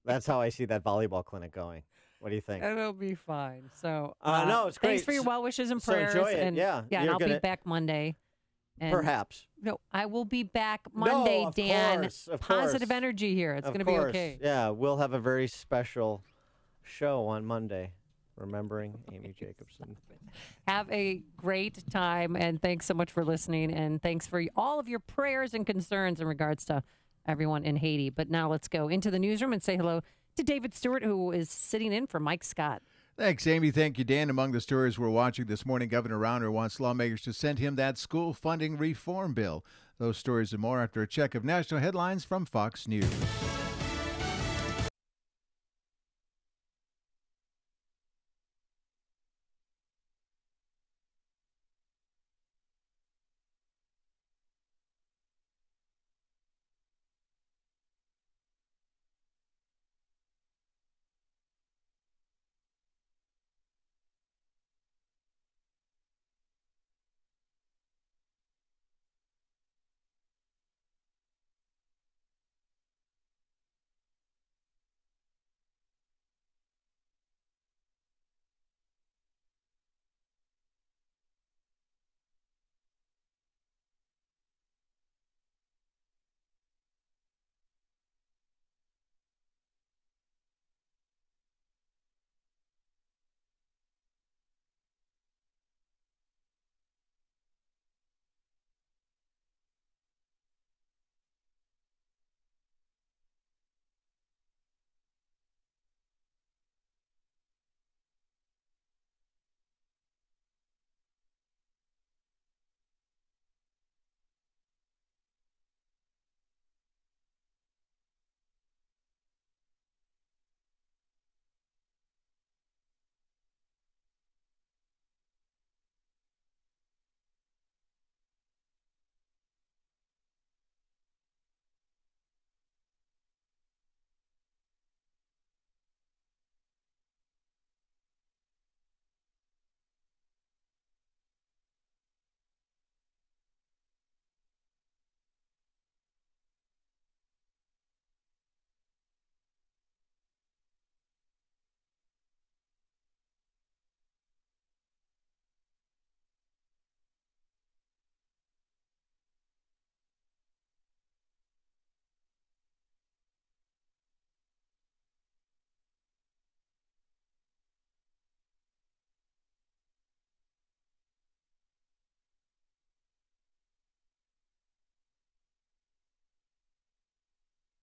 That's how I see that volleyball clinic going. What do you think? It'll be fine. So no, it's great. Thanks for your well wishes and prayers. So enjoy it. And, yeah, and I'll be back Monday. And perhaps. No, I will be back Monday, no, of Dan. Course, of Positive course. energy here. It's going to be okay. Yeah, we'll have a very special show on Monday. Remembering Amy Jacobson. Have a great time, and thanks so much for listening, and thanks for all of your prayers and concerns in regards to everyone in Haiti. But now let's go into the newsroom and say hello to David Stewart, who is sitting in for Mike Scott. Thanks, Amy. Thank you, Dan. Among the stories we're watching this morning, Governor Rauner wants lawmakers to send him that school funding reform bill. Those stories and more after a check of national headlines from Fox News.